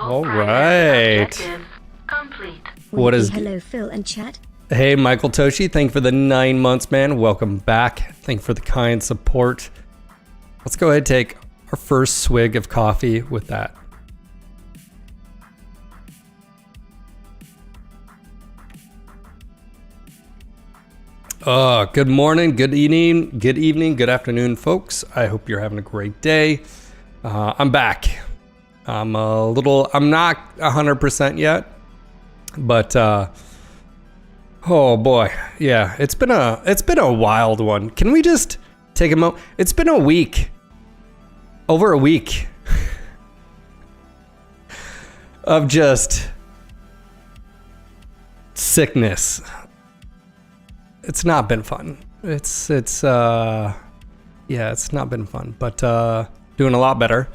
All right. What is... Hello, Phil and chat. Hey, Michael Toshi. Thank you for the 9 months, man. Welcome back. Thank you for the kind support. Let's go ahead and take our first swig of coffee with that. Good morning, good evening, good afternoon, folks. I hope you're having a great day. I'm back. I'm not 100% yet, but oh boy, yeah, it's been a wild one. Can we just take a moment? It's been a week, over a week of just sickness. It's not been fun. It's not been fun, but doing a lot better.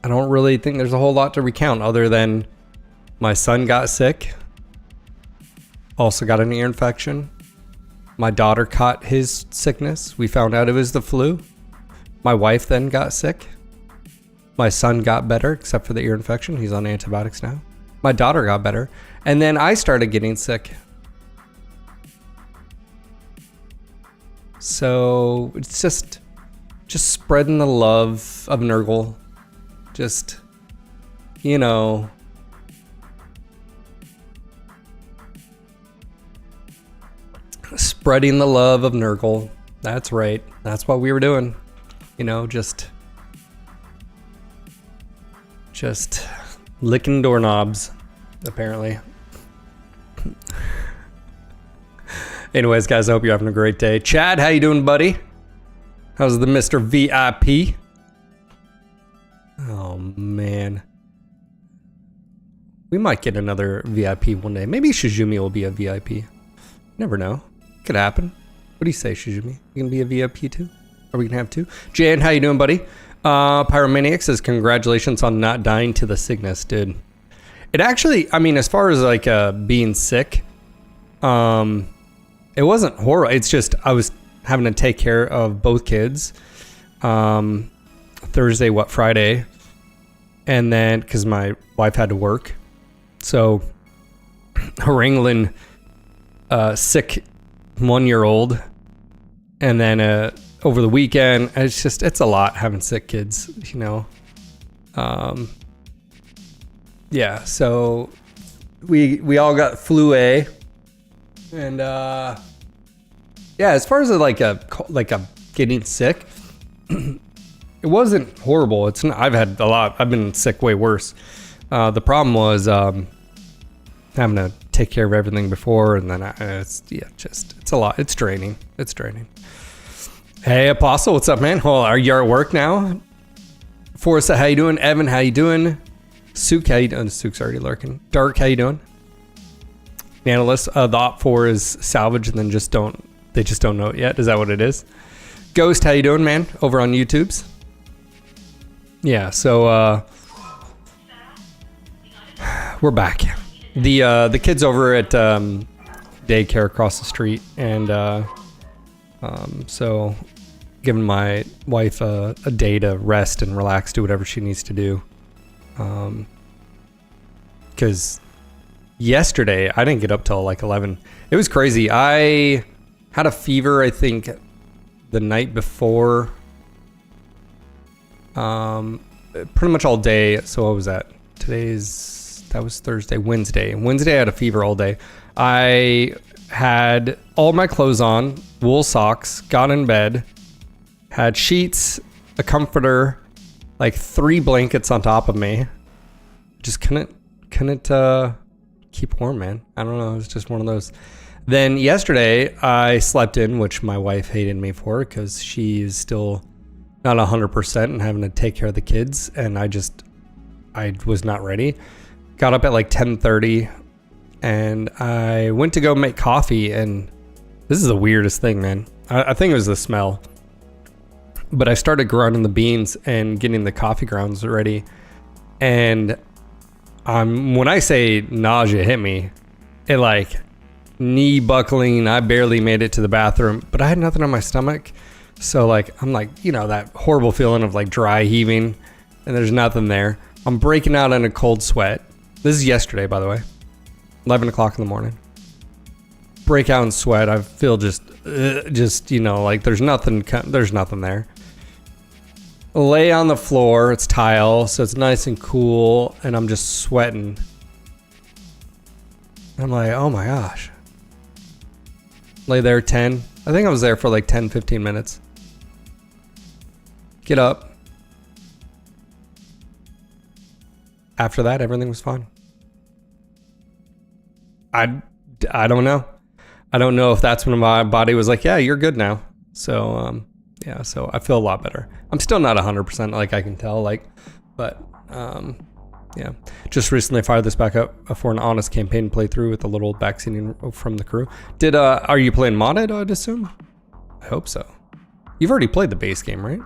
I don't really think there's a whole lot to recount other than my son got sick. Also got an ear infection. My daughter caught his sickness. We found out it was the flu. My wife then got sick. My son got better, except for the ear infection. He's on antibiotics now. My daughter got better. And then I started getting sick. So it's just spreading the love of Nurgle. Just, you know, spreading the love of Nurgle. That's right. That's what we were doing. You know, just licking doorknobs, apparently. Anyways, guys, I hope you're having a great day. Chad, how you doing, buddy? How's the Mr. VIP? Oh, man. We might get another VIP one day. Maybe Shizumi will be a VIP. Never know. Could happen. What do you say, Shizumi? You gonna be a VIP too? Are we gonna have two? Jan, how you doing, buddy? Pyromaniac says, congratulations on not dying to the sickness, dude. It actually, I mean, as far as like being sick, it wasn't horrible. It's just I was having to take care of both kids. Friday, and then because my wife had to work, so wrangling sick 1-year-old, and then over the weekend, it's a lot having sick kids, you know. Yeah, so we all got flu A, and yeah, as far as like a getting sick, it wasn't horrible. It's not, I've had a lot. I've been sick way worse. The problem was having to take care of everything before, and then it's a lot. It's draining. Hey, Apostle, what's up, man? Well, are you at work now? Forrest, how you doing? Evan, how you doing? Sook, how you doing? Sook's already lurking. Dark, how you doing? Analyst, the OP4 is salvage, and then they just don't know it yet. Is that what it is? Ghost, how you doing, man? Over on YouTube's. Yeah, so we're back. The kids over at daycare across the street, and so giving my wife a day to rest and relax, do whatever she needs to do. Because yesterday I didn't get up till like 11. It was crazy. I had a fever, I think, the night before. Pretty much all day. So what was that? That was Thursday. Wednesday I had a fever all day. I had all my clothes on, wool socks, got in bed, had sheets, a comforter, like 3 blankets on top of me. Just couldn't keep warm, man. I don't know. It was just one of those. Then yesterday I slept in, which my wife hated me for because she's still not 100% and having to take care of the kids. And I was not ready. Got up at like 10:30 and I went to go make coffee, and this is the weirdest thing, man. I think it was the smell, but I started grinding the beans and getting the coffee grounds ready. And when I say nausea hit me, it like knee buckling. I barely made it to the bathroom, but I had nothing on my stomach. So like, I'm like, you know, that horrible feeling of like dry heaving. and there's nothing there. I'm breaking out in a cold sweat. This is yesterday, by the way. 11 o'clock in the morning. Break out in sweat. I feel just you know, like there's nothing there. Lay on the floor. It's tile, so it's nice and cool, and I'm just sweating. I'm like, oh my gosh. Lay there 10. I think I was there for like 10, 15 minutes. Get up. After that, everything was fine. I don't know. I don't know if that's when my body was like, yeah, you're good now. So, yeah, so I feel a lot better. I'm still not 100%, like I can tell, like, but, yeah. Just recently fired this back up for an honest campaign playthrough with a little backseating from the crew. Are you playing modded, I'd assume? I hope so. You've already played the base game, right?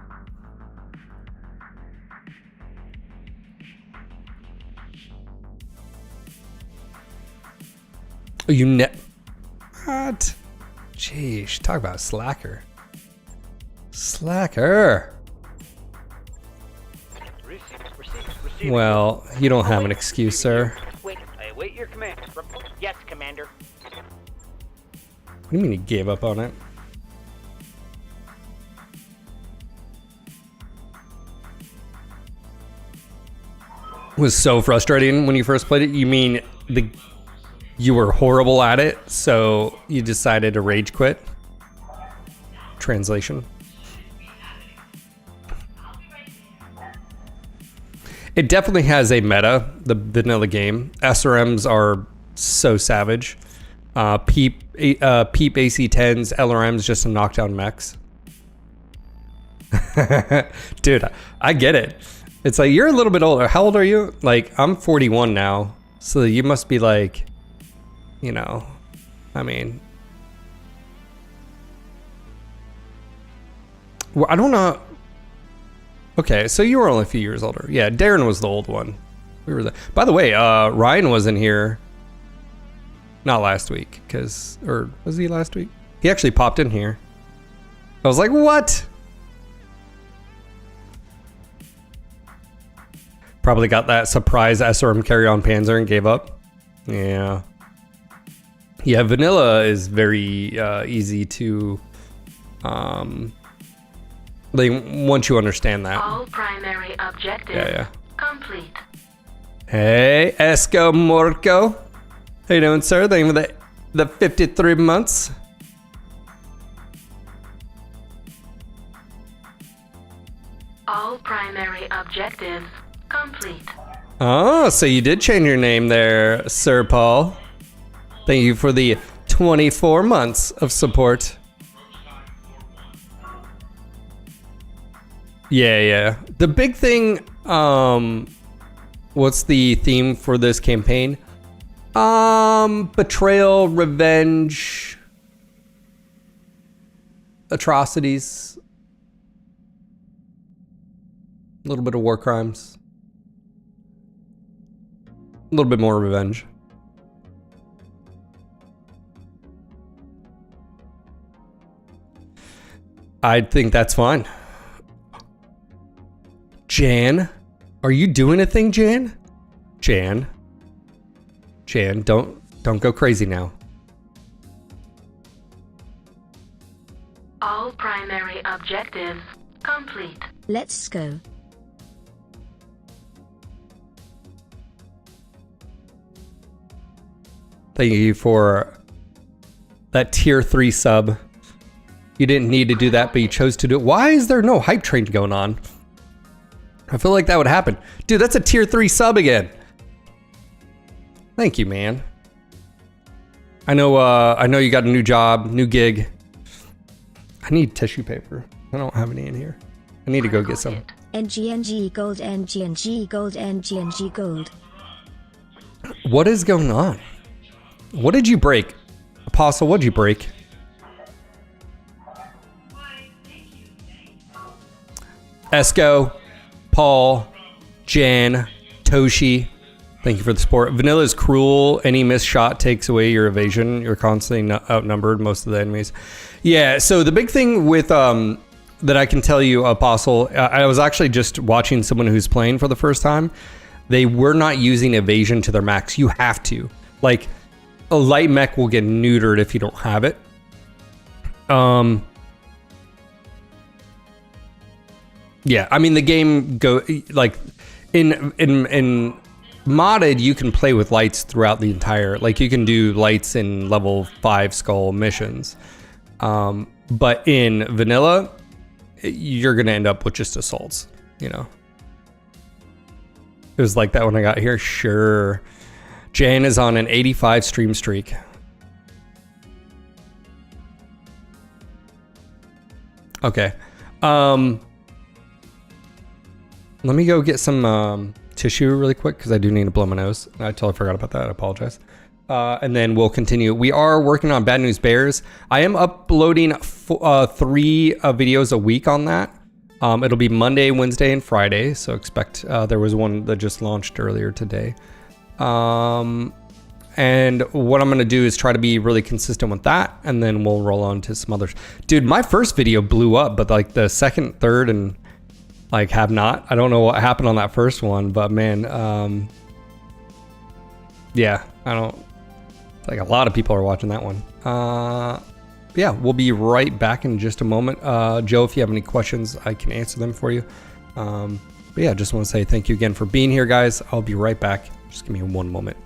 Oh, what? Jeez, talk about slacker. Slacker. Well, you don't have an excuse, sir. Wait, I await your command. Yes, Commander. What do you mean he gave up on it? It was so frustrating when you first played it. You mean you were horrible at it, so you decided to rage quit? Translation. It definitely has a meta, the vanilla game. SRMs are so savage. Peep AC-10s, LRMs, just some knockdown mechs. Dude, I get it. It's like, you're a little bit older. How old are you? Like, I'm 41 now. So you must be like, you know, I mean. Well, I don't know. Okay, so you were only a few years older. Yeah, Darren was the old one. We were By the way, Ryan wasn't here. Not last week, or was he last week? He actually popped in here. I was like, what? Probably got that surprise SRM carry-on Panzer and gave up. Yeah. Yeah, vanilla is very easy to... once you understand that. All primary objectives complete. Hey, Esco Morco. How you doing, sir? Thank you for the 53 months. All primary objectives complete. Oh, so you did change your name there, Sir Paul. Thank you for the 24 months of support. Yeah. The big thing, what's the theme for this campaign? Betrayal, revenge, atrocities, a little bit of war crimes, a little bit more revenge. I think that's fine. Jan, are you doing a thing, Jan? Jan, don't go crazy now. All primary objectives complete. Let's go. Thank you for that tier 3 sub. You didn't need to do that, but you chose to do it. Why is there no hype train going on? I feel like that would happen. Dude, that's a tier 3 sub again. Thank you, man. I know you got a new job, new gig. I need tissue paper. I don't have any in here. I need to go get some. NGNG gold, NGNG gold, NGNG gold. What is going on? What did you break? Apostle, what did you break? Esco, Paul, Jan, Toshi, thank you for the support. Vanilla is cruel. Any missed shot takes away your evasion. You're constantly outnumbered, most of the enemies. Yeah, so the big thing with that I can tell you, Apostle, I was actually just watching someone who's playing for the first time. They were not using evasion to their max. You have to. Like, a light mech will get neutered if you don't have it. Yeah, I mean, the game like in modded, you can play with lights throughout the entire, like you can do lights in level 5 skull missions. But in vanilla, you're going to end up with just assaults, you know. It was like that when I got here. Sure. Jan is on an 85 stream streak. Okay. Let me go get some tissue really quick because I do need to blow my nose. I totally forgot about that. I apologize. And then we'll continue. We are working on Bad News Bears. I am uploading 3 videos a week on that. It'll be Monday, Wednesday, and Friday. So expect, there was one that just launched earlier today. And what I'm going to do is try to be really consistent with that. And then we'll roll on to some others. Dude, my first video blew up, but like the second, third, and like have not. I don't know what happened on that first one, but man, yeah, I don't, like a lot of people are watching that one. Yeah, we'll be right back in just a moment. Joe, if you have any questions, I can answer them for you. But yeah, just want to say thank you again for being here, guys. I'll be right back. Just give me one moment.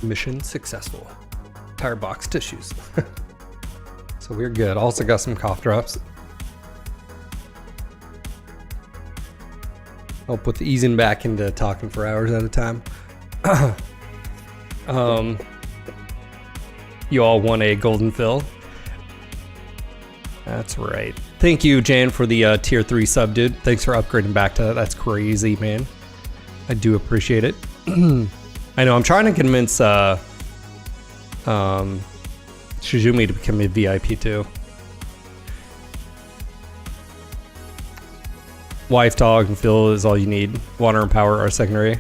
Mission successful. Entire box tissues. So we're good. Also got some cough drops. Help with easing back into talking for hours at a time. You all want a golden fill? That's right. Thank you, Jan, for the tier 3 sub, dude. Thanks for upgrading back to that. That's crazy, man. I do appreciate it. I know I'm trying to convince Shizumi to become a VIP too. Wife, dog, and Phil is all you need. Water and power are secondary.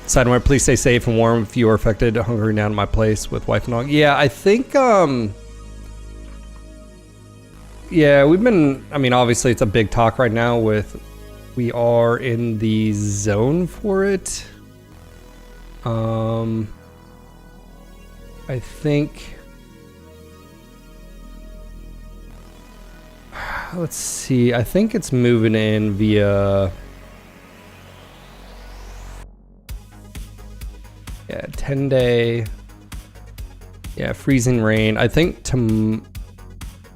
Sidewire, please stay safe and warm if you are affected. Hunkering down at my place with wife and dog. Yeah, I think yeah, we've been, I mean, obviously it's a big talk right now with, we are in the zone for it. I think, let's see, I think it's moving in via, yeah, 10-day, yeah, freezing rain. I think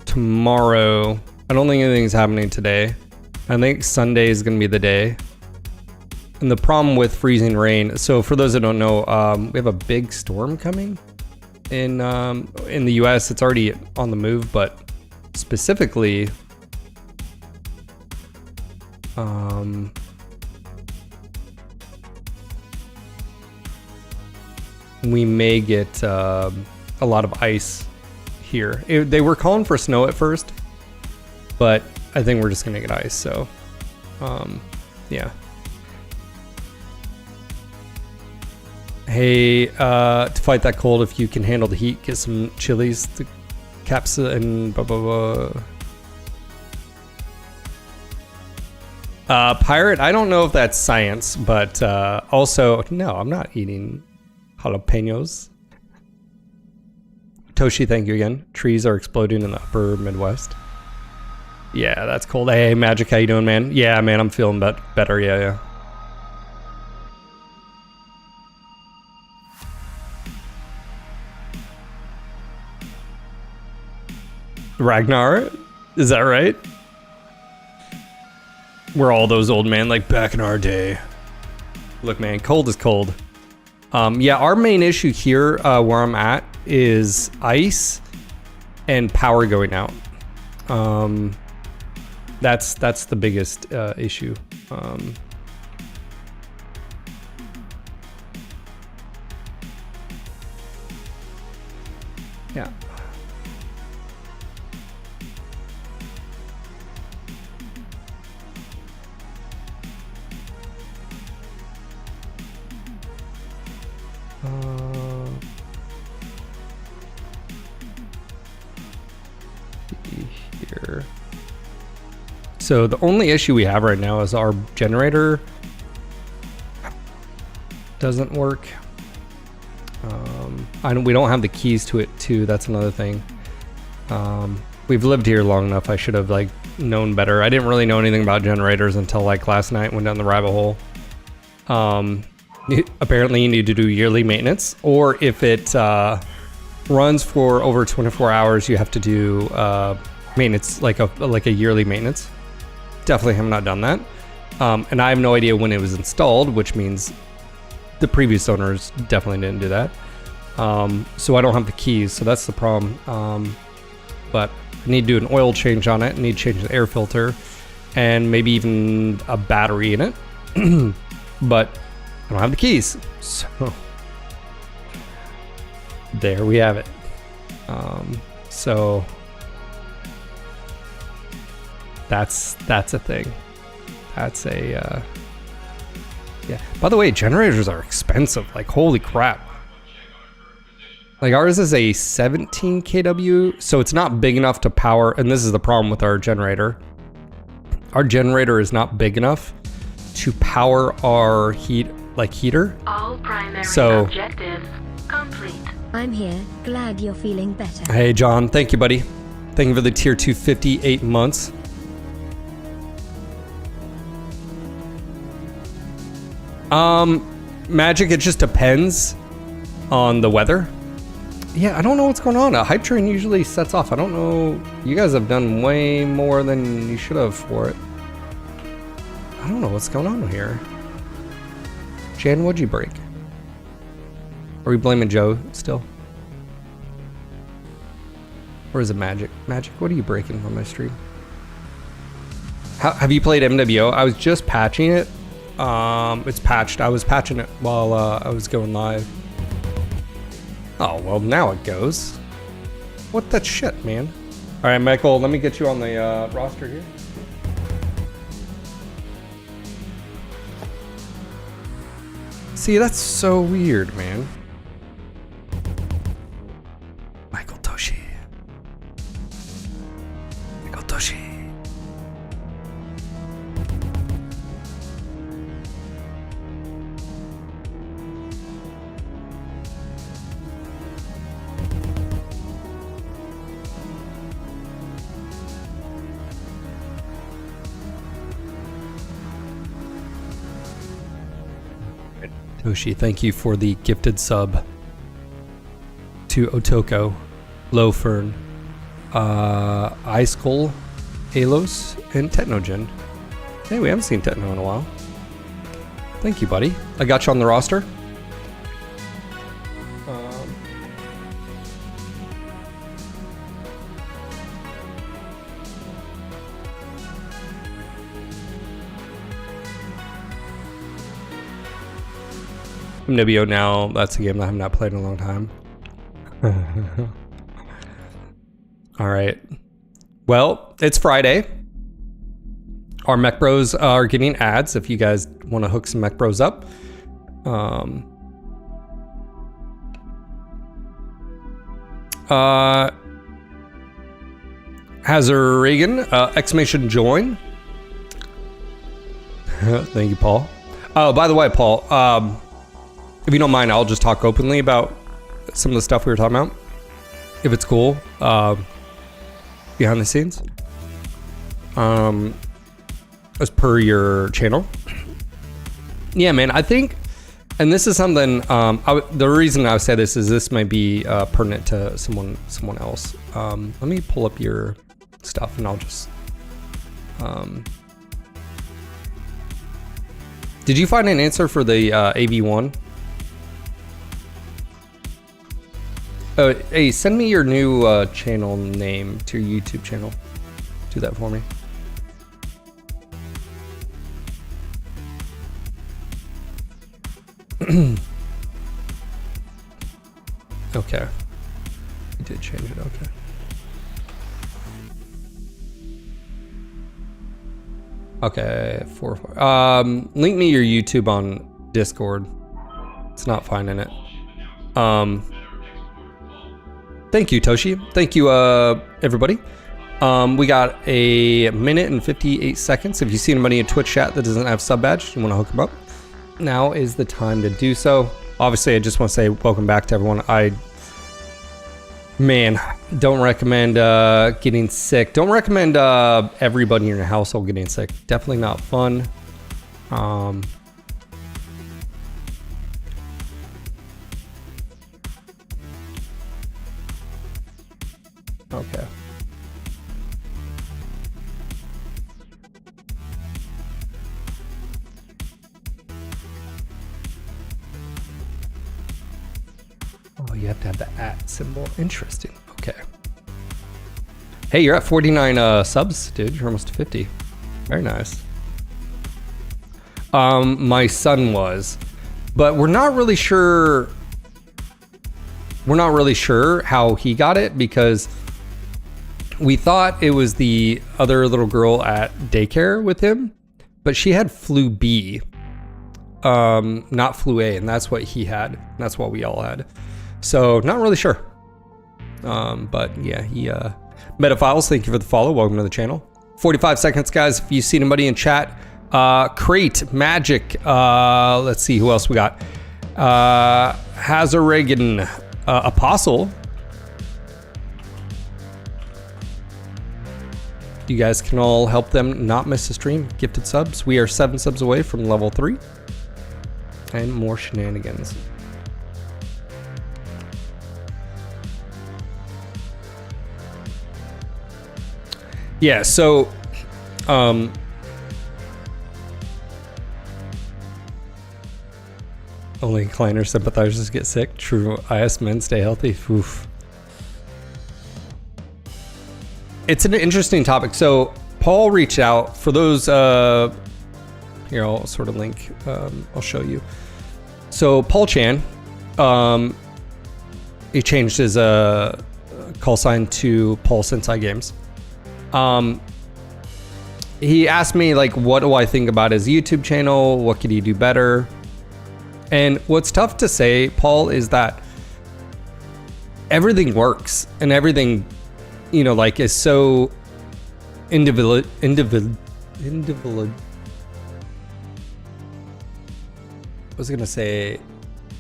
tomorrow, I don't think anything's happening today. I think Sunday is gonna be the day. And the problem with freezing rain, so for those that don't know, we have a big storm coming in the US. It's already on the move, but specifically, we may get a lot of ice here. They were calling for snow at first, but I think we're just gonna get ice, so yeah. Hey, to fight that cold, if you can handle the heat, get some chilies, the capsa and blah blah blah. Pirate, I don't know if that's science, but also, no, I'm not eating jalapenos. Toshi, thank you again. Trees are exploding in the upper Midwest. Yeah, that's cold. Hey, Magic, how you doing, man? Yeah, man, I'm feeling better. Yeah. Ragnar, is that right? We're all those old men like back in our day. Look, man, cold is cold. Yeah, our main issue here where I'm at is ice and power going out. That's the biggest issue. Yeah. Here. So the only issue we have right now is our generator doesn't work. We don't have the keys to it too. That's another thing. We've lived here long enough. I should have like known better. I didn't really know anything about generators until like last night. Went down the rabbit hole. Apparently you need to do yearly maintenance, or if it runs for over 24 hours, you have to do maintenance, like a yearly maintenance. Definitely have not done that. And I have no idea when it was installed, which means the previous owners definitely didn't do that. So I don't have the keys, so that's the problem. But I need to do an oil change on it. I need to change the air filter and maybe even a battery in it. But I don't have the keys, so there we have it. So that's a thing. That's a yeah. By the way, generators are expensive. Like holy crap. Like ours is a 17 kW, so it's not big enough to power. And this is the problem with our generator. Our generator is not big enough to power our heater. All primary objectives complete. I'm here. Glad you're feeling better. Hey, John. Thank you, buddy. Thank you for the tier 2 58 months. Magic, it just depends on the weather. Yeah, I don't know what's going on. A hype train usually sets off. I don't know. You guys have done way more than you should have for it. I don't know what's going on here. Jan, what'd you break? Are we blaming Joe still? Or is it Magic? Magic, what are you breaking on my stream? Have you played MWO? I was just patching it. It's patched. I was patching it while I was going live. Oh, well, now it goes. What the shit, man? All right, Michael, let me get you on the roster here. See, that's so weird, man. Michael Toshi. Michael Toshi. Toshi, thank you for the gifted sub to Otoko, Lowfern, Icekol, Alos, and Technogen. Hey, we haven't seen Techno in a while. Thank you, buddy. I got you on the roster. Nibio now, that's a game that I have not played in a long time. All right. Well, it's Friday. Our Mech Bros are getting ads if you guys want to hook some Mech Bros up. Hazard Reagan, exclamation join. Thank you, Paul. Oh, by the way, Paul, if you don't mind, I'll just talk openly about some of the stuff we were talking about, if it's cool, behind the scenes, as per your channel. Yeah, man, I think, and this is something, the reason I say this is this might be pertinent to someone else. Let me pull up your stuff and I'll just, did you find an answer for the AV1? Hey, send me your new channel name to your YouTube channel. Do that for me. Okay. I did change it, okay. Okay, link me your YouTube on Discord. It's not finding it. Thank you, Toshi. Thank you, everybody. We got a minute and 58 seconds. If you see anybody in Twitch chat that doesn't have sub badge, you want to hook them up, now is the time to do so. Obviously, I just want to say welcome back to everyone. Don't recommend getting sick. Don't recommend everybody in your household getting sick. Definitely not fun. Okay. Oh, you have to have the @ symbol. Interesting. Okay. Hey, you're at 49 subs, dude. You're almost to 50. Very nice. My son was, but we're not really sure. We're not really sure how he got it because we thought it was the other little girl at daycare with him, but she had flu B, not flu A, and that's what he had. That's what we all had. So not really sure. But yeah, he Metaphiles, thank you for the follow. Welcome to the channel. 45 seconds, guys. If you see anybody in chat, Crate, Magic, let's see who else we got. Hazaragan, Apostle. You guys can all help them not miss a stream. Gifted subs. We are 7 subs away from level 3. And more shenanigans. Yeah, so only Kleiner sympathizers get sick. True. IS men stay healthy. Oof. It's an interesting topic. So Paul reached out for those. Here, I'll sort of link. I'll show you. So Paul Chan, he changed his call sign to Paul Sensei Games. He asked me, like, what do I think about his YouTube channel? What could he do better? And what's tough to say, Paul, is that everything works and everything, you know, like, is so I was gonna say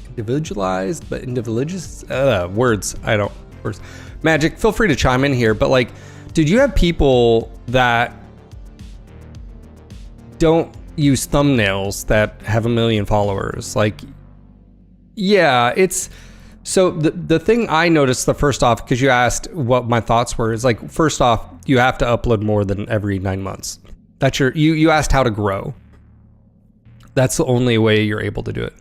individualized, but individualist words. Words. Magic, feel free to chime in here. But like, did you have people that don't use thumbnails that have 1 million followers? Like, yeah, it's so the thing I noticed the first off, because you asked what my thoughts were, is like, first off, you have to upload more than every 9 months. That's you asked how to grow. That's the only way you're able to do it.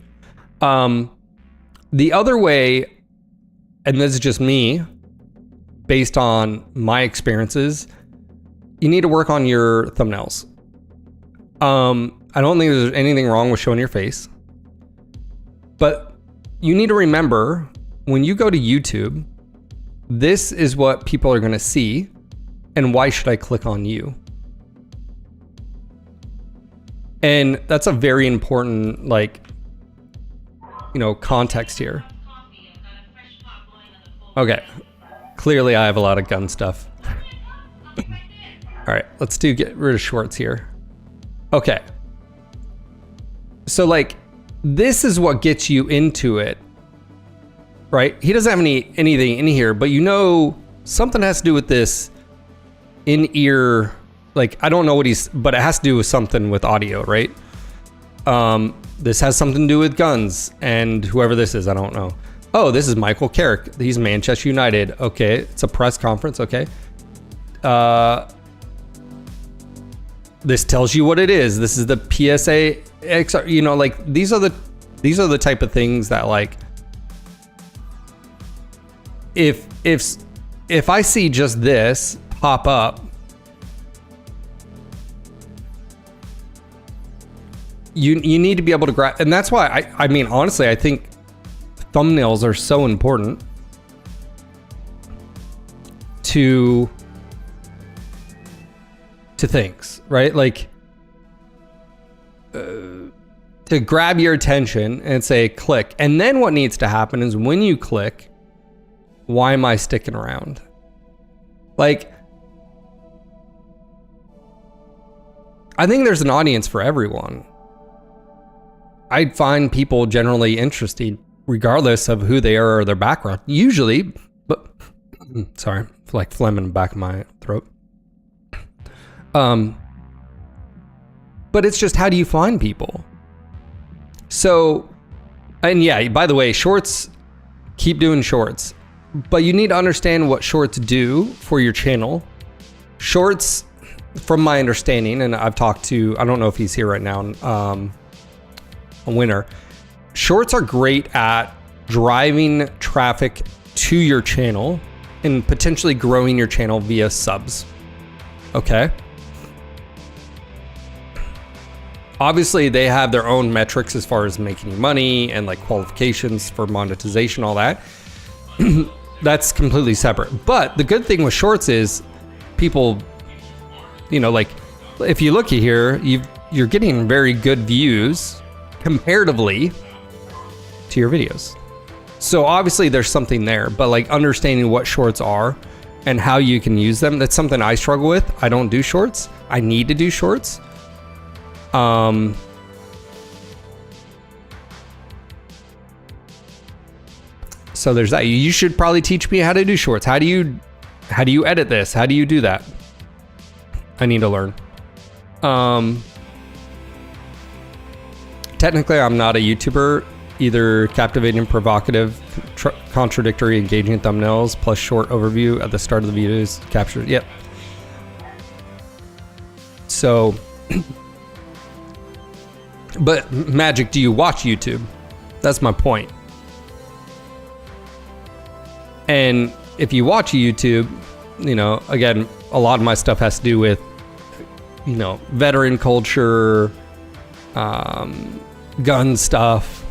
The other way, and this is just me, based on my experiences, you need to work on your thumbnails. I don't think there's anything wrong with showing your face, but you need to remember when you go to YouTube, this is what people are going to see, and why should I click on you? And that's a very important, like, context here. Okay. Clearly I have a lot of gun stuff. All right, let's get rid of shorts here. Okay. So like, this is what gets you into it, right? He doesn't have anything in here, but something has to do with this in-ear, like, I don't know but it has to do with something with audio, right? This has something to do with guns, and whoever this is, I don't know. Oh, this is Michael Carrick. He's Manchester United. Okay, it's a press conference. Okay. This tells you what it is. This is the PSA XR. Like, these are the type of things that, like, if I see just this pop up, you need to be able to grab, and that's why I mean, honestly, I think thumbnails are so important to things, right? Like, to grab your attention and say click, and then what needs to happen is when you click, why am I sticking around? Like, I think there's an audience for everyone. I find people generally interesting regardless of who they are or their background, usually, but sorry, like phlegm in the back of my throat. But it's just, how do you find people? So, and yeah, by the way, shorts, keep doing shorts, but you need to understand what shorts do for your channel. Shorts, from my understanding, and I've talked to, I don't know if he's here right now, a winner. Shorts are great at driving traffic to your channel and potentially growing your channel via subs. Okay. Obviously, they have their own metrics as far as making you money and like qualifications for monetization, all that. That's completely separate. But the good thing with shorts is people, like, if you look at here, you're getting very good views comparatively to your videos. So obviously there's something there, but like understanding what shorts are and how you can use them, that's something I struggle with. I don't do shorts. I need to do shorts. So there's that. You should probably teach me how to do shorts. How do you edit this? How do you do that? I need to learn. Technically, I'm not a YouTuber. Either captivating, provocative, contradictory, engaging thumbnails, plus short overview at the start of the videos captured. Yep. So, but Magic, do you watch YouTube? That's my point. And if you watch YouTube, again, a lot of my stuff has to do with, veteran culture, gun stuff,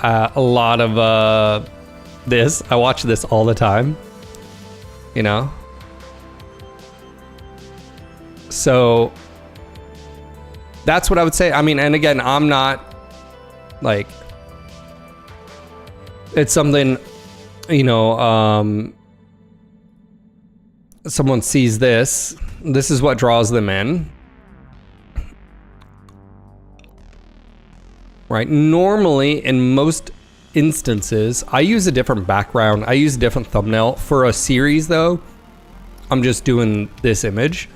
a lot of this. I watch this all the time, so that's what I would say. I mean, and again, I'm not like, it's something, someone sees this, this is what draws them in. Right? Normally, in most instances, I use a different background. I use a different thumbnail. For a series, though, I'm just doing this image.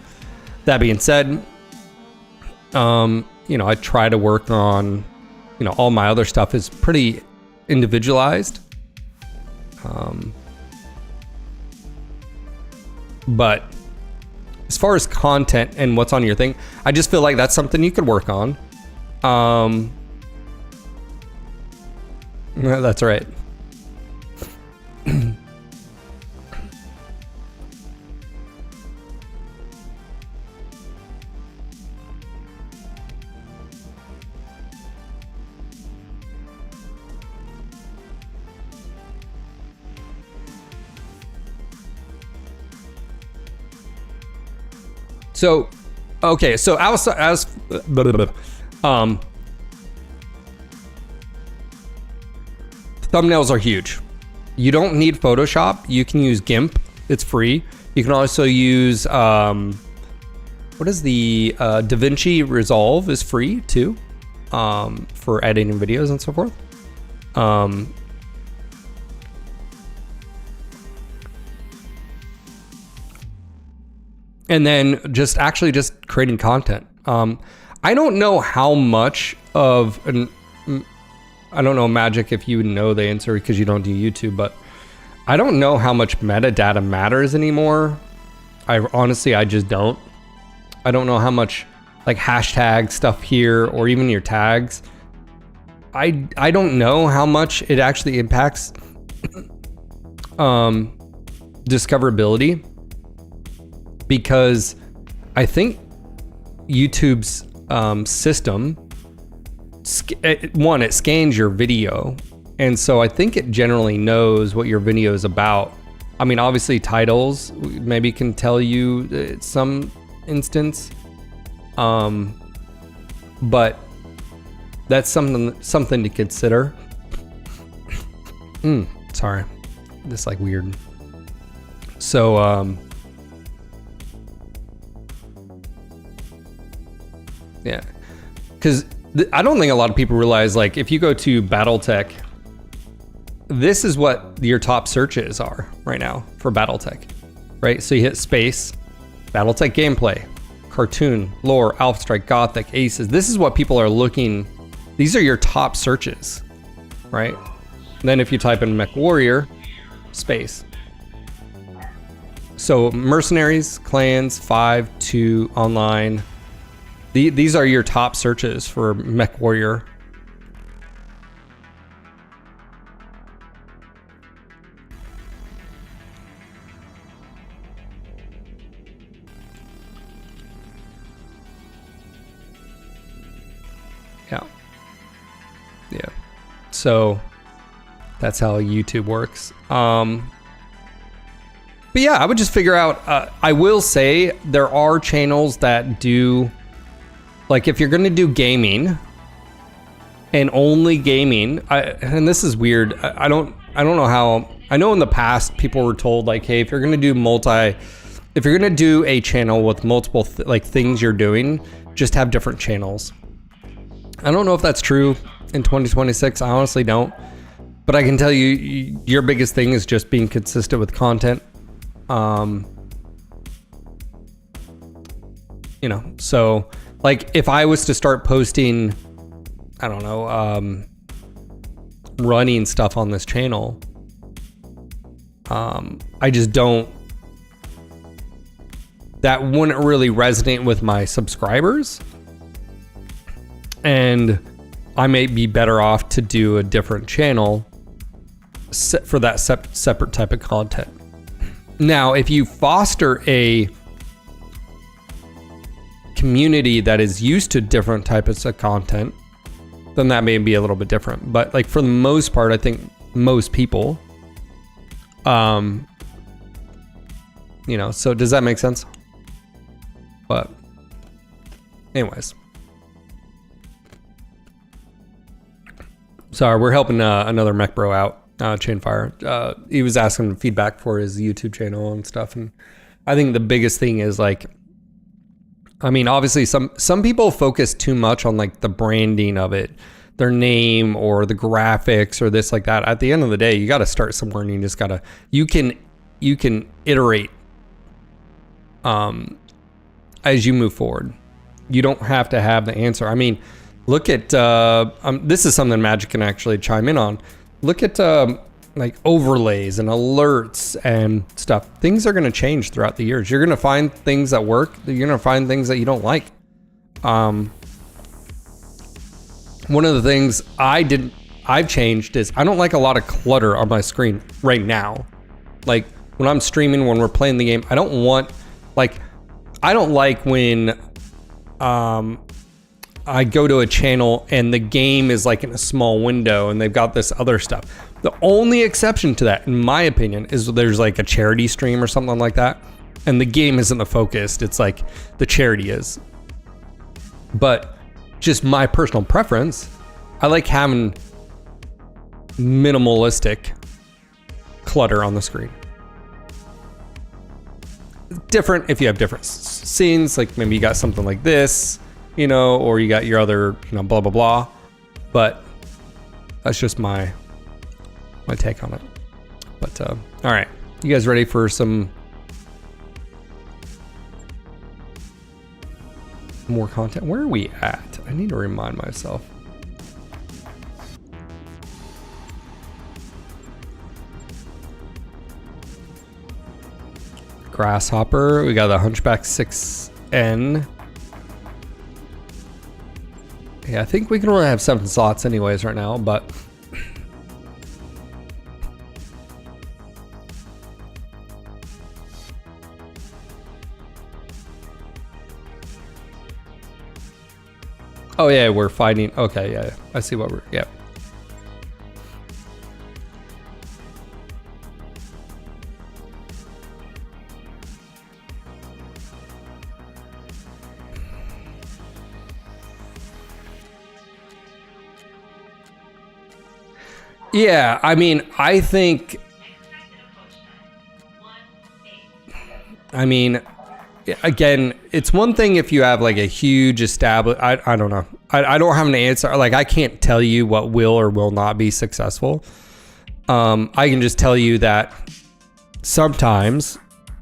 That being said, you know, I try to work on, you know, all my other stuff is pretty individualized. But as far as content and what's on your thing, I just feel like that's something you could work on. That's right. So, okay, so thumbnails are huge. You don't need Photoshop. You can use GIMP. It's free. You can also use, what is the, DaVinci Resolve is free too, for editing videos and so forth. And then just creating content. I don't know how much of I don't know, Magic, if you would know the answer because you don't do YouTube, but I don't know how much metadata matters anymore. I just don't. I don't know how much like hashtag stuff here or even your tags. I don't know how much it actually impacts discoverability, because I think YouTube's system, it scans your video, and so I think it generally knows what your video is about. I mean, obviously titles maybe can tell you in some instance, but that's something to consider. Sorry, this like weird. So yeah, because I don't think a lot of people realize, like, if you go to BattleTech, this is what your top searches are right now for BattleTech, right? So you hit space, BattleTech gameplay, cartoon, lore, Alpha Strike, Gothic, Aces. This is what people are looking. These are your top searches, right? And then if you type in Mech Warrior, space. So mercenaries, clans, 5, 2, online. These are your top searches for Mech Warrior. Yeah. So that's how YouTube works. But yeah, I would just figure out, I will say there are channels that do, like, if you're going to do gaming and only gaming, and this is weird. I don't know how. I know in the past people were told, like, hey, if you're going to do if you're going to do a channel with multiple things you're doing, just have different channels. I don't know if that's true in 2026. I honestly don't. But I can tell you, your biggest thing is just being consistent with content. You know, so like if I was to start posting, I don't know, running stuff on this channel, I just don't, that wouldn't really resonate with my subscribers. And I may be better off to do a different channel for that separate type of content. Now, if you foster a community that is used to different types of content, then that may be a little bit different. But like for the most part, I think most people, you know, so does that make sense? But anyways. Sorry, we're helping another mech bro out, Chainfire. He was asking feedback for his YouTube channel and stuff, and I think the biggest thing is like I mean, obviously some people focus too much on like the branding of it, their name or the graphics or this like that. At the end of the day, you got to start somewhere, and you just got to, you can iterate as you move forward. You don't have to have the answer. I mean, look at this is something Magic can actually chime in on. Look at like overlays and alerts and stuff. Things are going to change throughout the years. You're going to find things that work. You're going to find things that you don't like. One of the things I've changed is I don't like a lot of clutter on my screen right now. Like when I'm streaming, when we're playing the game, I don't like when I go to a channel and the game is like in a small window and they've got this other stuff. The only exception to that, in my opinion, is there's like a charity stream or something like that, and the game isn't the focus. It's like the charity is. But just my personal preference, I like having minimalistic clutter on the screen. Different if you have different scenes, like maybe you got something like this, you know, or you got your other, you know, blah, blah, blah. But that's just my take on it. But, all right. You guys ready for some more content? Where are we at? I need to remind myself. Grasshopper. We got the Hunchback 6N. Yeah, I think we can only have 7 slots anyways right now, but oh yeah, we're fighting. Okay, yeah, I see what we're, yeah. Yeah, I mean, I mean, again, it's one thing if you have like a huge established, I don't know. I don't have an answer. Like, I can't tell you what will or will not be successful. I can just tell you that sometimes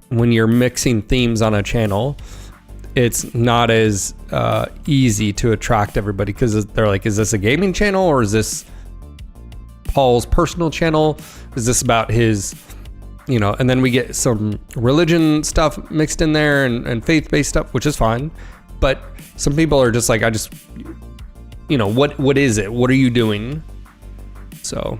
when you're mixing themes on a channel, it's not as easy to attract everybody, because they're like, is this a gaming channel or is this Paul's personal channel? Is this about his, you know? And then we get some religion stuff mixed in there and faith-based stuff, which is fine. But some people are just like, I just, you know, what is it? What are you doing? So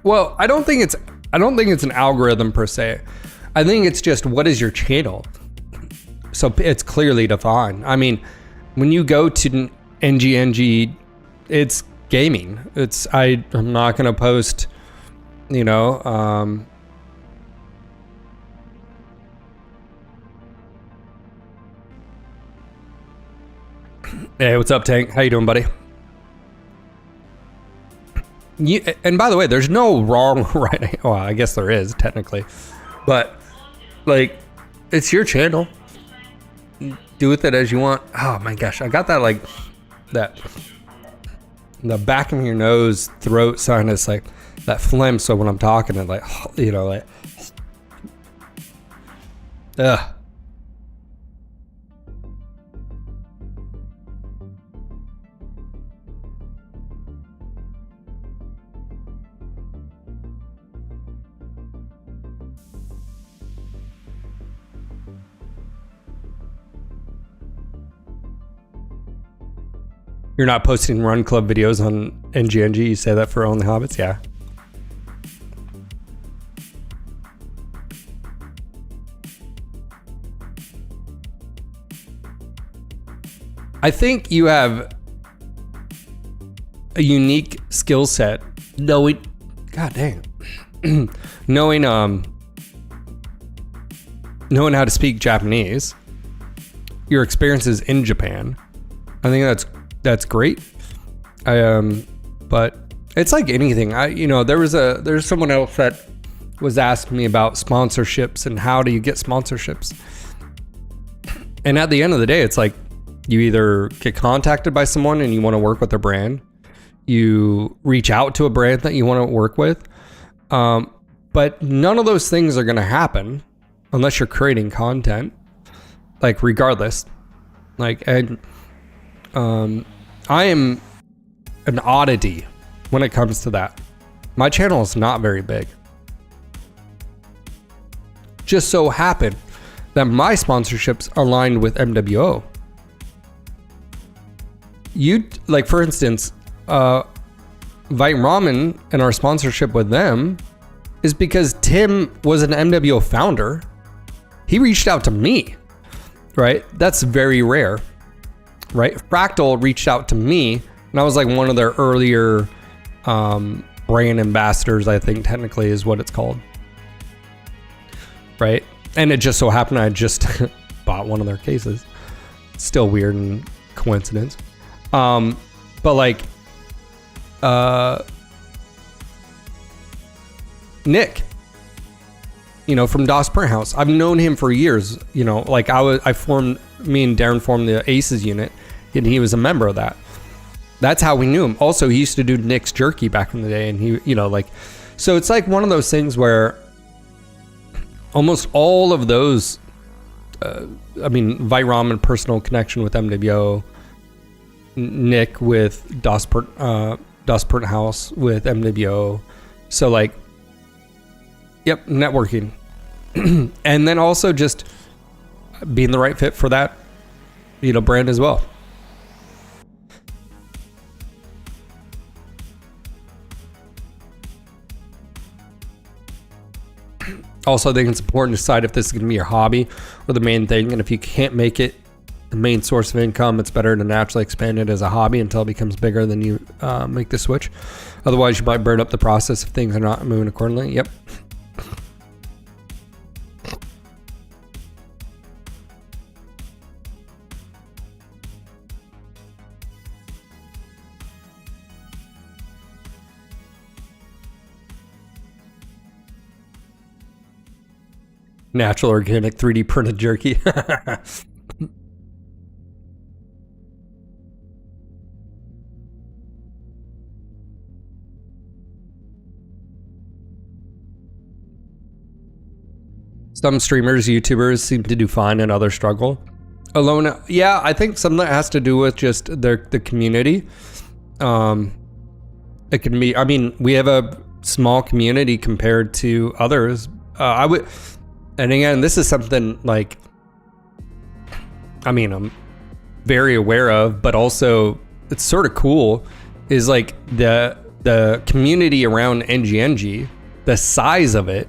well, I don't think it's an algorithm per se. I think it's just, what is your channel? So it's clearly defined. I mean, when you go to NGNG, it's gaming. I'm not going to post, you know, hey, what's up, Tank? How you doing, buddy? And by the way, there's no wrong right. Well, I guess there is technically, but like, it's your channel. Do with it as you want. Oh my gosh, I got that like that. The back of your nose, throat sinus, like that phlegm. So when I'm talking, and like, you know, like, ugh. You're not posting Run Club videos on NGNG. You say that for Only Hobbits? Yeah. I think you have a unique skill set knowing, god dang, knowing how to speak Japanese, your experiences in Japan. I think that's great. But it's like anything. There's someone else that was asking me about sponsorships and how do you get sponsorships. And at the end of the day, it's like you either get contacted by someone and you want to work with their brand, you reach out to a brand that you want to work with. But none of those things are going to happen unless you're creating content, like regardless. Like, and I am an oddity when it comes to that. My channel is not very big. Just so happened that my sponsorships are aligned with MWO. Like, for instance, Vite Ramen and our sponsorship with them is because Tim was an MWO founder. He reached out to me, right? That's very rare, right? Fractal reached out to me, and I was like one of their earlier brand ambassadors, I think technically is what it's called, right? And it just so happened I just bought one of their cases. Still weird and coincidence. But like, Nick, from DOS Print House, I've known him for years. Me and Darren formed the Aces unit, and he was a member of that. That's how we knew him. Also, he used to do Nick's Jerky back in the day, and he, so it's like one of those things where almost all of those, Vite Ramen, personal connection with MWO, Nick with DOS Print House with MWO. So like, yep, networking. And then also just being the right fit for that, brand as well. Also, I think it's important to decide if this is going to be your hobby or the main thing. And if you can't make it the main source of income, it's better to naturally expand it as a hobby until it becomes bigger than you make the switch. Otherwise, you might burn up the process if things are not moving accordingly. Yep. Natural, organic, 3D printed jerky. Some streamers, YouTubers seem to do fine and others struggle. Alone, yeah, I think some of that has to do with just the community. It can be, we have a small community compared to others. And again, this is something like, I'm very aware of, but also it's sort of cool, is like the community around NGNG, the size of it,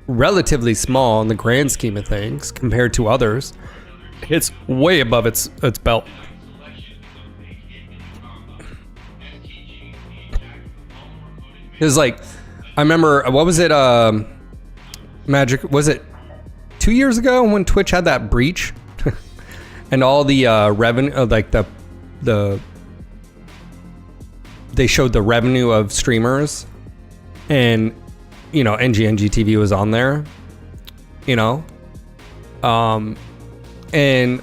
relatively small in the grand scheme of things compared to others. It's way above its belt. It's like, I remember, what was it, Magic, was it 2 years ago when Twitch had that breach and all the revenue, like they showed the revenue of streamers, and NGNG TV was on there, and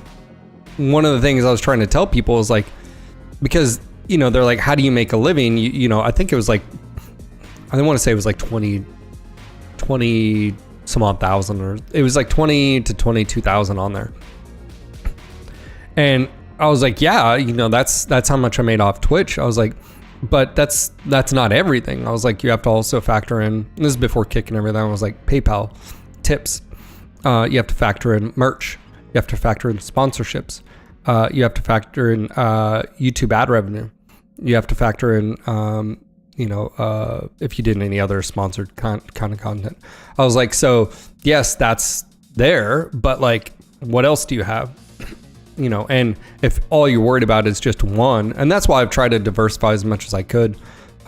one of the things I was trying to tell people is like, because they're like, how do you make a living? I think it was like, I don't want to say it was like 20 some odd thousand, or it was like 20 to 22,000 on there. And I was like, yeah, that's how much I made off Twitch. I was like, but that's not everything. I was like, you have to also factor in, this is before Kick and everything, I was like, PayPal, tips, you have to factor in merch, you have to factor in sponsorships, you have to factor in YouTube ad revenue, you have to factor in if you did any other sponsored kind of content. I was like, so yes, that's there, but like, what else do you have? And if all you're worried about is just one, and that's why I've tried to diversify as much as I could,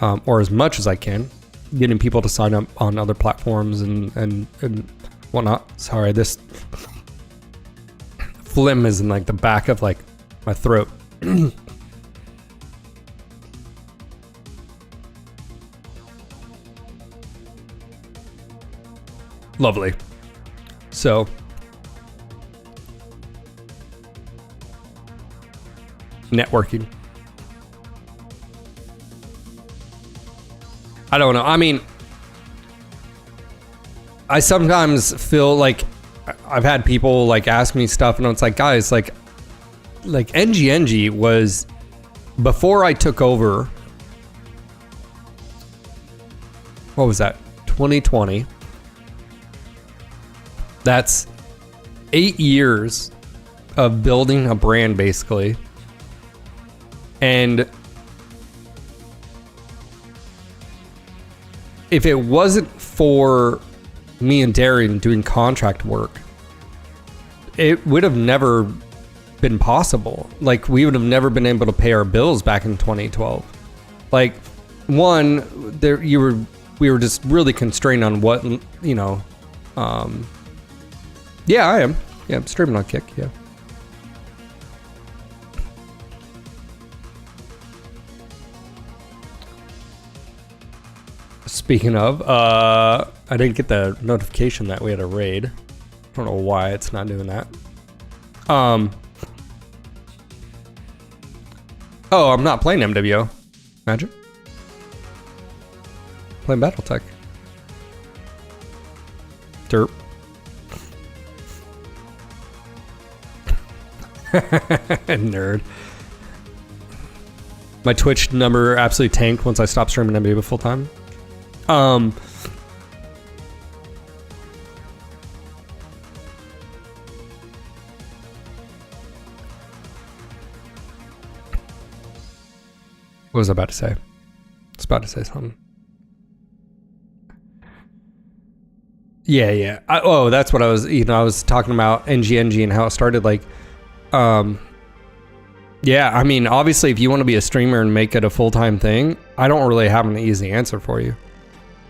or as much as I can, getting people to sign up on other platforms and whatnot. Sorry, this phlegm is in like the back of like my throat. Lovely. So networking. I don't know. I mean, I sometimes feel like I've had people like ask me stuff, and it's like, guys, like NGNG was before I took over. What was that? 2020. That's 8 years of building a brand, basically. And if it wasn't for me and Darren doing contract work, it would have never been possible. Like, we would have never been able to pay our bills back in 2012. Like, one, we were just really constrained on what, you know. Yeah, I am. Yeah, I'm streaming on Kick. Yeah. Speaking of, I didn't get the notification that we had a raid. I don't know why it's not doing that. Oh, I'm not playing MWO. Imagine. Playing BattleTech. Derp. Nerd. My Twitch number absolutely tanked once I stopped streaming MWO full time. What was I about to say? I was about to say something. Yeah. That's what I was, I was talking about NGNG and how it started. Like, yeah, I mean, obviously, if you want to be a streamer and make it a full-time thing, I don't really have an easy answer for you.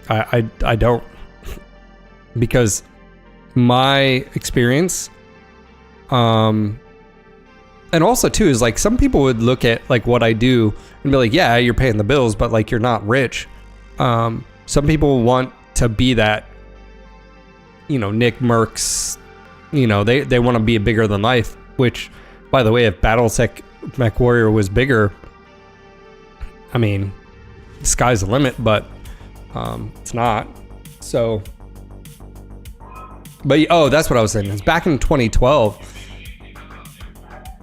I don't. Because my experience, and also too, is like some people would look at like what I do and be like, yeah, you're paying the bills, but like you're not rich. Some people want to be that, Nick Merckx, they want to be bigger than life, which, by the way, if BattleTech MechWarrior was bigger, I mean, the sky's the limit, but it's not. So, but that's what I was saying. It's back in 2012.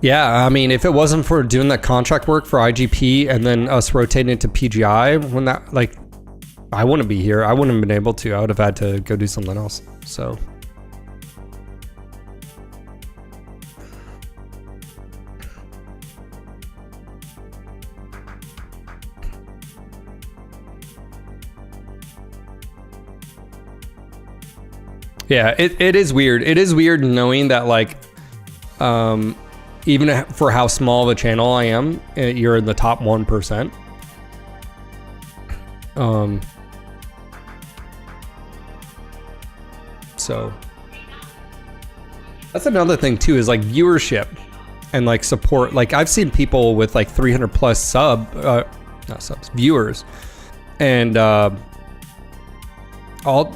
Yeah, I mean, if it wasn't for doing that contract work for IGP and then us rotating it to PGI, when that, like, I wouldn't be here. I wouldn't have been able to. I would have had to go do something else. So. Yeah, it is weird. It is weird knowing that, like, even for how small of a channel I am, you're in the top 1%. So that's another thing too, is like viewership and like support. Like, I've seen people with like 300 plus viewers, and all,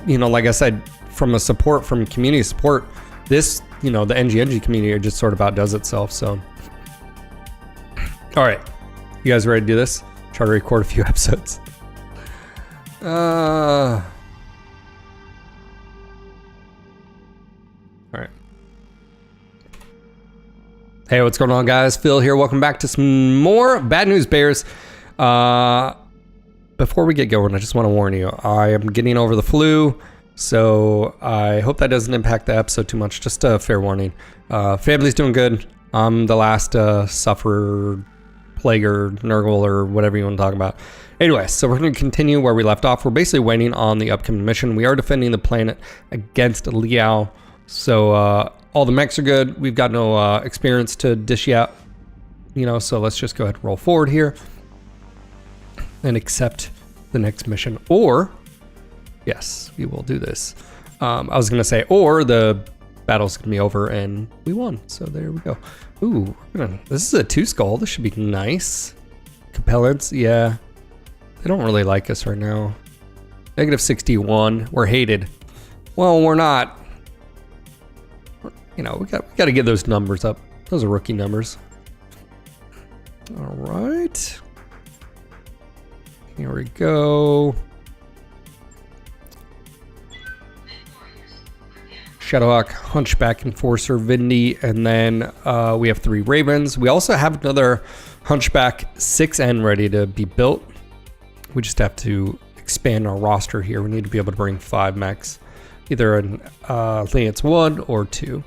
like I said, from community support, this, the NGNG community just sort of outdoes itself. So, all right, you guys ready to do this? Try to record a few episodes. All right. Hey, what's going on, guys? Phil here. Welcome back to some more Bad News Bears. Before we get going, I just want to warn you, I am getting over the flu, so I hope that doesn't impact the episode too much. Just a fair warning. Family's doing good. I'm the last sufferer, plague, or Nurgle, or whatever you want to talk about. Anyway, so we're going to continue where we left off. We're basically waiting on the upcoming mission. We are defending the planet against Liao. So all the mechs are good. We've got no experience to dish out, so let's just go ahead and roll forward here and accept the next mission. Or, yes, we will do this. I was going to say, or the battle's going to be over and we won. So there we go. Ooh, this is a 2 skull. This should be nice. Capellants, yeah. They don't really like us right now. -61. We're hated. Well, we're not. You know, we got to get those numbers up. Those are rookie numbers. All right. Here we go. Shadowhawk, Hunchback, Enforcer, Vindy, and then we have 3 Ravens. We also have another Hunchback 6N ready to be built. We just have to expand our roster here. We need to be able to bring 5 mechs, either an I think it's 1 or 2.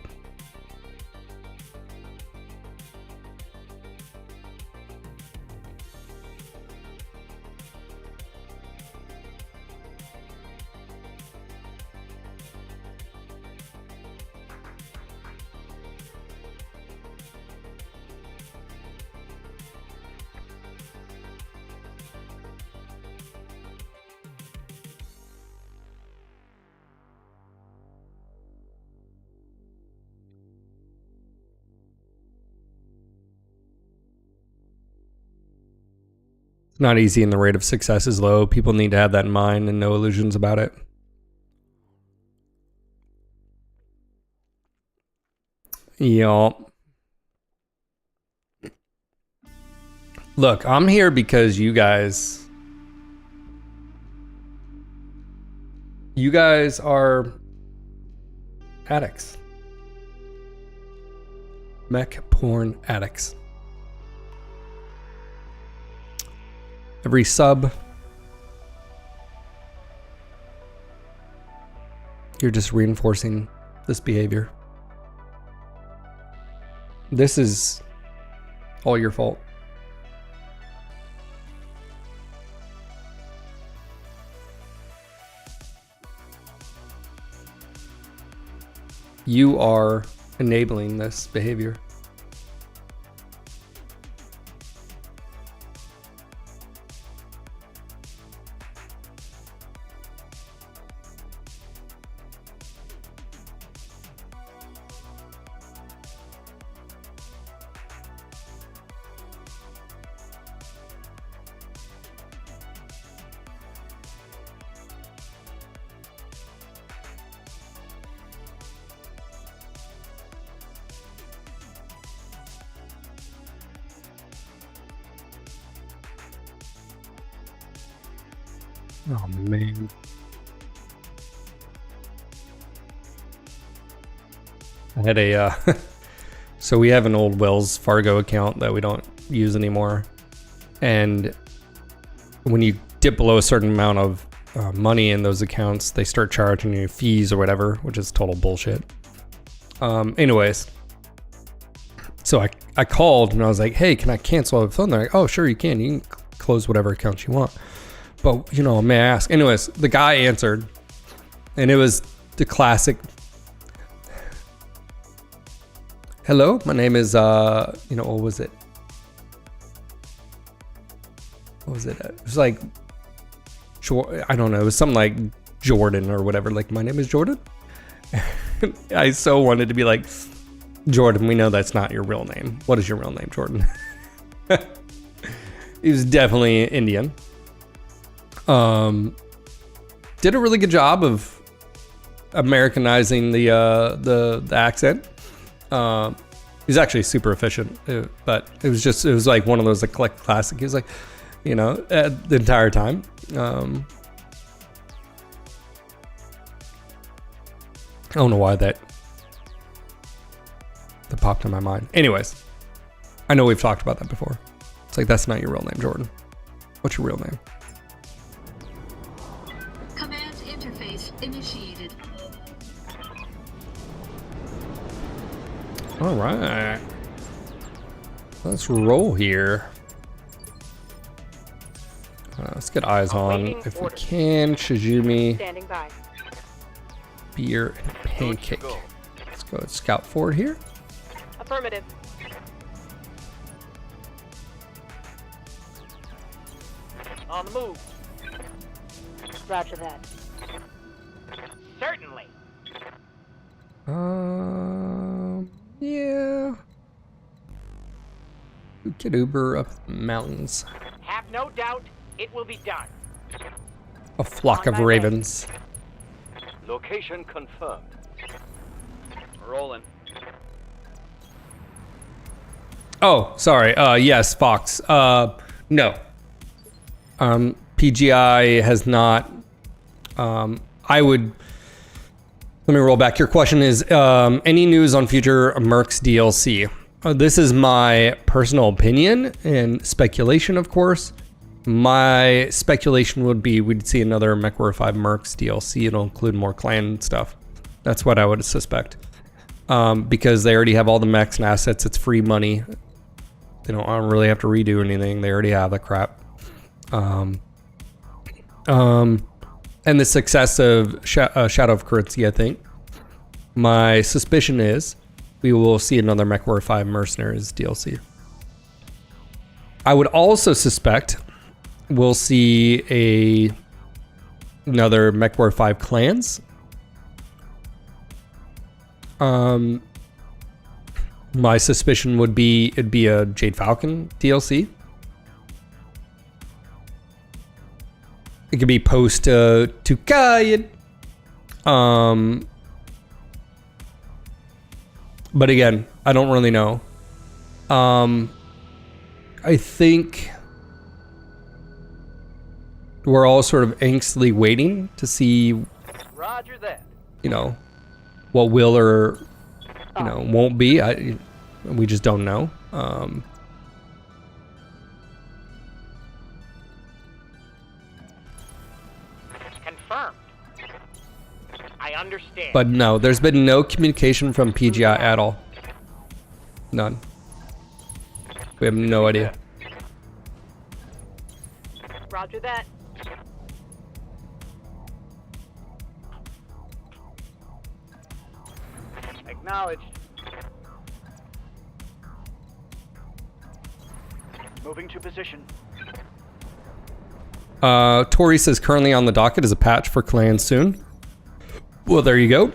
Not easy and the rate of success is low. People need to have that in mind and no illusions about it. Yeah. Look, I'm here because you guys are addicts. Mech porn addicts. Every sub, you're just reinforcing this behavior. This is all your fault. You are enabling this behavior. Oh man. I had a so we have an old Wells Fargo account that we don't use anymore, and when you dip below a certain amount of money in those accounts, they start charging you fees or whatever, which is total bullshit. Anyways, so I called and I was like, hey, can I cancel the phone? They're like, oh sure you can close whatever accounts you want. But, you know, may I ask? Anyways, the guy answered, and it was the classic, hello, my name is, you know, what was it? What was it? It was like, I don't know, it was something like Jordan or whatever. Like, my name is Jordan? I so wanted to be like, Jordan, we know that's not your real name. What is your real name, Jordan? He was definitely Indian. Did a really good job of Americanizing the accent. He's actually super efficient, but it was like one of those like classic. He was like, you know, the entire time. I don't know why that popped in my mind. Anyways, I know we've talked about that before. It's like, that's not your real name, Jordan. What's your real name? Command interface initiated. All right. Let's roll here. Let's get eyes on, if we can, Shizumi, Standing by. beer, and pancake. Let's go scout forward here. Affirmative. On the move. Roger that. Certainly. Yeah. We could Uber up the mountains. Have no doubt it will be done. A flock of ravens. Location confirmed. Rolling. Oh, sorry. Yes, Fox. No. PGI has not. I would. Let me roll back. Your question is any news on future Mercs DLC? This is my personal opinion and speculation, of course. My speculation would be we'd see another MechWarrior 5 Mercs DLC. It'll include more clan stuff. That's what I would suspect. Because they already have all the mechs and assets. It's free money. They don't really have to redo anything. They already have that crap. And the success of Shadow of Currency, I think. My suspicion is we will see another MechWarrior 5 Mercenaries DLC. I would also suspect we'll see another MechWarrior 5 Clans. My suspicion would be it'd be a Jade Falcon DLC. It could be post Tukayan. But again, I don't really know. I think we're all sort of angstily waiting to see, Roger that. you know, what will or, you know, won't be. We just don't know. Confirmed. I understand. But no, there's been no communication from PGI at all. None. We have no idea. Roger that. Acknowledged. Moving to position. Tori says currently on the docket is a patch for clans soon. Well, there you go.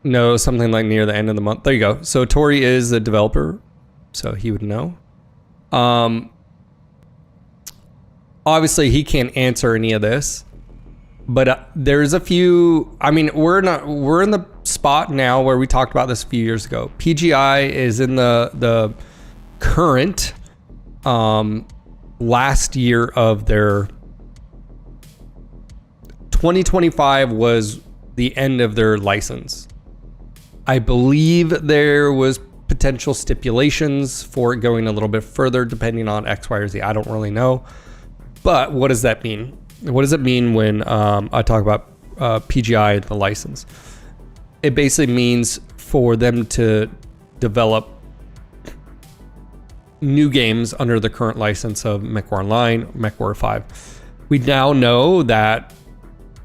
No, something like near the end of the month. There you go. So Tori is a developer, so he would know. Obviously, he can't answer any of this, but there's a few. I mean, we're in the spot now where we talked about this a few years ago. PGI is in the current last year of their 2025 was the end of their license. I believe there was potential stipulations for it going a little bit further depending on X, Y, or Z. I don't really know. But what does that mean? What does it mean when I talk about PGI and the license? It basically means for them to develop new games under the current license of MechWarrior Online, MechWarrior 5. We now know that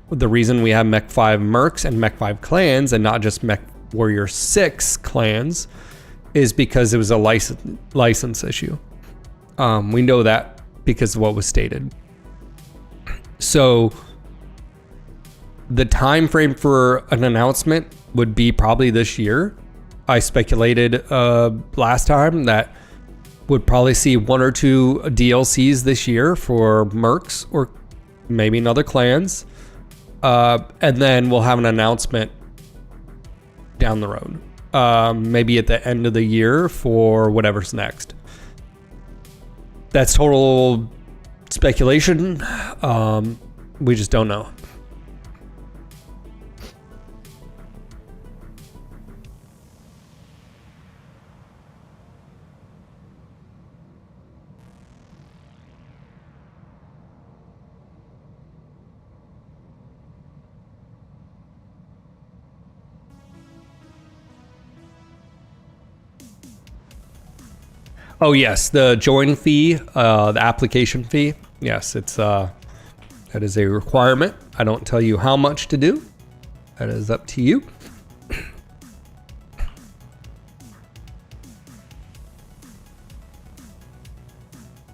the reason we have Mech 5 Mercs and Mech 5 Clans and not just MechWarrior 6 Clans is because it was a license issue. We know that because of what was stated. So the time frame for an announcement would be probably this year. I speculated last time that would probably see 1 or 2 DLCs this year for Mercs or maybe another Clans. And then we'll have an announcement down the road. Maybe at the end of the year for whatever's next. That's total speculation. We just don't know. Oh yes, the join fee, the application fee. Yes, it's that is a requirement. I don't tell you how much to do. That is up to you.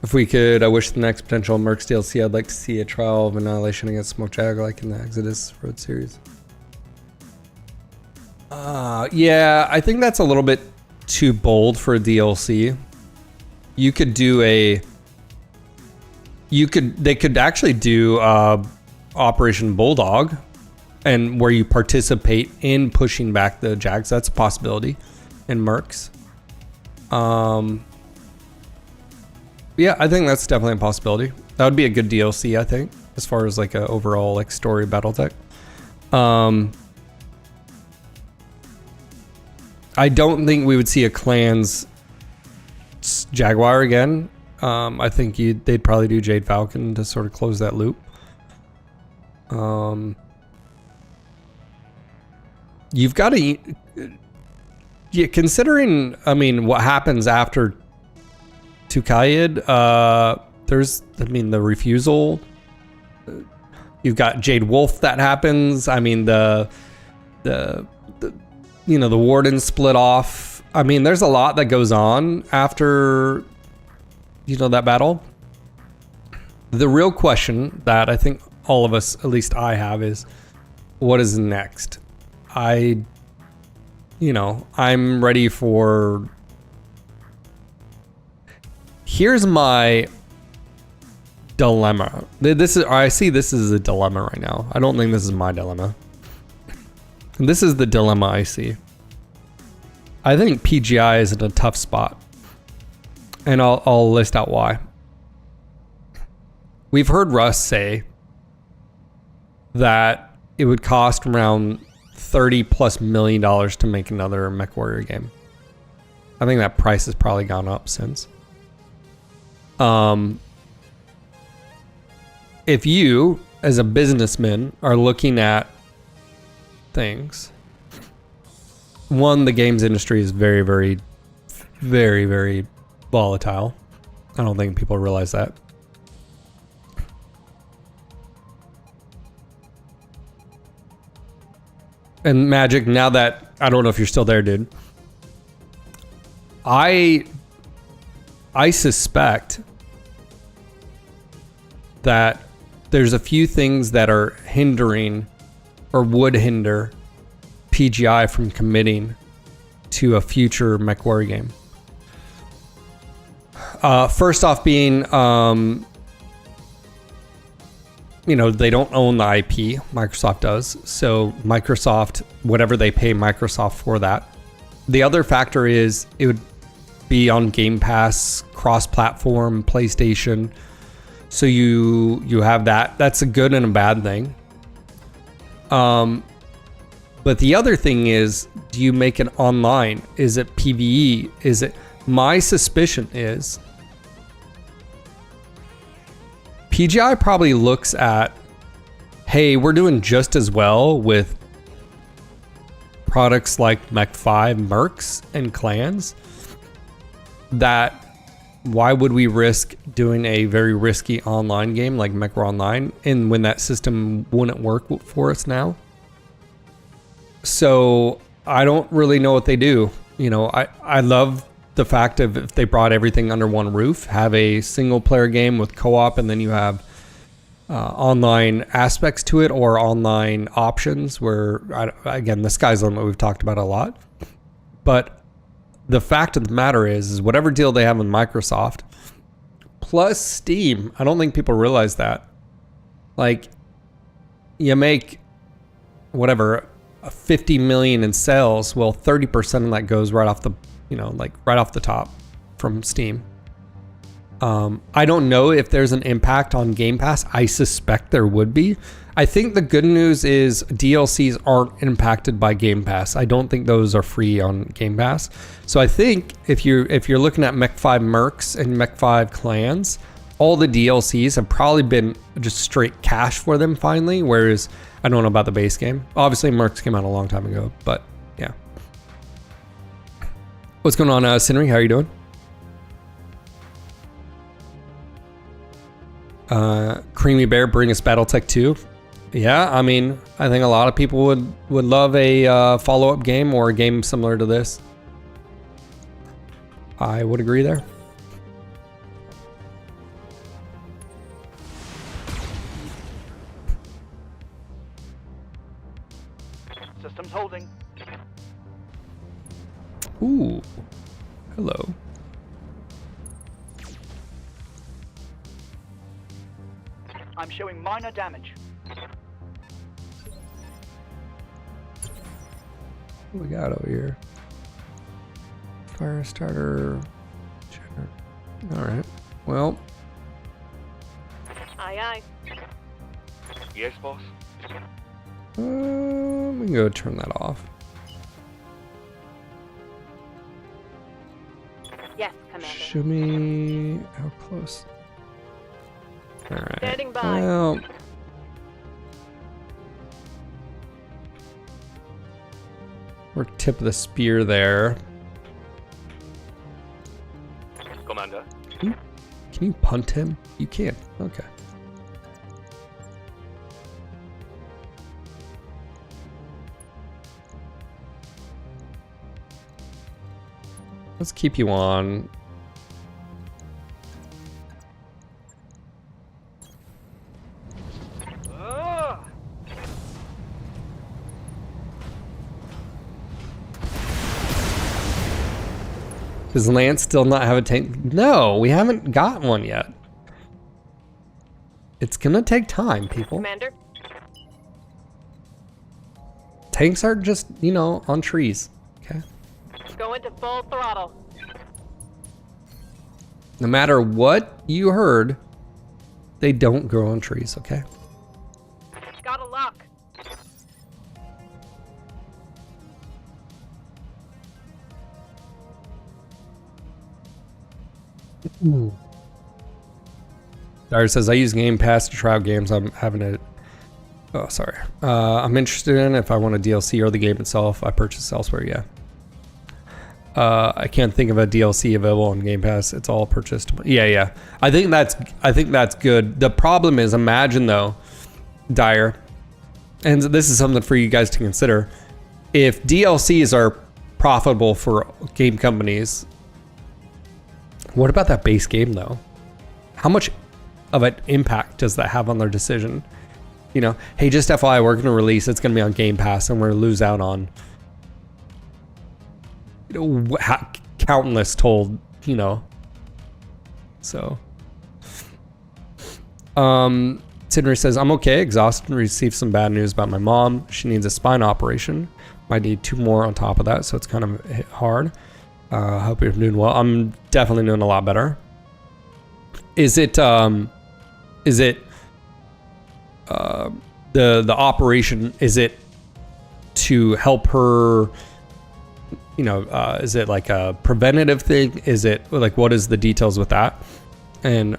If we could, I wish the next potential Mercs DLC, I'd like to see a trial of Annihilation against Smoke Jag like in the Exodus Road series. Yeah, I think that's a little bit too bold for a DLC. You could do a... They could actually do Operation Bulldog, and where you participate in pushing back the Jags. That's a possibility in Mercs. Yeah, I think that's definitely a possibility. That would be a good DLC, I think, as far as like a overall like story BattleTech. I don't think we would see a Clans Jaguar again. I think they'd probably do Jade Falcon to sort of close that loop. You've got to, yeah, considering, I mean, what happens after Tukayid, there's, I mean, the refusal. You've got Jade Wolf that happens. I mean, the you know, the Warden split off. I mean, there's a lot that goes on after, you know, that battle. The real question that I think all of us, at least I have, is what is next? I'm ready for... Here's my dilemma. I see this is a dilemma right now. I don't think this is my dilemma. This is the dilemma I see. I think PGI is in a tough spot. And I'll list out why. We've heard Russ say that it would cost around $30+ million to make another MechWarrior game. I think that price has probably gone up since. If you, as a businessman, are looking at things, one, the games industry is very, very, very, very volatile. I don't think people realize that. And Magic, now that, I don't know if you're still there, dude. I suspect that there's a few things that are hindering or would hinder PGI from committing to a future MechWarrior game. First off being, they don't own the IP. Microsoft does. So Microsoft, whatever they pay Microsoft for that. The other factor is it would be on Game Pass, cross-platform, PlayStation. So you have that. That's a good and a bad thing. But the other thing is, do you make it online? Is it PvE? Is it... My suspicion is PGI probably looks at, hey, we're doing just as well with products like Mech 5 Mercs and Clans, that why would we risk doing a very risky online game like MechWarrior Online, and when that system wouldn't work for us now? So I don't really know what they do. I love the fact of if they brought everything under one roof, have a single player game with co-op, and then you have online aspects to it or online options where, again, the sky's the limit. We've talked about it a lot. But the fact of the matter is whatever deal they have with Microsoft plus Steam, I don't think people realize that. Like, you make whatever, 50 million in sales. Well, 30% of that goes right off the, right off the top from Steam. I don't know if there's an impact on Game Pass. I suspect there would be. I think the good news is DLCs aren't impacted by Game Pass. I don't think those are free on Game Pass. So I think if you're looking at Mech 5 Mercs and Mech 5 Clans, all the DLCs have probably been just straight cash for them finally, whereas I don't know about the base game. Obviously, Mercs came out a long time ago, but yeah. What's going on, Sinri? How are you doing? Creamy Bear, bring us BattleTech 2. Yeah, I mean, I think a lot of people would love a follow-up game or a game similar to this. I would agree there. I'm showing minor damage. What we got over here? Fire starter. All right. Well, Aye, aye. Yes, boss. we can go turn that off. Yes, Commander. Show me how close. All right. Standing by. Well, we're tip of the spear there. Commander. Can you punt him? You can. Okay. Let's keep you on. Does Lance still not have a tank? No, we haven't got one yet. It's gonna take time, people. Commander. Tanks are just, you know, on trees. Okay. Go into full throttle. No matter what you heard, they don't grow on trees, okay? Gotta lock. Dyer says, I use Game Pass to try out games I'm having a... Oh, sorry. I'm interested in if I want a DLC or the game itself. I purchase elsewhere, yeah. I can't think of a DLC available on Game Pass. It's all purchased. Yeah. I think that's good. The problem is, imagine though, Dyer, and this is something for you guys to consider. If DLCs are profitable for game companies, what about that base game though? How much of an impact does that have on their decision? You know, hey, just FYI, we're going to release, it's going to be on Game Pass, and we're going to lose out on, you know, countless told, you know. So, Sidney says, I'm okay, exhausted, and received some bad news about my mom. She needs a spine operation. Might need 2 more on top of that, so it's kind of hard. Hope you're doing well. I'm definitely doing a lot better. Is it the operation, is it to help her, you know, is it like a preventative thing? Is it like, what is the details with that? And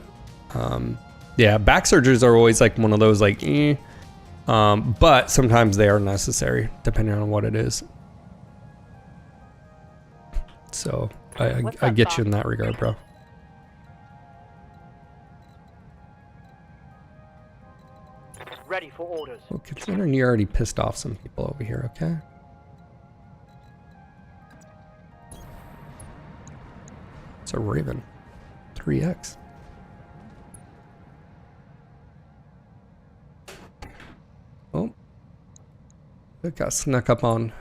yeah, back surgeries are always like one of those like but sometimes they are necessary depending on what it is. So I get you in that regard, bro. Ready for orders. Well, considering you already pissed off some people over here, okay? It's a Raven. 3X. Oh. It got snuck up on.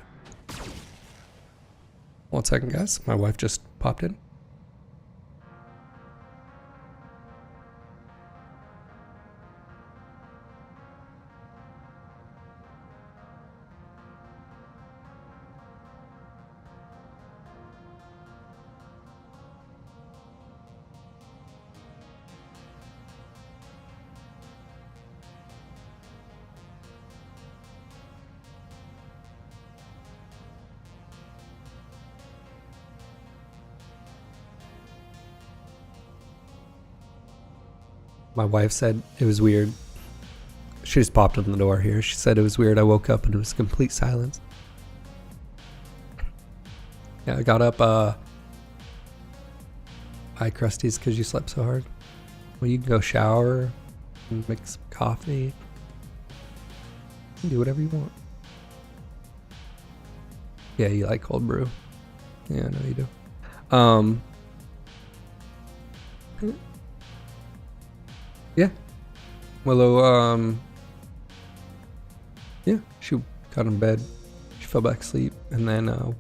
1 second, guys. My wife just popped in. My wife said it was weird. She just popped in the door here. She said it was weird. I woke up and it was complete silence. Yeah, I got up. Hi, Krusties, because you slept so hard. Well, you can go shower and make some coffee. You can do whatever you want. Yeah, you like cold brew. Yeah, I know you do. Yeah. Willow, yeah, she got in bed. She fell back asleep. And then, what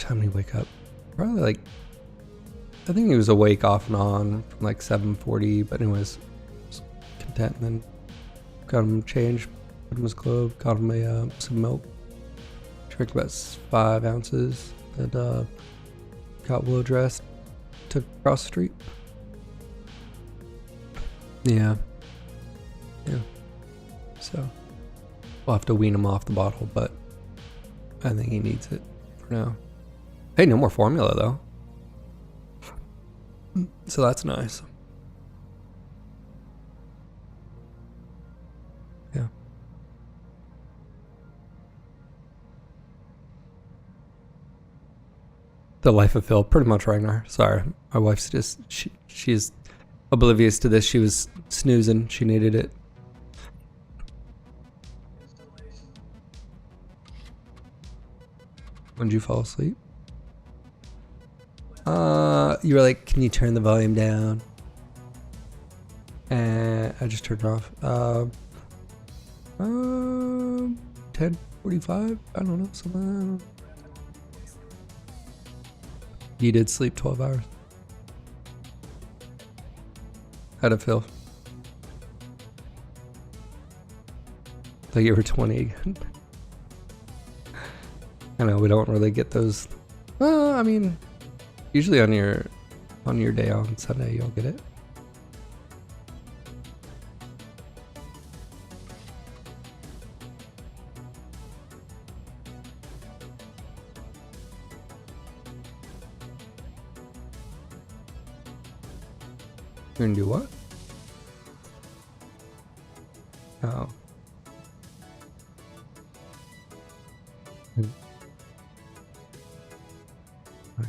time did we wake up? Probably like I think he was awake off and on from like 7:40, but anyways, was content. And then got him changed, put him in his glove, got him some milk, drank about 5 ounces, and got Willow dressed, took across the street. Yeah. So we'll have to wean him off the bottle, but I think he needs it for now. Hey, no more formula though. So that's nice. Yeah. The life of Phil, pretty much Ragnar. Sorry, my wife's just, she's oblivious to this. She was snoozing. She needed it. When did you fall asleep? You were like, can you turn the volume down? And I just turned it off. 10:45? I don't know, something. You did sleep 12 hours. How'd it feel? Like you were 20 again. I know we don't really get those. Well, I mean, usually on your day on Sunday you'll get it. You're gonna do what? Oh.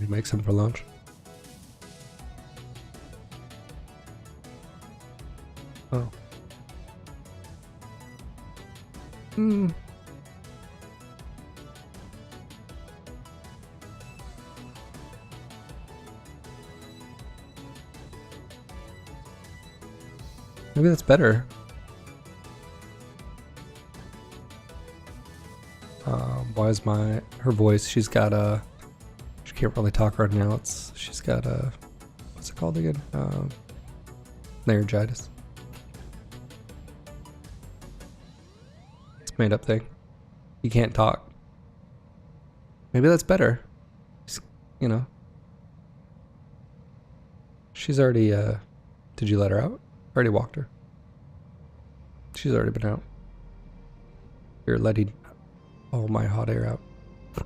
You make some for lunch. Oh. Maybe that's better. Why is her voice? She's got she can't really talk right now. She's got what's it called again? Laryngitis. It's a made up thing. You can't talk. Maybe that's better. You know. She's already did you let her out? Already walked her. She's already been out. You're letting all my hot air out. Are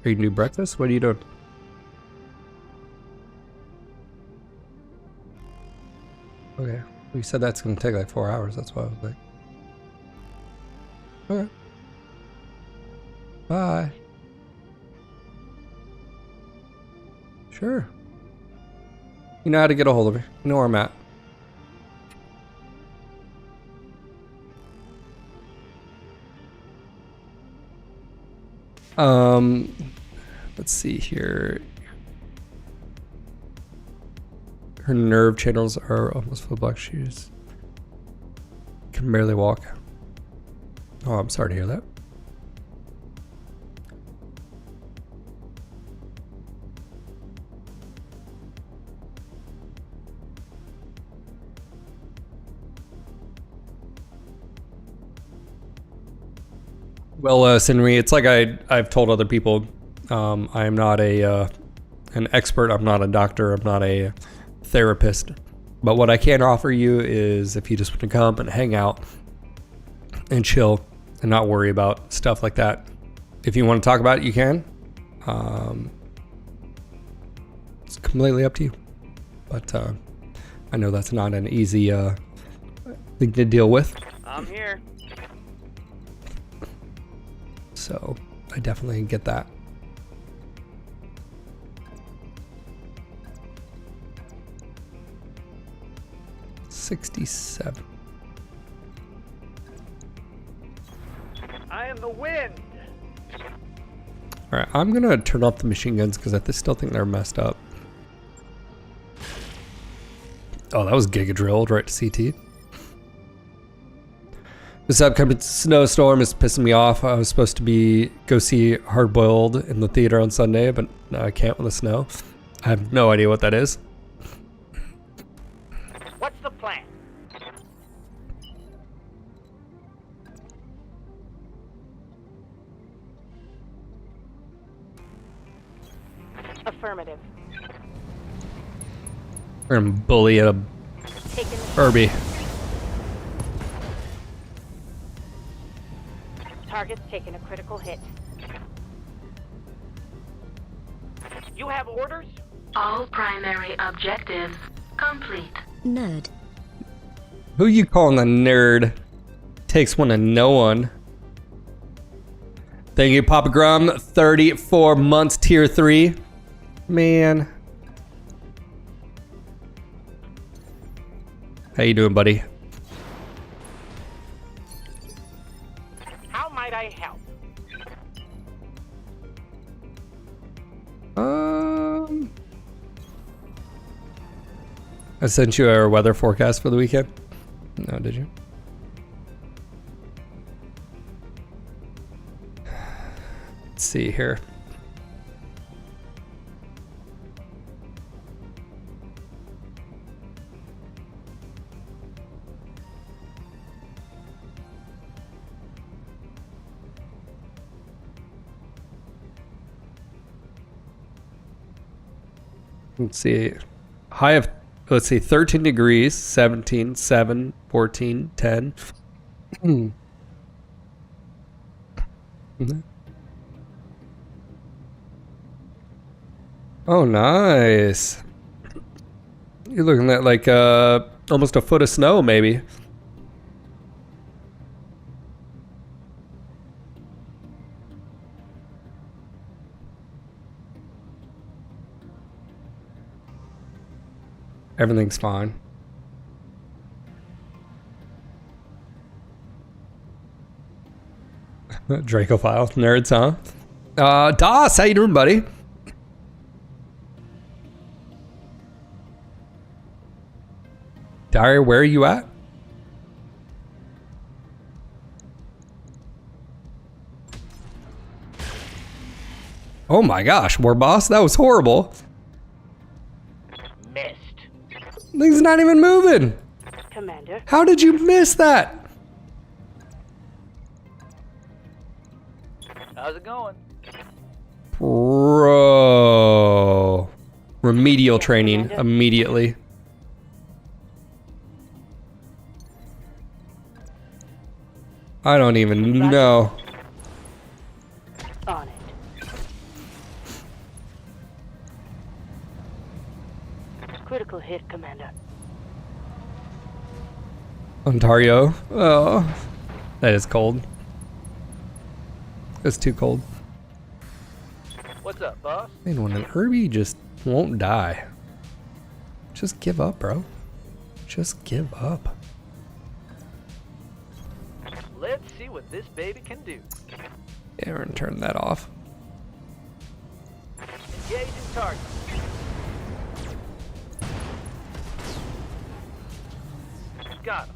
you gonna do breakfast? What are you doing? Okay. We said that's gonna take like 4 hours. That's why I was like, okay. Bye. Sure. You know how to get a hold of me. You know where I'm at. Let's see here. Her nerve channels are almost full of black shoes. Can barely walk. Oh, I'm sorry to hear that. Well, Sinri, it's like I've told other people, I am not an expert. I'm not a doctor. I'm not a therapist. But what I can offer you is if you just want to come and hang out and chill and not worry about stuff like that. If you want to talk about it, you can. It's completely up to you. But I know that's not an easy thing to deal with. I'm here. So I definitely get that. $67. I am the wind. All right, I'm gonna turn off the machine guns because I still think they're messed up. Oh, that was Giga drilled right to CT. This upcoming snowstorm is pissing me off. I was supposed to go see Hard Boiled in the theater on Sunday, but now I can't with the snow. I have no idea what that is. What's the plan? Affirmative. We're gonna bully a Taking the Herbie. target's taking a critical hit. You have orders? All primary objectives complete. Nerd. Who you calling a nerd? Takes one to know one. Thank you, Papa Grum. 34 months, tier 3. Man. How you doing, buddy? How might I help? I sent you our weather forecast for the weekend. No, did you? Let's see here. Let's see. High of, let's see, 13 degrees, 17, 7, 14, 10. Oh, nice. You're looking at like almost a foot of snow, maybe. Everything's fine. Dracophile nerds, huh? Das, how you doing, buddy? Daria, where are you at? Oh my gosh, War Boss, that was horrible. Missed. Thing's not even moving. Commander. How did you miss that? How's it going? Bro. Remedial training immediately. I don't even know. On it. Critical hit, Commander. Ontario. Oh. That is cold. It's too cold. What's up, boss? Man, when an Herbie just won't die. Just give up, bro. Just give up. Let's see what this baby can do. Yeah, we're gonna turn that off. Engaging target. Got him.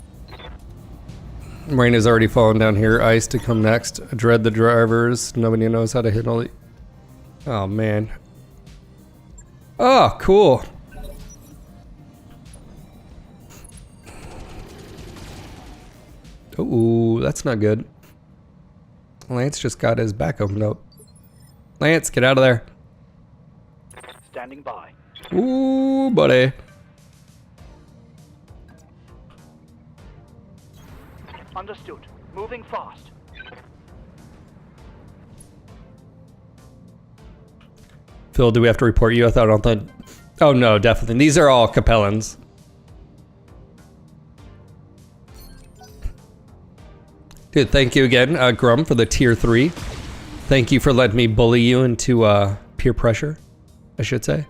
Rain is already falling down here. Ice to come next. Dread the drivers. Nobody knows how to hit all the... Oh, man. Oh, cool. Ooh, that's not good. Lance just got his back opened up. Lance, get out of there. Standing by. Ooh, buddy. Understood. Moving fast. Phil, do we have to report you? I thought on the... Oh, no, definitely. These are all Capellans. Dude, thank you again, Grum, for the tier 3. Thank you for letting me bully you into peer pressure, I should say.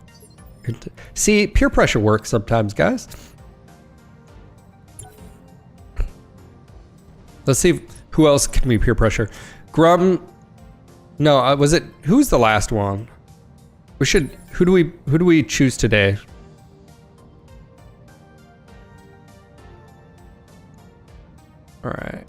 See, peer pressure works sometimes, guys. Let's see who else can be peer pressure. Grum, no, was it? Who's the last one? We should. Who do we choose today? All right.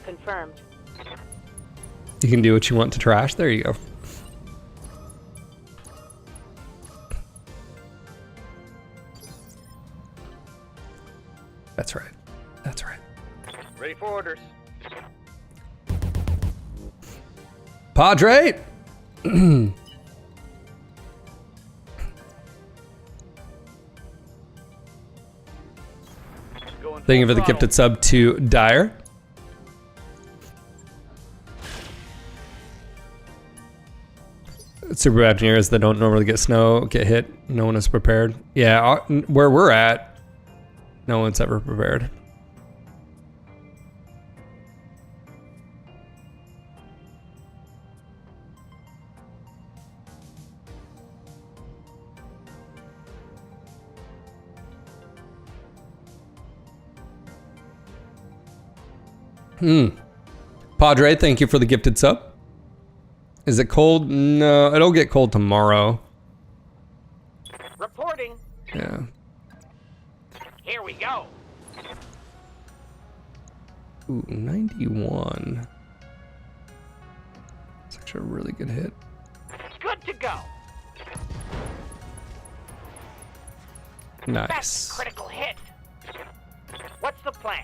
Confirmed. You can do what you want to trash. There you go. That's right. That's right. Ready for orders. Padre! Going Thank you full for the throttle. gifted sub to Dyer. Super engineers that don't normally get snow get hit. No one is prepared. Yeah, where we're at, no one's ever prepared. Padre, thank you for the gifted sub. Is it cold? No, it'll get cold tomorrow. Reporting. Yeah. Here we go. Ooh, 91. It's actually a really good hit. Good to go. Nice. That's a critical hit. What's the plan?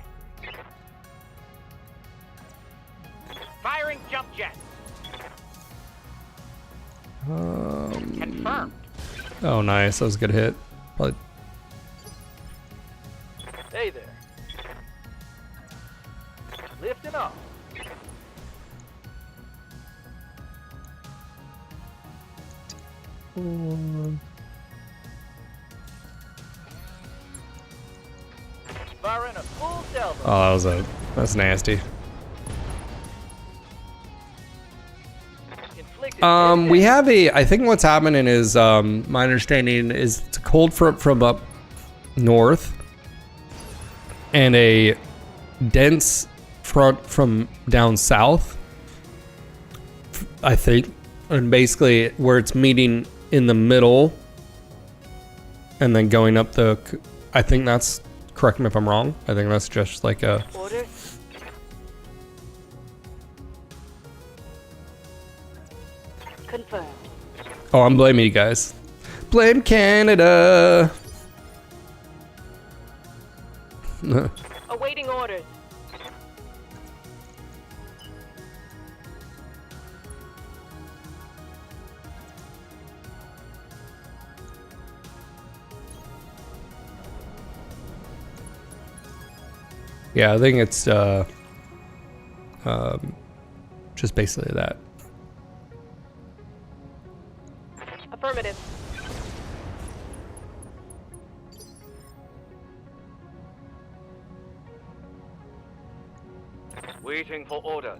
Firing jump jet. Confirmed. Oh, nice. That was a good hit. Probably. Hey there. Lifting up. Firing a full salvo. Oh, that's nasty. Inflicted We have I think what's happening is, my understanding is it's a cold front from up north and a dense front from down south, I think. And basically where it's meeting in the middle and then going up I think that's, correct me if I'm wrong, I think that's just like a... Order. Confirmed. Oh, I'm blaming you guys. Blame Canada. Awaiting orders. Yeah, I think it's just basically that. Affirmative. Waiting for orders.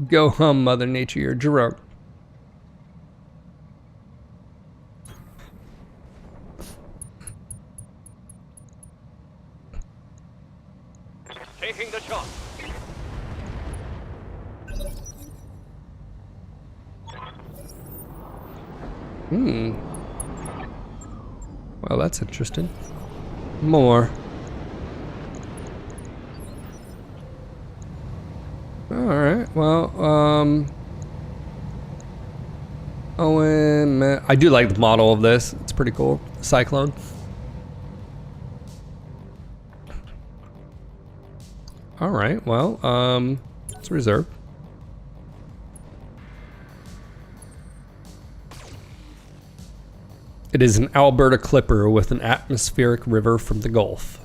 Go hum, Mother Nature, you're drunk. Taking the shot. Well, that's interesting. More. Alright, well, Owen, I do like the model of this. It's pretty cool. Cyclone. Alright, well, it's reserved. It is an Alberta Clipper with an atmospheric river from the Gulf.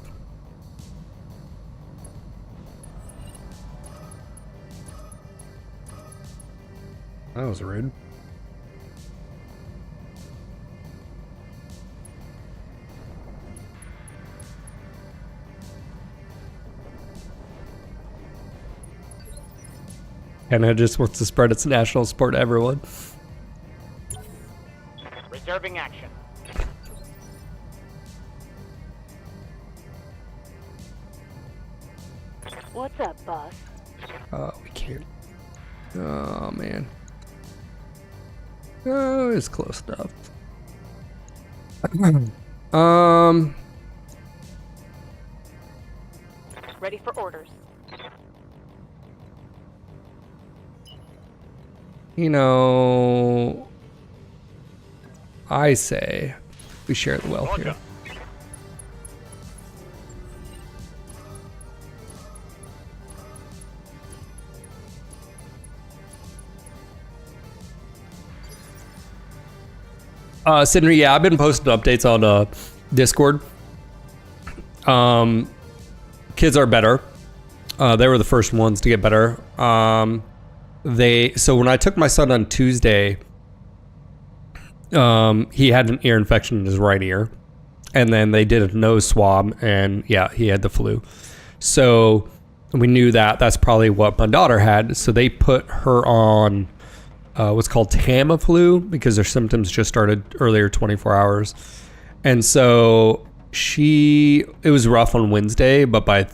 That was rude. Canada just wants to spread its national sport to everyone. Reserving action. What's up, boss? Oh, we can't. Oh, man. Oh, it's close enough. Ready for orders. You know, I say we share the wealth here. Sydney, yeah, I've been posting updates on Discord. Kids are better. They were the first ones to get better. So when I took my son on Tuesday, he had an ear infection in his right ear, and then they did a nose swab, and yeah, he had the flu. So we knew that that's probably what my daughter had. So they put her on what's called Tamiflu because their symptoms just started earlier, 24 hours. And so it was rough on Wednesday, but by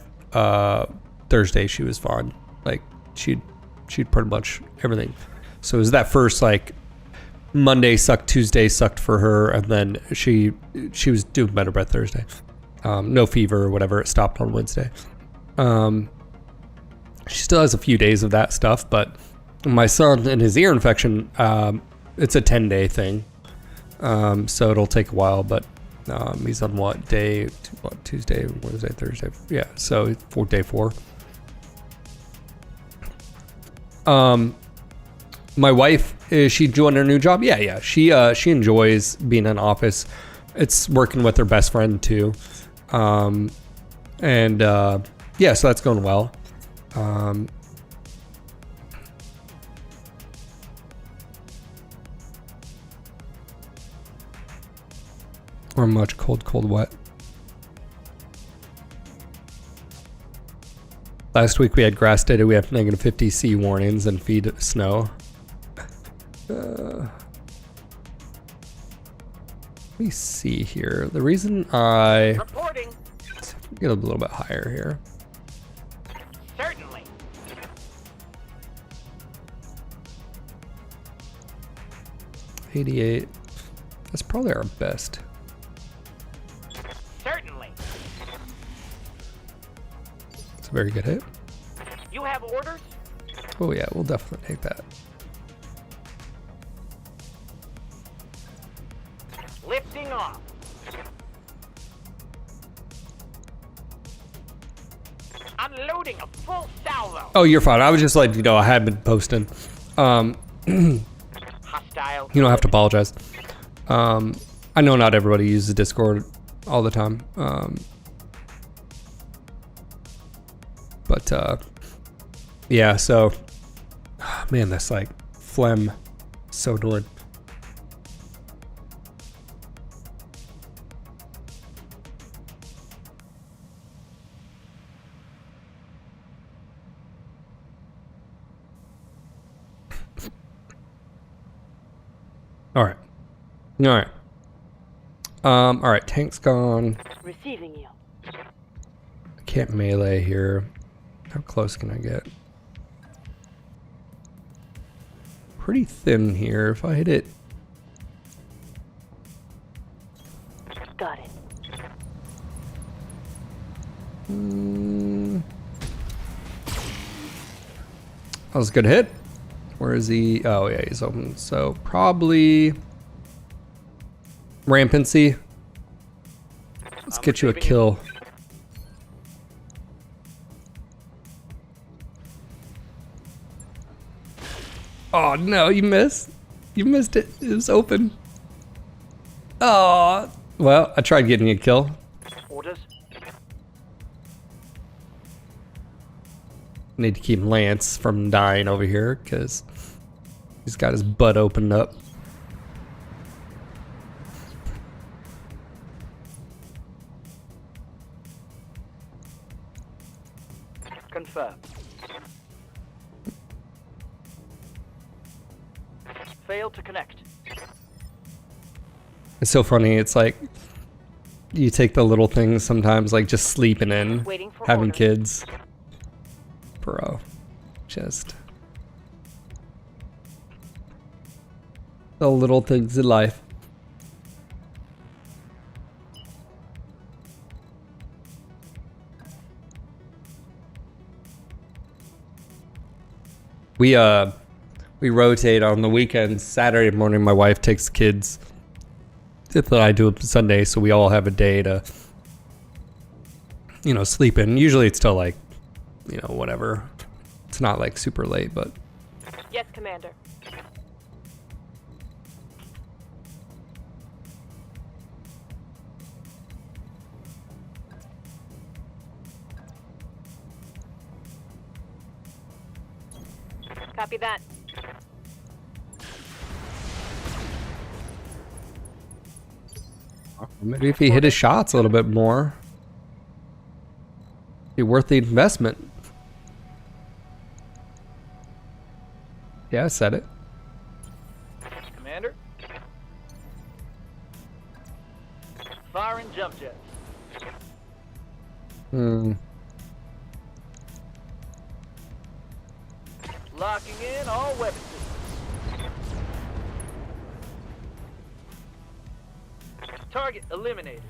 Thursday she was fine. Like she'd pretty much everything. So it was that first like Monday sucked, Tuesday sucked for her, and then she was doing better by Thursday. No fever or whatever. It stopped on Wednesday. She still has a few days of that stuff, but my son and his ear infection, it's a 10-day thing. So it'll take a while, but he's on what day? Tuesday, Wednesday, Thursday. Yeah, so for day 4. My wife, is she joined her new job? Yeah. She enjoys being in office. It's working with her best friend too. So that's going well. Or much cold, wet. Last week we had grass data. We have negative 50 C warnings and feed snow. Let me see here. The reason I Reporting. get a little bit higher here. Certainly. 88. That's probably our best. Certainly. It's a very good hit. You have orders? Oh yeah, we'll definitely take that. Lifting off. Unloading a full salvo. Oh, you're fine. I was just like, I had been posting. Hostile. You don't have to apologize. I know not everybody uses Discord all the time. Yeah, so, man, that's like phlegm. So annoying. All right. All right, tank's gone. Receiving you. I can't melee here. How close can I get? Pretty thin here. If I hit it. Got it. That was a good hit. Where is he? Oh yeah, he's open. So probably rampancy. Let's get you a kill. Oh no, you missed. You missed it. It was open. Oh, well, I tried getting you a kill. Orders. Need to keep Lance from dying over here because he's got his butt opened up. Confirm. Fail to connect. It's so funny. It's like you take the little things sometimes, like just sleeping in, Waiting for having order. kids. Bro, just the little things in life. We rotate on the weekends. Saturday morning, my wife takes the kids. Then I do it Sunday, so we all have a day to, you know, sleep in. Usually it's till like, you know, whatever. It's not like super late, but. Yes, Commander. Copy that. Maybe if he hit his shots a little bit more, be worth the investment. Yeah, I said it. Commander? Firing jump jets. Locking in all weapon systems. Target eliminated.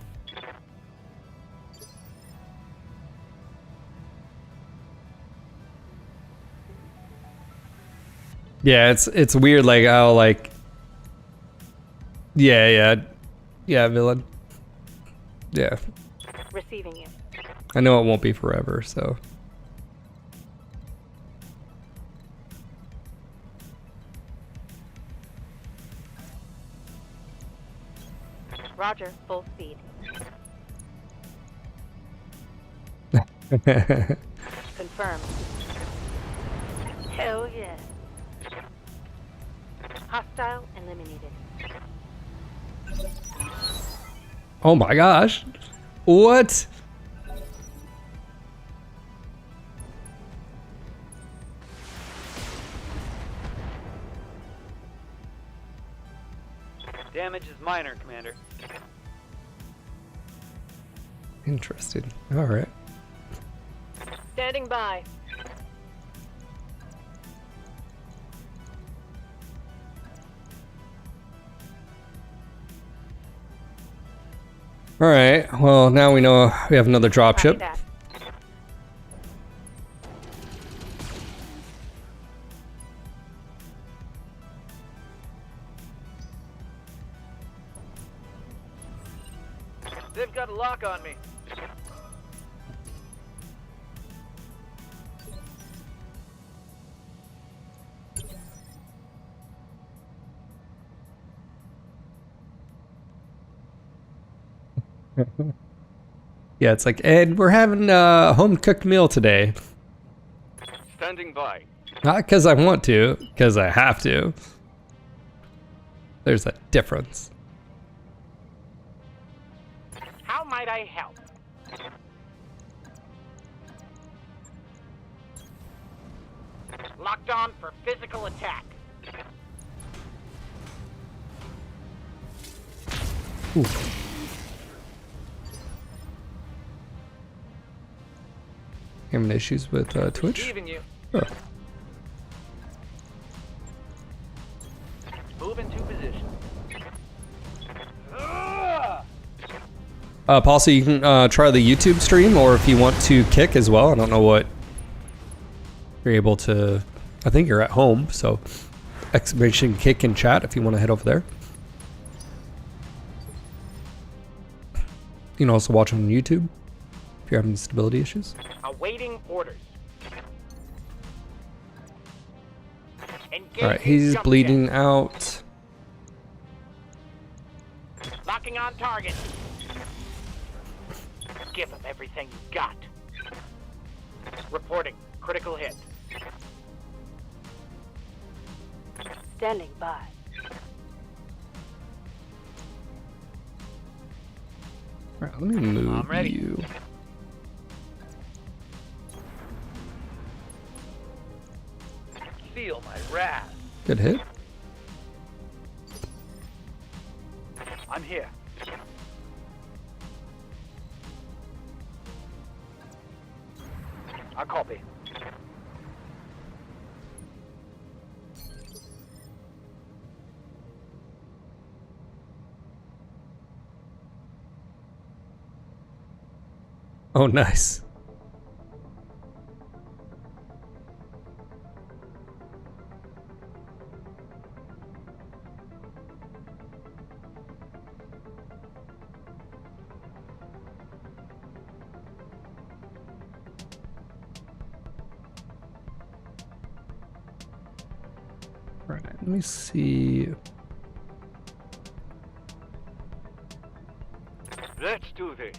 Yeah, it's weird, like how like. Yeah, villain. Yeah, Receiving you. I know it won't be forever, so. Roger, full speed. Confirmed. Hell yeah. Hostile eliminated. Oh my gosh. What? Damage is minor, Commander. Interesting. All right. Standing by. All right. Well, now we know we have another Copy dropship. that. They've got a lock on me. Yeah, it's like, and we're having a home cooked meal today. Standing by. Not because I want to, because I have to. There's a difference. How might I help? Locked on for physical attack. Ooh. Having issues with Twitch? Receiving you. Oh. Move into position. Paul, so you can try the YouTube stream, or if you want to kick as well. I don't know what you're able to. I think you're at home, so exclamation kick in chat if you want to head over there. You can also watch on YouTube if you're having stability issues. Awaiting orders. Engaging All right, he's jump bleeding jet. out. Locking on target. Give him everything you got. Reporting critical hit. Standing by. All right, let me move I'm ready. you. Feel my wrath. Good hit. I'm here. I copy. Oh, nice. Let me see. Let's do this.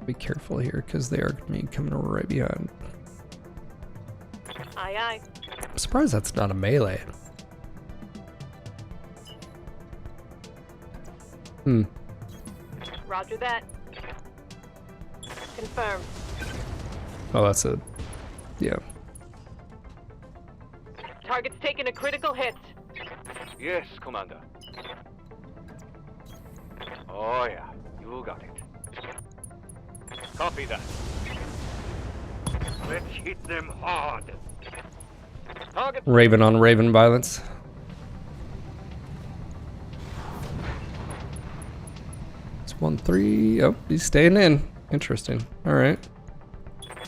Be careful here because they are going to be coming right behind. Aye, aye. I'm surprised that's not a melee. Roger that. Confirmed. Oh, that's a... Yeah. Target's taking a critical hit. Yes, Commander. Oh yeah, you got it. Copy that. Let's hit them hard. Target. Raven on Raven violence. It's 1-3. Oh, he's staying in. Interesting. All right.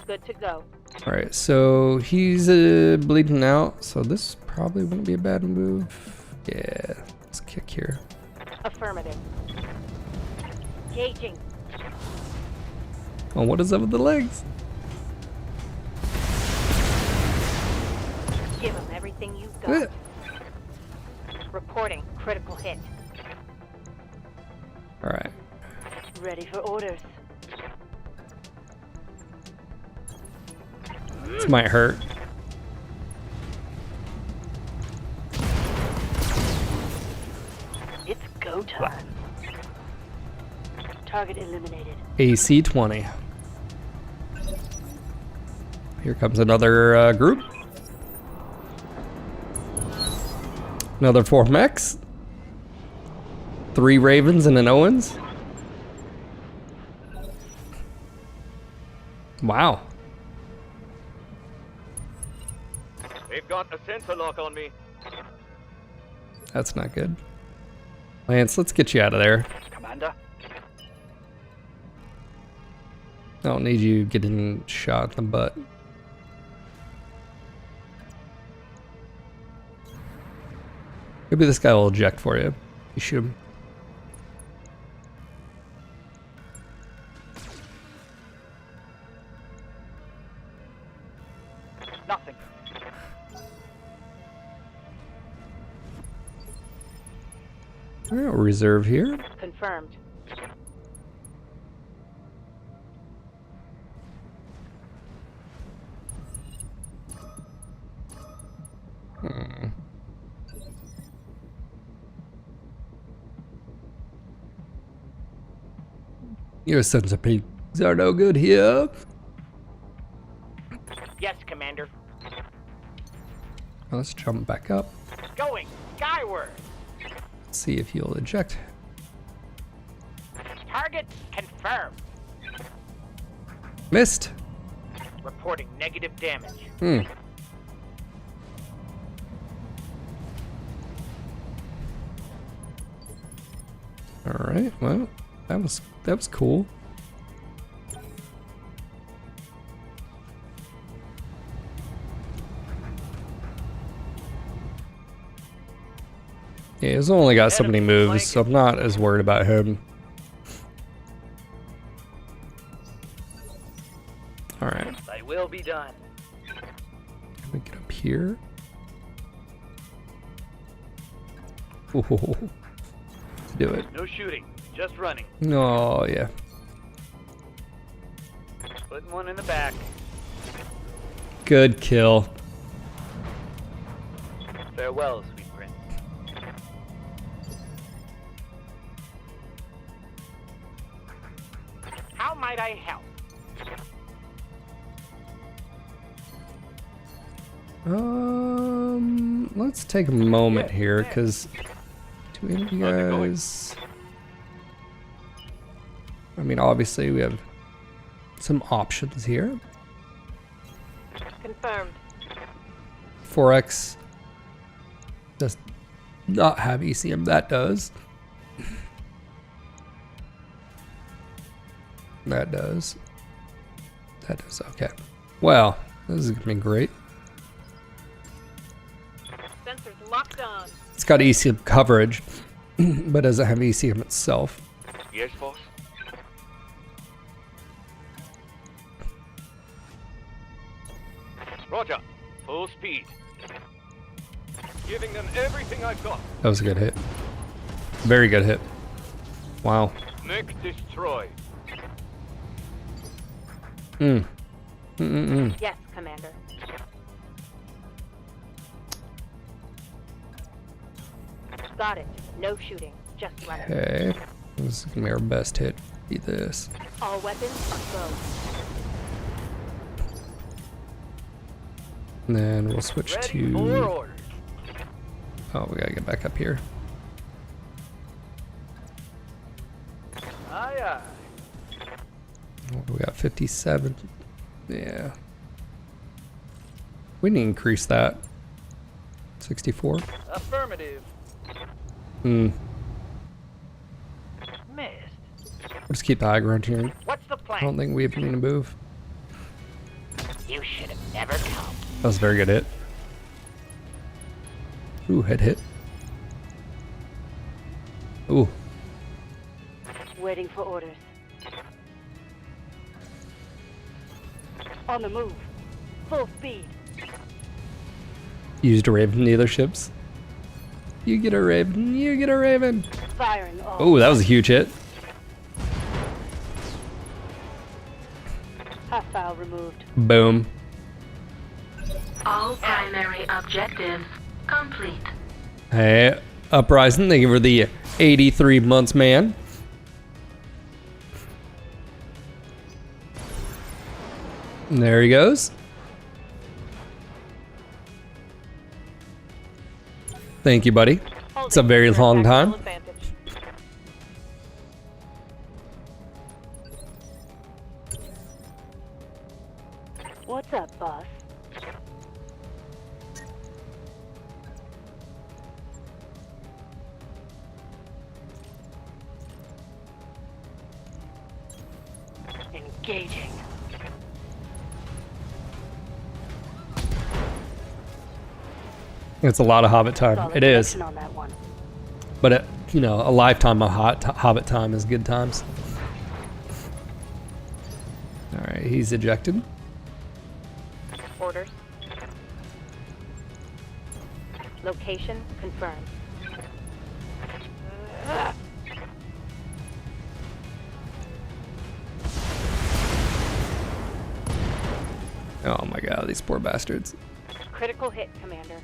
Good to go. All right. So he's bleeding out. So this probably wouldn't be a bad move. Yeah. Let's kick here. Affirmative. Gauging. Oh, what is up with the legs? Give them everything you've Eh. got. Reporting critical hit. All right. Ready for orders. This might hurt. It's go time. Target eliminated. AC 20. Here comes another group. Another 4 mechs. 3 Ravens and an Owens. Wow. They've got a sensor lock on me. That's not good. Lance, let's get you out of there. Commander. I don't need you getting shot in the butt. Maybe this guy will eject for you. You shoot him. Nothing. All right, reserve here. Confirmed. Your centipedes are no good here. Yes, Commander. Let's jump back up. Going skyward. See if you'll eject. Target confirmed. Missed. Reporting negative damage. All right. Well, that was cool. Yeah, he's only got so many moves, so I'm not as worried about him. All right. They will be done. Can we get up here? Ooh, do it. No shooting, just running. Oh, yeah. Putting one in the back. Good kill. Farewell, sweet prince. How might I help? Let's take a moment here, because do any of you guys... I mean, obviously we have some options here. Confirmed. 4X does not have ECM. That does. That does. That does. Okay. Well, this is gonna be great. Sensors locked on. It's got ECM coverage, but doesn't have ECM itself. Yes, boss. Roger. Full speed. Giving them everything I've got. That was a good hit. Very good hit. Wow. Mech destroyed. Yes, Commander. Got it. No shooting. Just running. Okay. This is gonna be our best hit. Be this. All weapons are go. And then we'll switch Ready for to. orders. Oh, we gotta get back up here. Aye, aye. Oh, we got 57. Yeah. We need to increase that. 64. Affirmative. Hmm. Missed. We'll just keep the high ground here. What's the I plan? don't think we even need to move. You should have never come. That was a very good hit. Ooh, hit. Ooh. Waiting for orders. On the move. Full speed. Used a Raven dealerships. You get a Raven. You get a Raven. Firing all. Oh, that was a huge hit. Hostile removed. Boom. All primary objectives complete. Hey, Uprising, thank you for the 83 months, man. And there he goes. Thank you, buddy. It's a very long time. What's up, boss? Engaging. It's a lot of Hobbit time. Solid It is. connection on that one. But, you know, a lifetime of Hobbit time is good times. All right, he's ejected. Orders. Location confirmed. Oh my god, these poor bastards. Critical hit, Commander.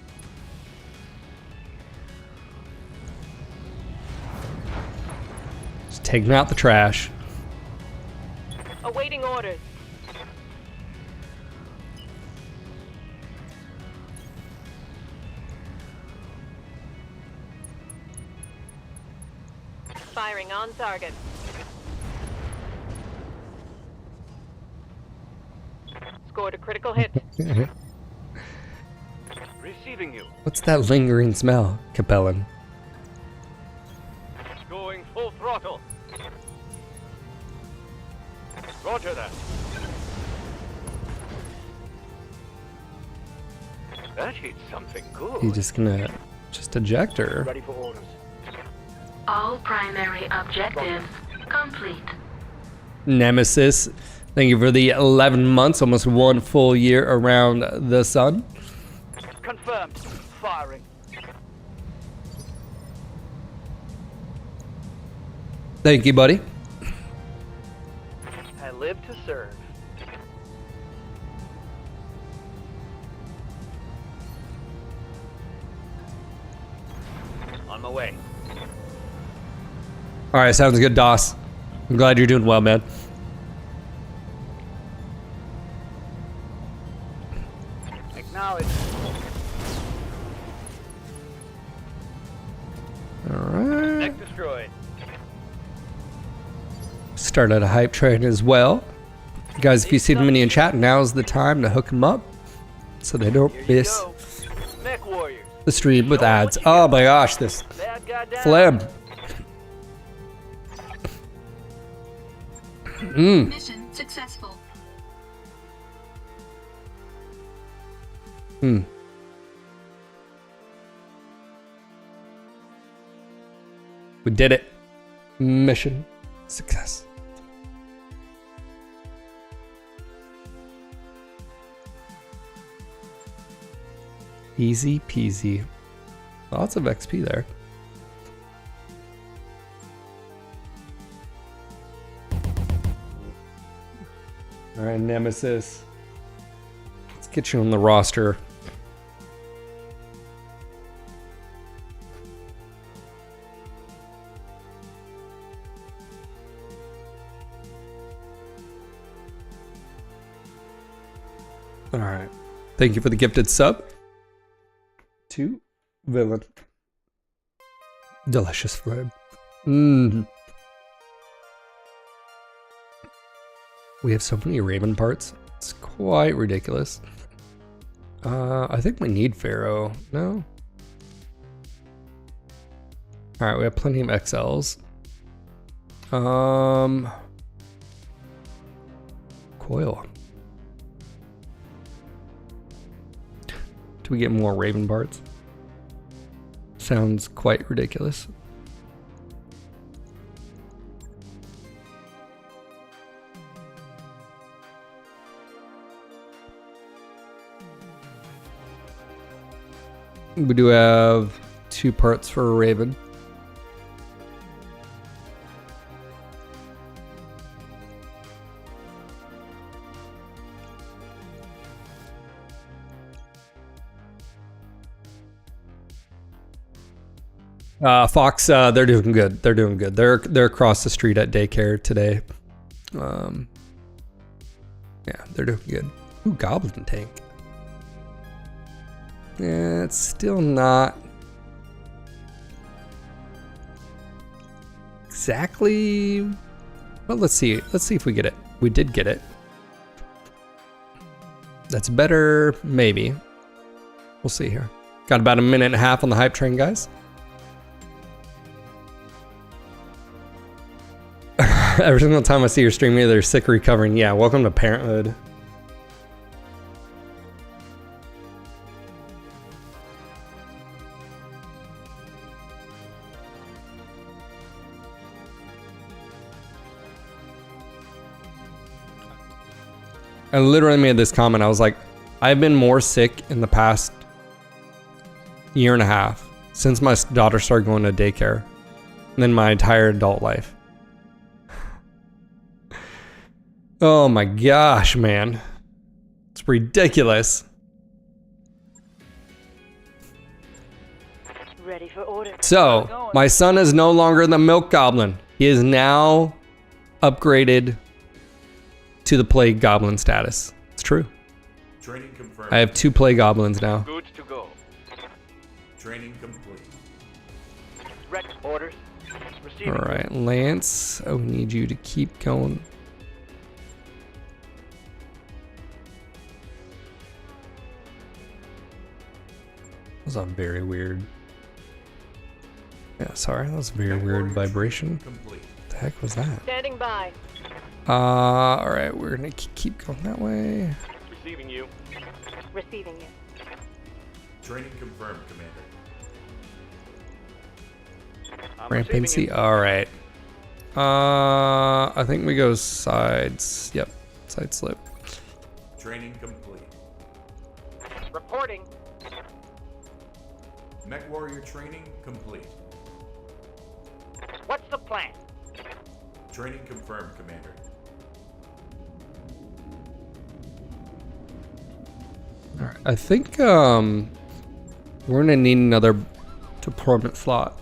Just taking out the trash. Awaiting orders. Firing on target. Scored a critical hit. Receiving you. What's that lingering smell, Capellan? Going full throttle. Roger that. That hit something good. He's just gonna eject her. Ready for orders. All primary objectives complete. Nemesis, thank you for the 11 months, almost 1 full year around the sun. Confirmed. Firing. Thank you, buddy. I live to serve. On my way. All right, sounds good, Doss. I'm glad you're doing well, man. Acknowledge. All right. Neck destroyed. Started a hype train as well. Guys, if you see them in chat, now's the time to hook them up so they don't Here you miss go. Mech warriors. the stream with ads. Oh my gosh, this Bad guy down. phlegm. Mission successful. We did it. Mission success. Easy peasy. Lots of XP there. All right, Nemesis. Let's get you on the roster. All right. Thank you for the gifted sub. To Villain. Delicious bread. Mmm. We have so many Raven parts. It's quite ridiculous. I think we need Pharaoh. No? Alright, we have plenty of XLs. Coil. Do we get more Raven parts? Sounds quite ridiculous. We do have 2 parts for a Raven. Fox, they're doing good. They're doing good. They're across the street at daycare today. Yeah, they're doing good. Ooh, Goblin Tank. Yeah, it's still not exactly. Well, let's see. Let's see if we get it. We did get it. That's better, maybe. We'll see here. Got about a minute and a half on the hype train, guys. Every single time I see your stream, either sick or recovering. Yeah, welcome to parenthood. I literally made this comment. I was like, I've been more sick in the past year and a half since my daughter started going to daycare than my entire adult life. Oh my gosh, man. It's ridiculous. Ready for order. So, my son is no longer the milk goblin. He is now upgraded to the plague goblin status. It's true. Training confirmed. I have 2 plague goblins now. Good to go. Training complete. Rec orders. Receiving. All right, Lance, I need you to keep going. That was a very weird. Yeah, sorry, that was a very weird vibration. Complete. What the heck was that? Standing by. All right, we're gonna keep going that way. Receiving you. Receiving you. Training confirmed, Commander. I'm Rampancy. receiving you. All right. I think we go sides. Yep, side slip. Training complete. Reporting. Mech Warrior training complete. What's the plan? Training confirmed, Commander. All right. I think we're gonna need another deployment slot.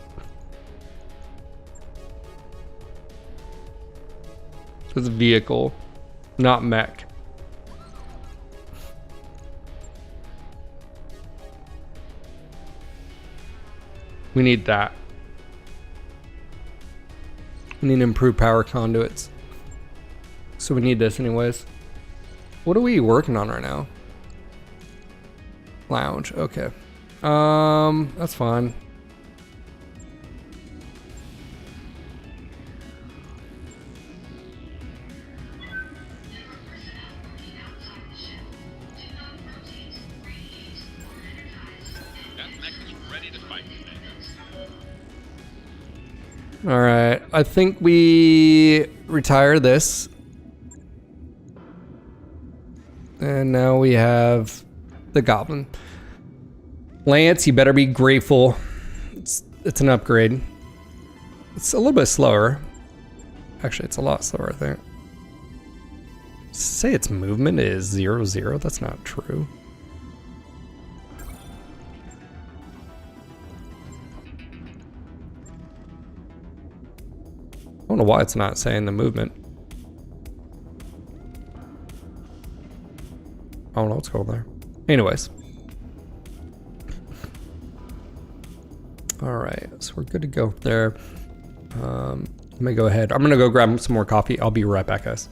It's vehicle, not mech. We need that. We need improved power conduits. So we need this anyways. What are we working on right now? Lounge, okay. That's fine. All right, I think we retire this. And now we have the goblin. Lance, you better be grateful. It's an upgrade. It's a little bit slower. Actually, it's a lot slower, I think. Say its movement is 0-0. That's not true. I don't know why it's not saying the movement. I don't know what's going on there. Anyways. All right, so we're good to go there. Let me go ahead. I'm gonna go grab some more coffee. I'll be right back, guys.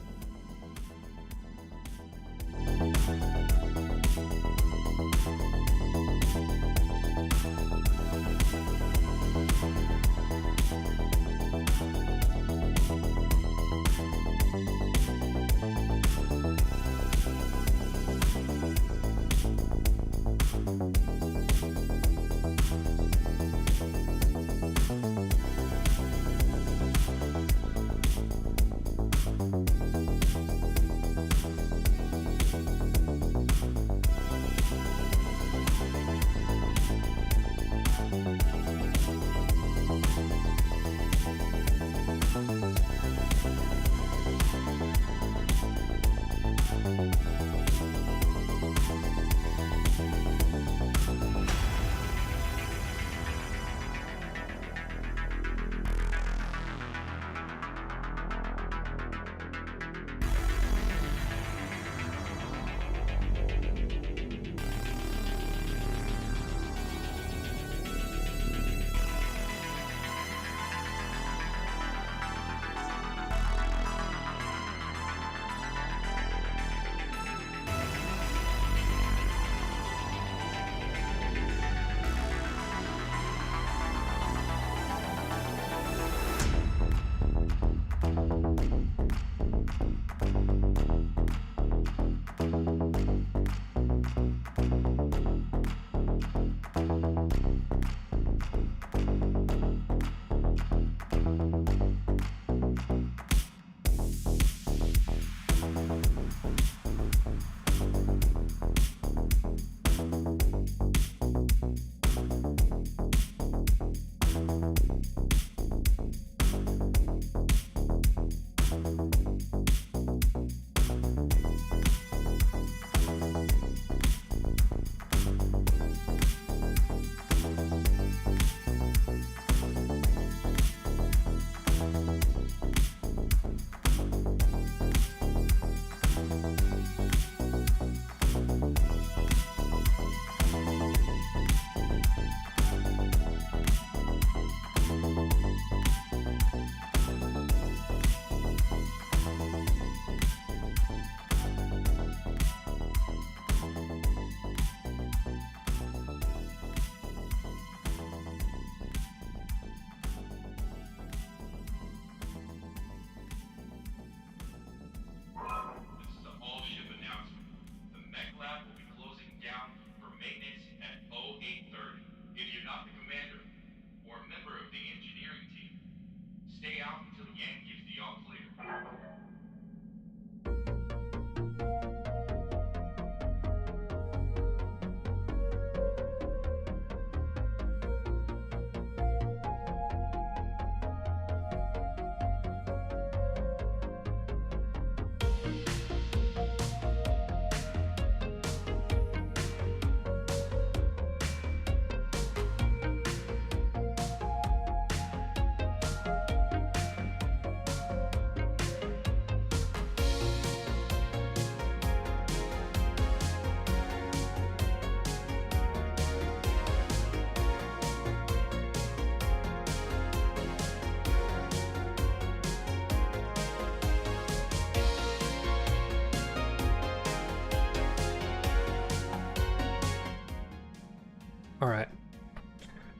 All right.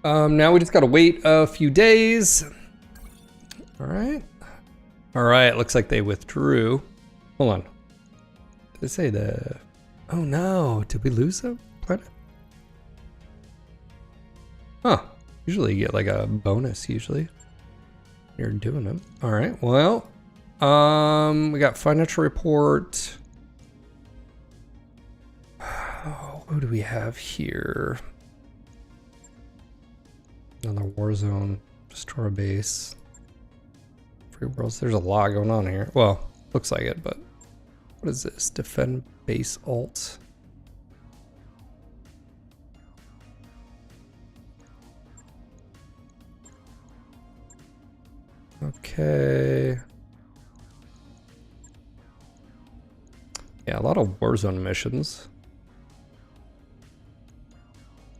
Now we just gotta wait a few days. All right. All right, looks like they withdrew. Hold on. Did they say the... Oh no, did we lose the planet? Huh. Usually you get like a bonus usually. You're doing them. All right, well, we got financial report. Oh, what do we have here? Another war zone. Destroy a base. Free worlds. There's a lot going on here. Well, looks like it, but what is this? Defend base alt. Okay. Yeah, a lot of Warzone missions.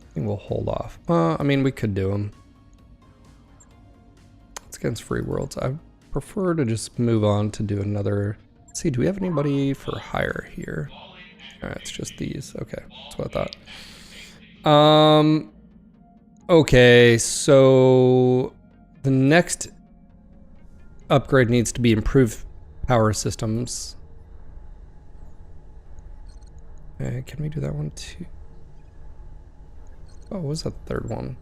I think we'll hold off. I mean, we could do them. It's against free worlds. I prefer to just move on to do another. Let's see, do we have anybody for hire here? Alright, it's just these. Okay, that's what I thought. Okay, so the next upgrade needs to be improved power systems. Okay, can we do that one too? Oh, what was that third one?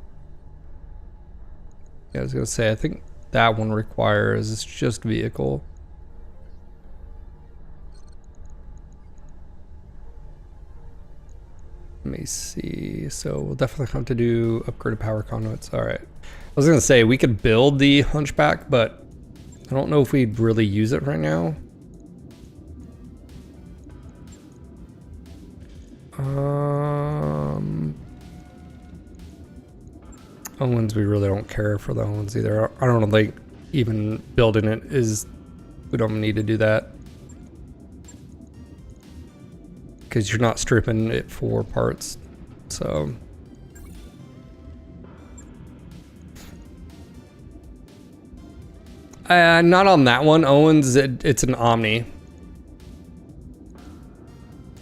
Yeah, I was gonna say, I think that one requires, it's just vehicle. Let me see. So we'll definitely have to do upgraded power conduits. All right. I was gonna say we could build the Hunchback, but I don't know if we'd really use it right now. Owens, we really don't care for the Owens either. I don't think even building it is, we don't need to do that. Because you're not stripping it for parts, so. Not on that one, Owens, it's an Omni.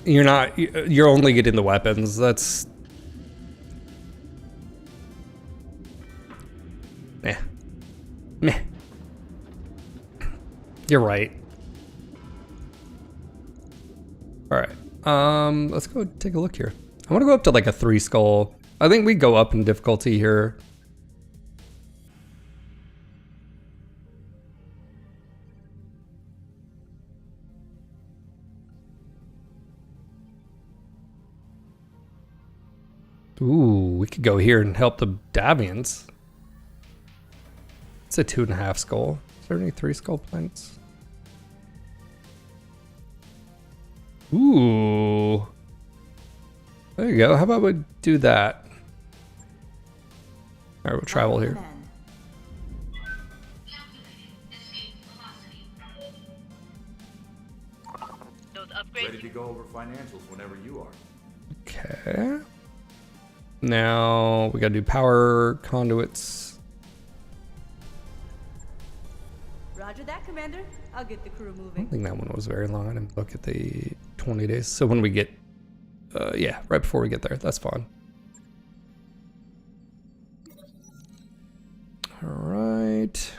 You're only getting the weapons, that's. Meh. You're right. All right. Let's go take a look here. I want to go up to like a 3 skull. I think we go up in difficulty here. Ooh, we could go here and help the Davians. It's a 2.5 skull. Is there any 3 skull planets? Ooh. There you go. How about we do that? Alright, we'll travel here. Those upgrades. Ready to go over financials whenever you are. Okay. Now we gotta do power conduits. Roger that, Commander. I'll get the crew I moving. don't think that one was very long. I didn't look at the 20 days. So when we get, yeah, right before we get there, that's fine. All right.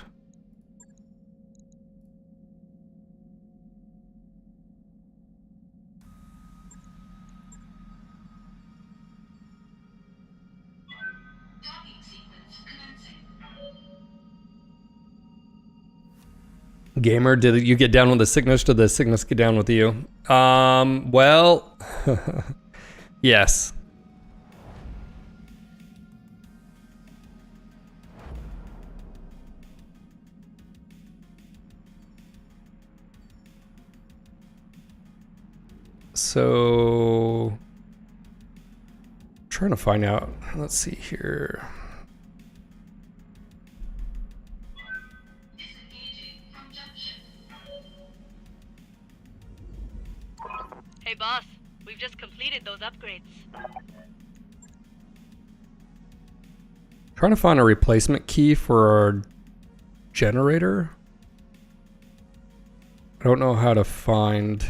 Gamer, did you get down with the sickness? Did the sickness get down with you? Well, yes. So, trying to find out. Let's see here. Hey boss, we've just completed those upgrades. Trying to find a replacement key for our generator. I don't know how to find.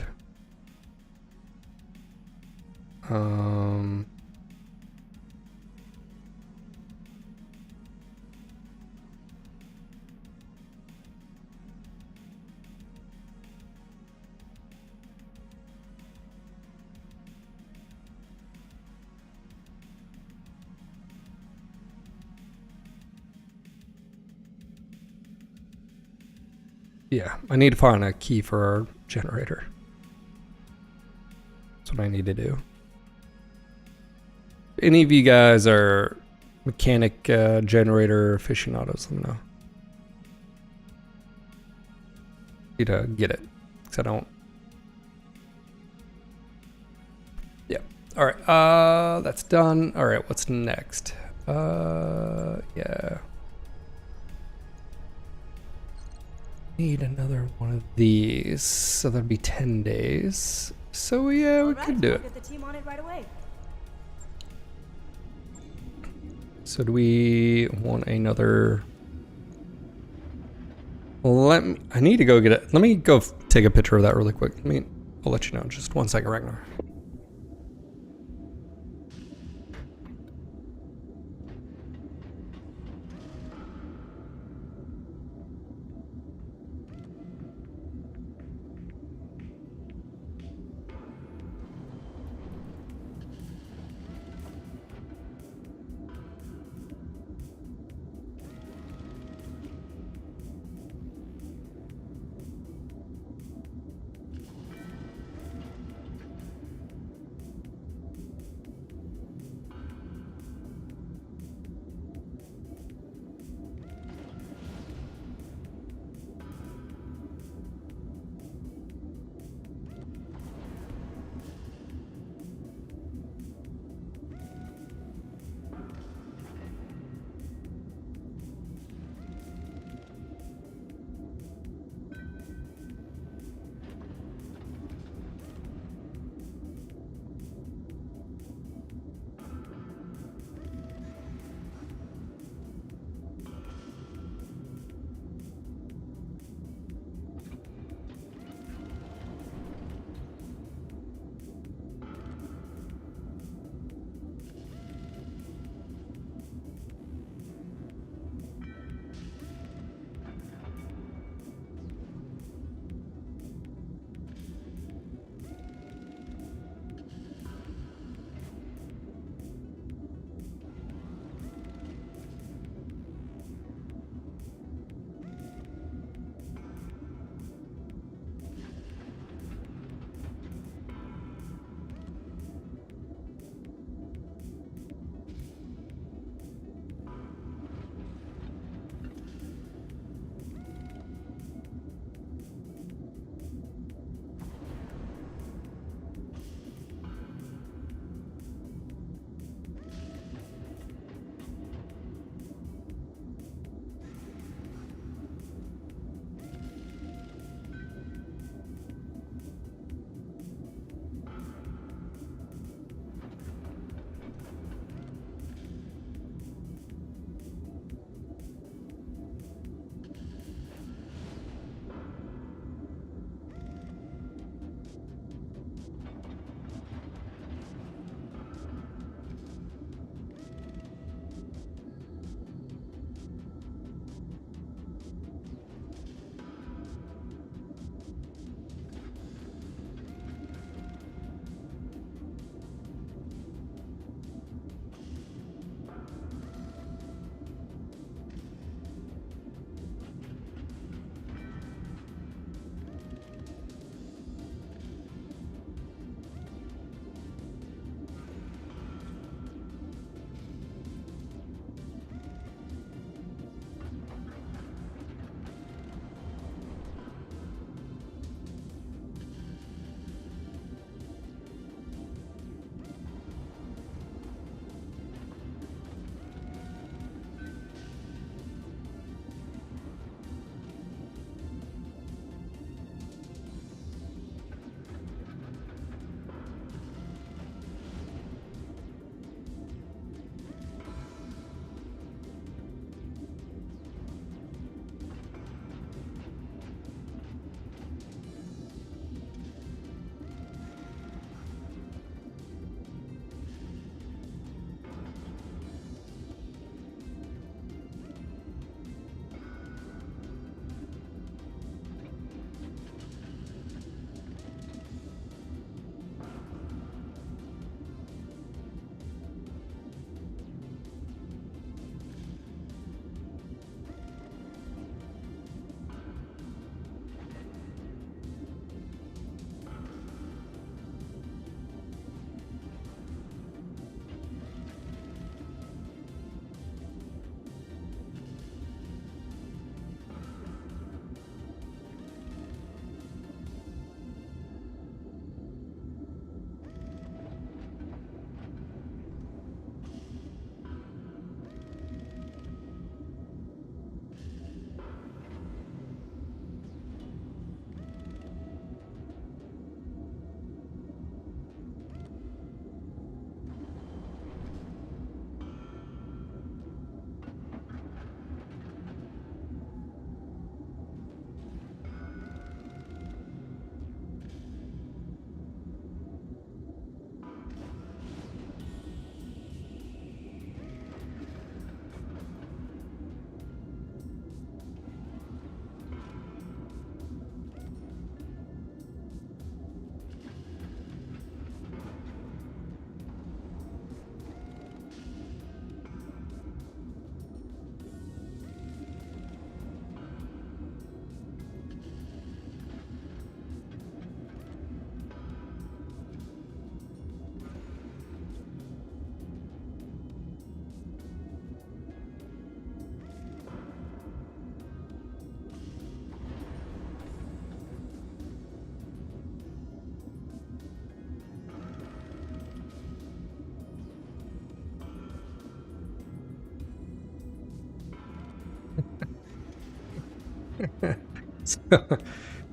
Yeah, I need to find a key for our generator. That's what I need to do. If any of you guys are Mechanic, generator, aficionados, let me know. Need to get it, because I don't. Yeah. All right. That's done. All right. What's next? Yeah. Need another one of these. So that'd be 10 days. So yeah, we could do it. Get the team on it right away. So do we want another? I need to go get it. Let me go take a picture of that really quick. I'll let you know. Just 1 second, Ragnar.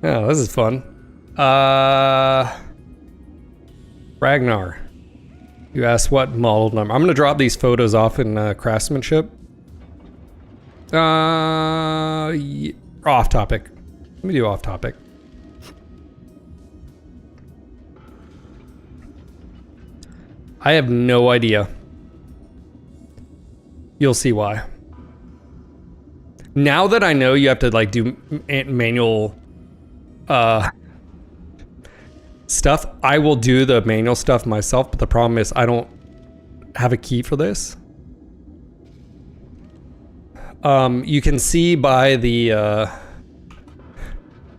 Yeah, this is fun. Ragnar, you asked what model number. I'm gonna drop these photos off in craftsmanship. Off topic. Let me do off topic. I have no idea. You'll see why. Now that I know you have to like do manual stuff, I will do the manual stuff myself, but the problem is I don't have a key for this. You can see by the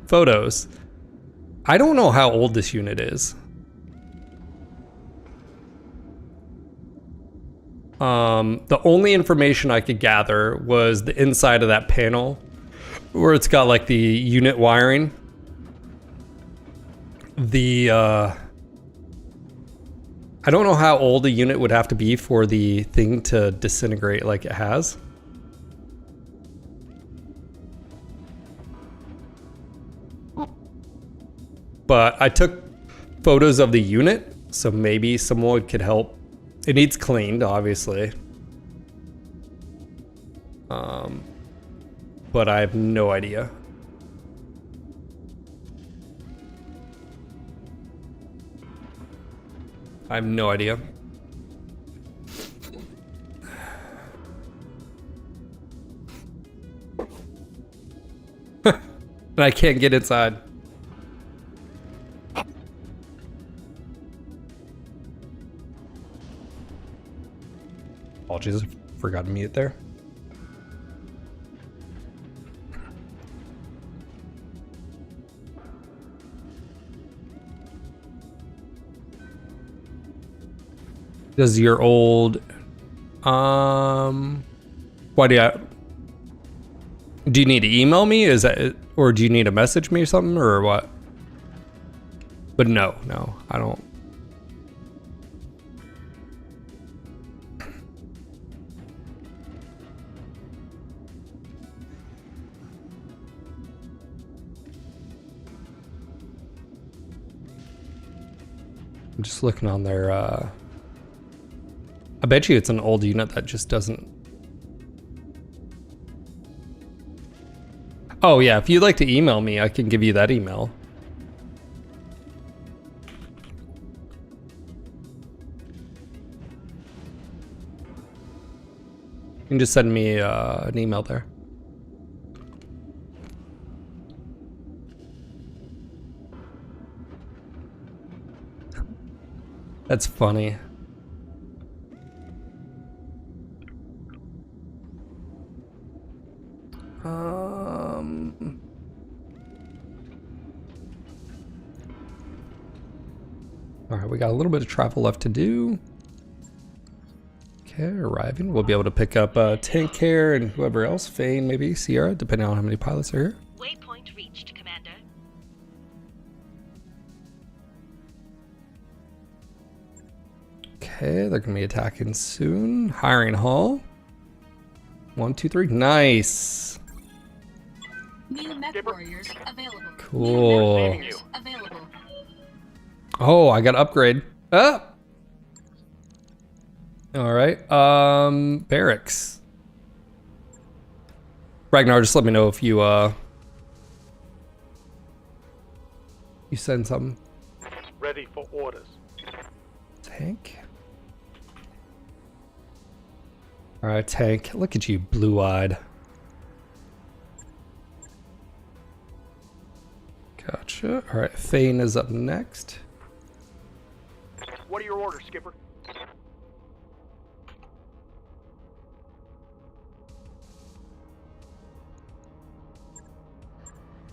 photos. I don't know how old this unit is. The only information I could gather was the inside of that panel where it's got like the unit wiring. I don't know how old a unit would have to be for the thing to disintegrate like it has. But I took photos of the unit, so maybe someone could help. It needs cleaned, obviously. But I have no idea. I have no idea. And I can't get inside. Apologies, forgot to mute there. Does your old why do you need to email me? Is that, or do you need to message me or something, or what? But no, I don't. I'm just looking on their I bet you it's an old unit that just doesn't. Oh yeah, if you'd like to email me, I can give you that email. You can just send me an email there. That's funny. All right, we got a little bit of travel left to do. Okay, arriving. We'll be able to pick up Tank Care and whoever else, Fane, maybe Sierra, depending on how many pilots are here. Waypoint reached, Commander. Okay, they're gonna be attacking soon. Hiring hall. 1, 2, 3. Nice. New mech warriors available. Cool. New mech warriors available. Oh, I got to upgrade. Ah. All right. Barracks. Ragnar, just let me know if you you send something. Ready for orders. Tank. All right, Tank. Look at you, blue-eyed. Gotcha. All right, Fane is up next. What are your orders, Skipper?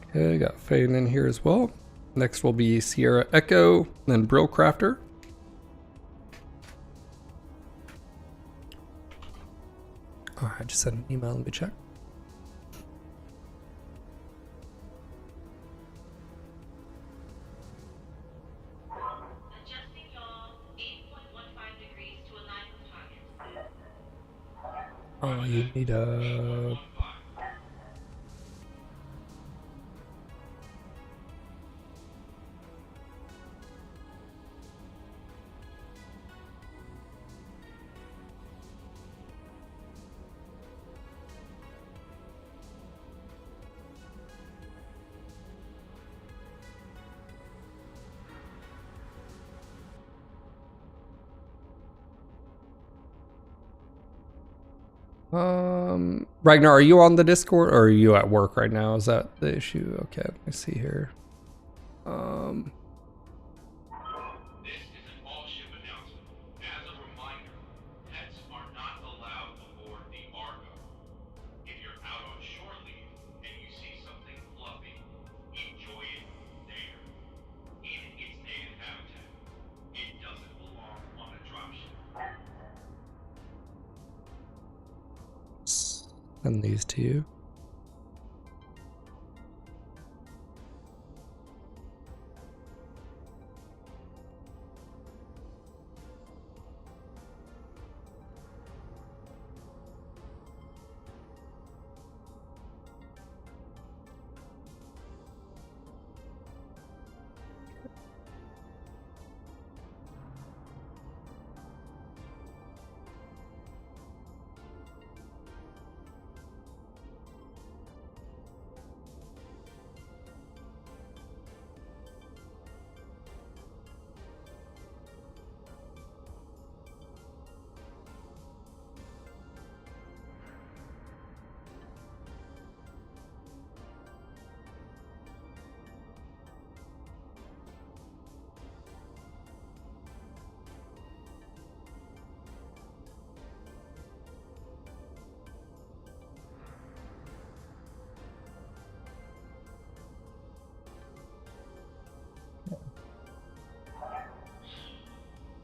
Okay, got Fane in here as well. Next will be Sierra Echo, then Brill Crafter. All right, just sent an email. Let me check. Adjusting yaw 8.15 degrees to align with target. Oh, you need a. Ragnar, are you on the Discord or are you at work right now? Is that the issue? Okay, let me see here. This is an all-ship announcement. As a reminder, pets are not allowed aboard the Argo. If you're out on shore leave and you see something fluffy, enjoy it there, in its native habitat. It doesn't belong on a dropship. Send these to you.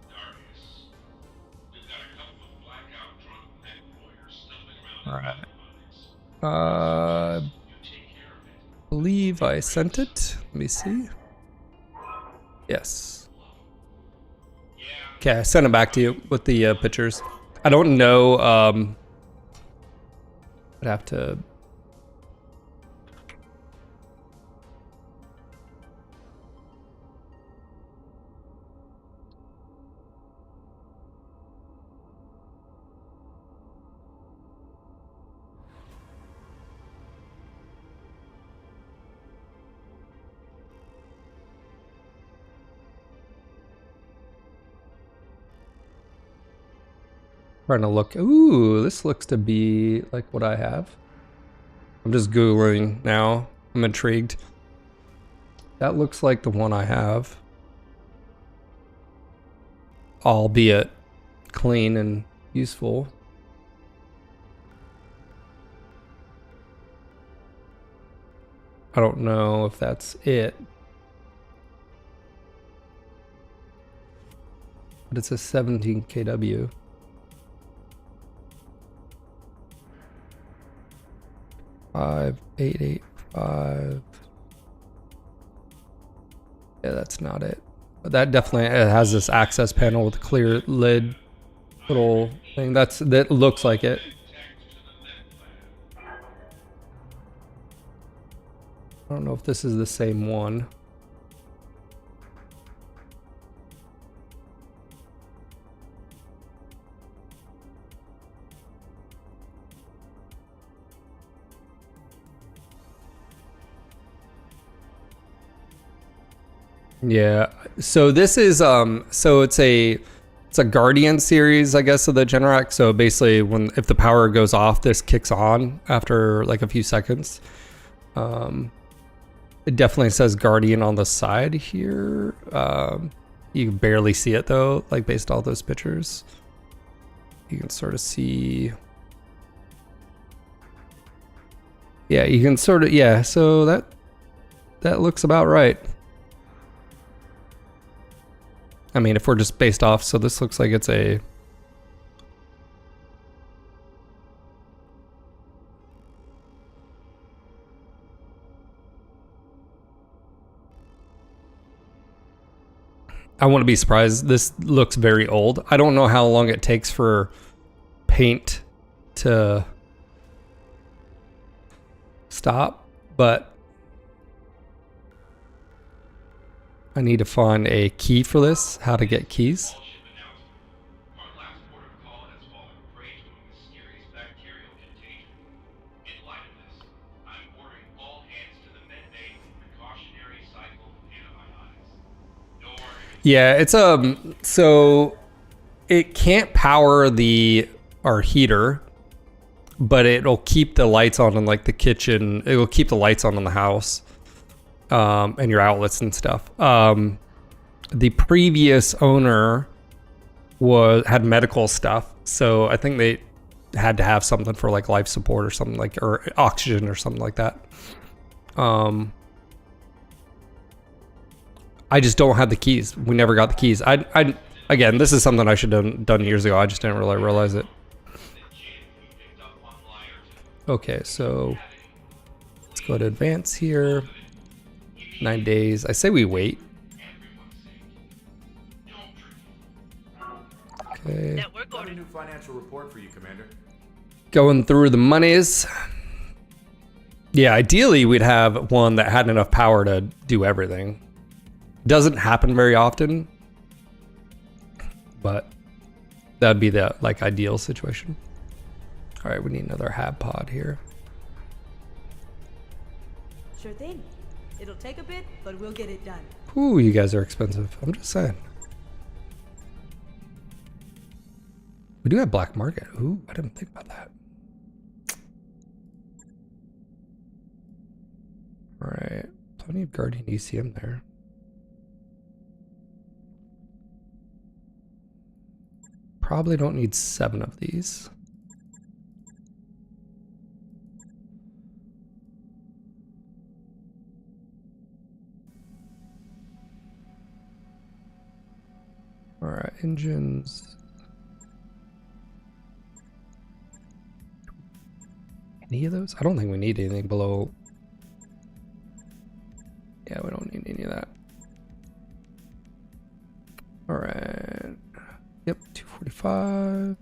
Darius, we've got a couple of blackout drunk mech warriors stumbling around All right. the robotics. You take care of it. Believe I sent it. Let me see. Yes. Okay, I sent it back to you with the pictures. I don't know. I'd have to. Trying to look. Ooh, this looks to be like what I have. I'm just Googling now. I'm intrigued. That looks like the one I have. Albeit clean and useful. I don't know if that's it. But it's a 17 kW. 5885. Yeah, that's not it. But that definitely it has this access panel with a clear lid little thing. That looks like it. I don't know if this is the same one. Yeah. So this is so it's a Guardian series, I guess, of the Generac. So basically if the power goes off, this kicks on after like a few seconds. It definitely says Guardian on the side here. You can barely see it though, like based on all those pictures. You can sort of see. Yeah, you can sort of, yeah, so that looks about right. I mean, if we're just based off, so this looks like it's a... I wouldn't be surprised. This looks very old. I don't know how long it takes for paint to stop, but I need to find a key for this, how to get keys. All-ship announcement. Our last port of call has fallen prey to a mysterious bacterial contagion. In light of this, I'm ordering all hands to the med bay for precautionary cycle antibiotics. No arguments. Yeah, it's so it can't power our heater. but it'll keep the lights on in like the kitchen. It will keep the lights on in the house, and your outlets and stuff. The previous owner had medical stuff, so I think they had to have something for like life support or something like, or oxygen or something like that. I just don't have the keys. We never got the keys. I again, this is something I should have done years ago. I just didn't really realize it. Okay, so let's go to advance here. 9 days. I say we wait. Okay. Got a new financial report for you, Commander. Going through the monies. Yeah, ideally we'd have one that had enough power to do everything. Doesn't happen very often, but that'd be the like ideal situation. All right, we need another hab pod here. Sure thing. It'll take a bit, but we'll get it done. Ooh, you guys are expensive. I'm just saying. We do have black market. Ooh, I didn't think about that. All right, plenty of Guardian ECM there. Probably don't need 7 of these. All right, engines. Any of those? I don't think we need anything below. Yeah, we don't need any of that. All right. Yep, 245.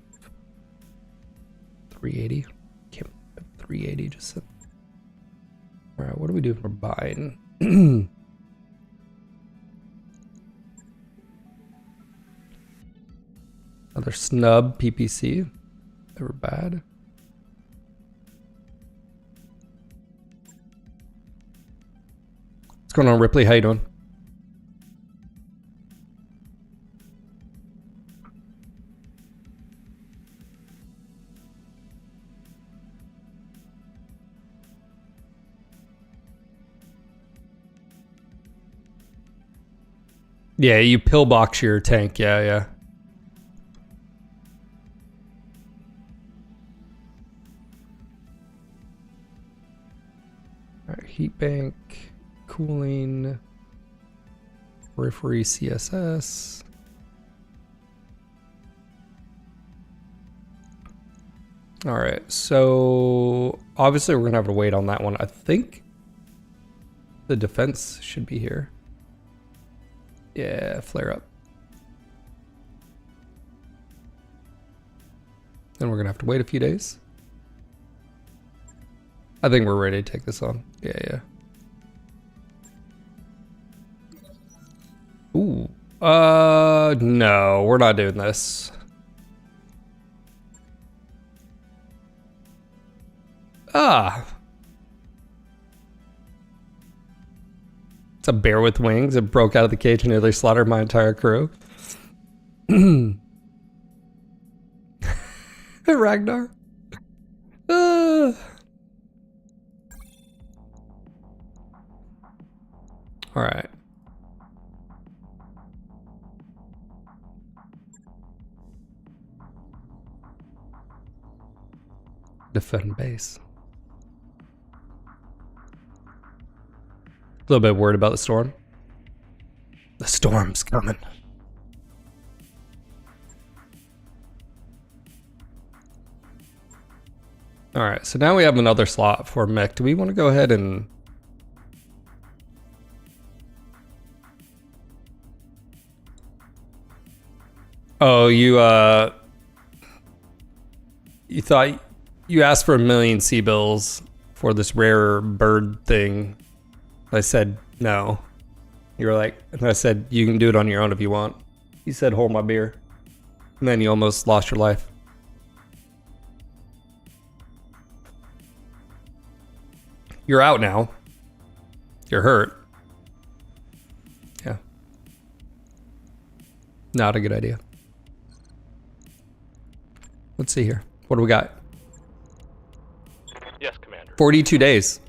380. Can't 380 just said. All right, what do we do for buying? Another snub PPC. Never bad. What's going on, Ripley? How you doing? Yeah, you pillbox your tank. Yeah, yeah. All right, heat bank, cooling, periphery CSS. All right, so obviously we're gonna have to wait on that one. I think the defense should be here. Yeah, flare up. Then we're gonna have to wait a few days. I think we're ready to take this on. Yeah, yeah. Ooh. No, we're not doing this. Ah. It's a bear with wings. It broke out of the cage and nearly slaughtered my entire crew. Ragnar. All right. Defend base. A little bit worried about the storm. The storm's coming. All right, so now we have another slot for mech. Do we want to go ahead and... Oh, you thought you asked for 1 million C-bills for this rare bird thing. I said no. You were like, and I said you can do it on your own if you want. You said hold my beer, and then you almost lost your life. You're out now. You're hurt. Yeah. Not a good idea. Let's see here. What do we got? 42 days.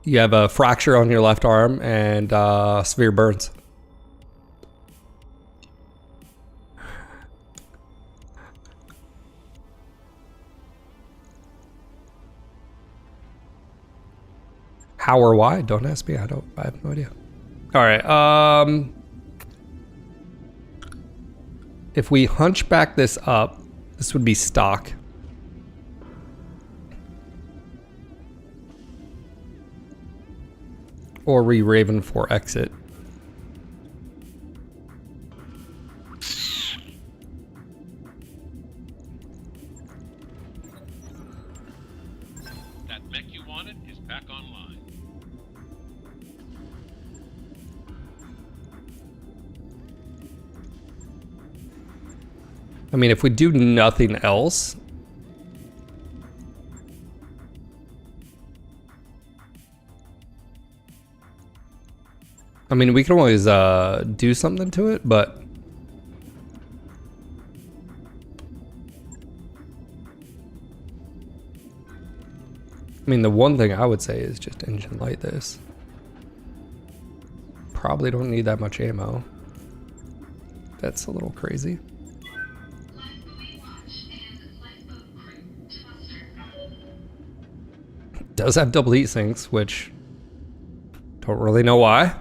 You have a fracture on your left arm and severe burns. How or why? Don't ask me. I have no idea. All right. If we hunch back this up, this would be stock. Or Raven for exit. That mech you wanted is back online. I mean, if we do nothing else, I mean, we can always do something to it, but I mean, the one thing I would say is just engine light this. Probably don't need that much ammo. That's a little crazy. Does have double heat sinks, which don't really know why.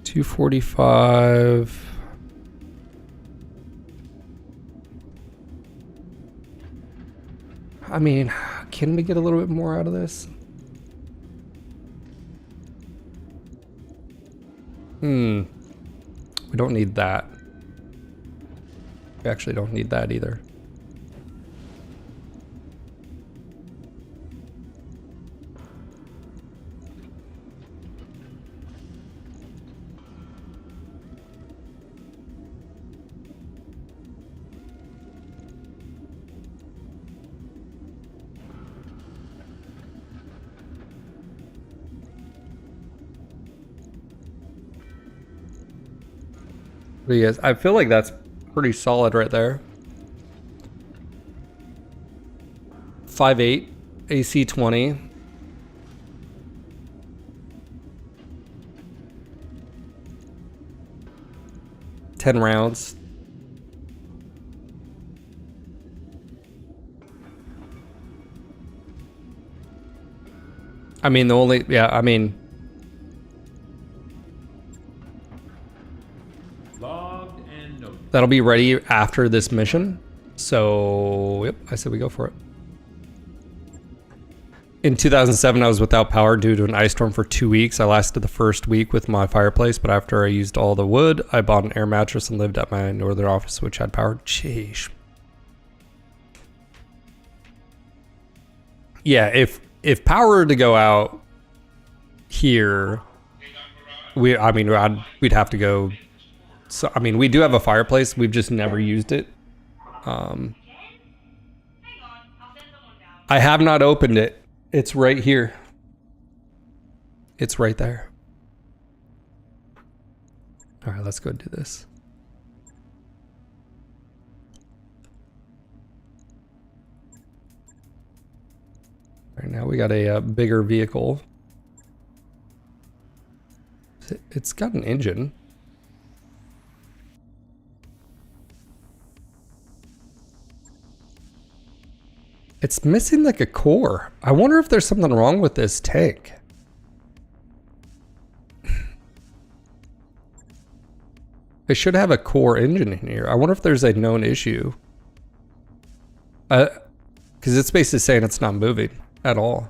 245. I mean, can we get a little bit more out of this? We don't need that. We actually don't need that either. What do you guys? I feel like that's pretty solid right there. 5.8 AC 20. Ten rounds. I mean, the only, yeah, I mean, that'll be ready after this mission. So, yep, I said we go for it. In 2007, I was without power due to an ice storm for 2 weeks. I lasted the first week with my fireplace, but after I used all the wood, I bought an air mattress and lived at my northern office, which had power. Sheesh. Yeah, if power were to go out here, we'd have to go. So, I mean, we do have a fireplace. We've just never used it. I have not opened it. It's right here. It's right there. All right, let's go do this. All right, now we got a bigger vehicle. It's got an engine. It's missing like a core. I wonder if there's something wrong with this tank. It should have a core engine in here. I wonder if there's a known issue. Because it's basically saying it's not moving at all.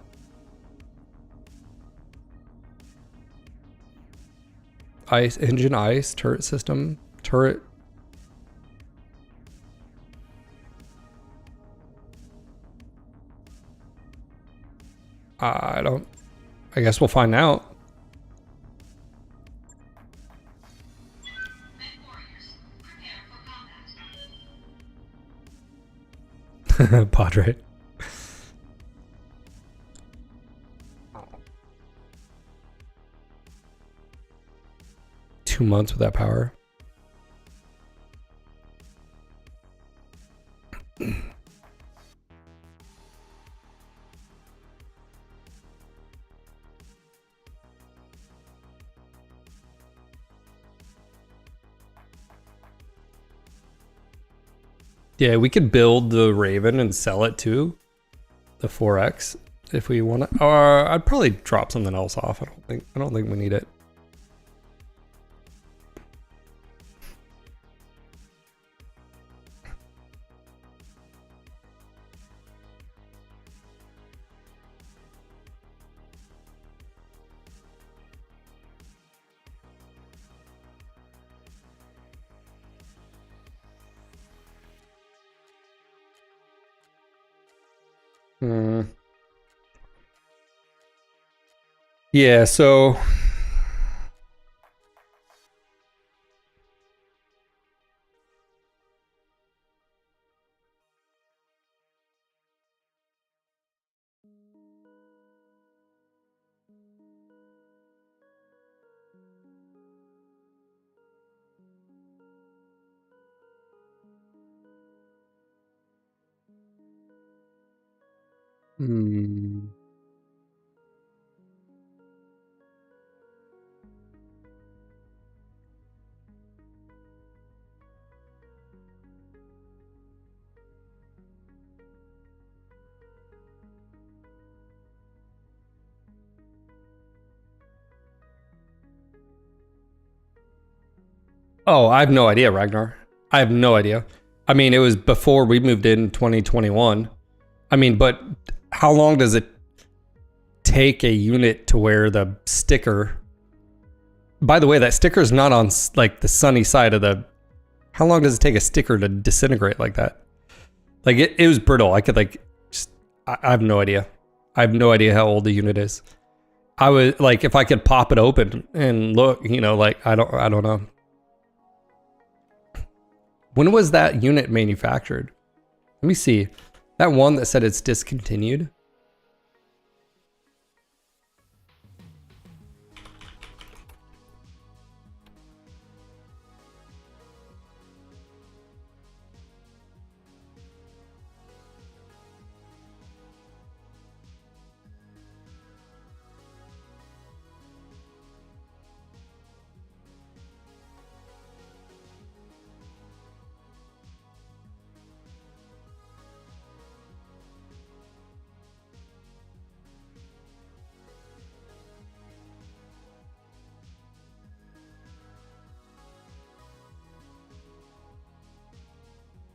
Ice, engine, ice, turret system, turret. I guess we'll find out. Padre. 2 months without power. Yeah, we could build the Raven and sell it too, the 4X, if we want to. Or I'd probably drop something else off. I don't think we need it. Yeah, so oh, I have no idea, Ragnar. I have no idea. I mean, it was before we moved in 2021. I mean, but how long does it take a unit to wear the sticker? By the way, that sticker is not on like the sunny side of the... How long does it take a sticker to disintegrate like that? Like it was brittle. I could like just... I have no idea. I have no idea how old the unit is. I would like if I could pop it open and look, you know, like I don't know. When was that unit manufactured? Let me see. That one that said it's discontinued.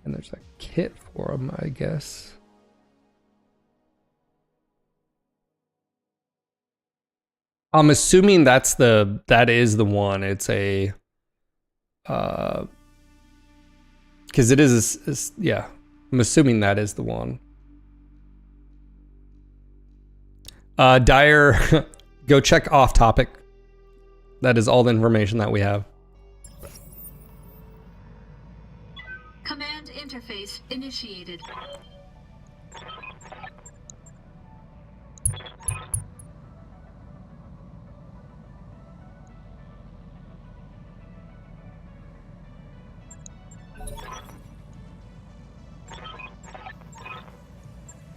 And there's a kit for them, I guess. I'm assuming that is the one. It's a because it is yeah. I'm assuming that is the one. Dyer, go check off topic. That is all the information that we have. Command interface initiated.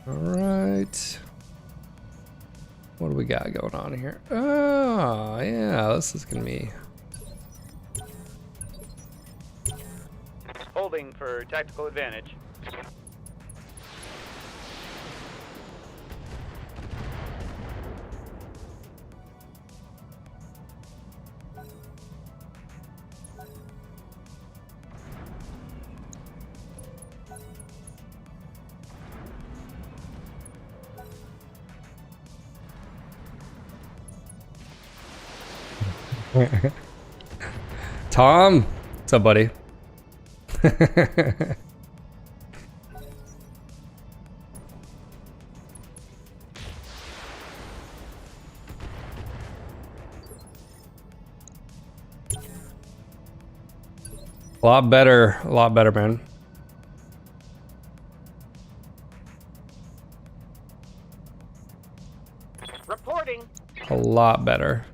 All right. What do we got going on here? Oh, yeah, this is gonna be... Holding for tactical advantage. Tom, what's up, buddy? A lot better, man. Reporting. A lot better.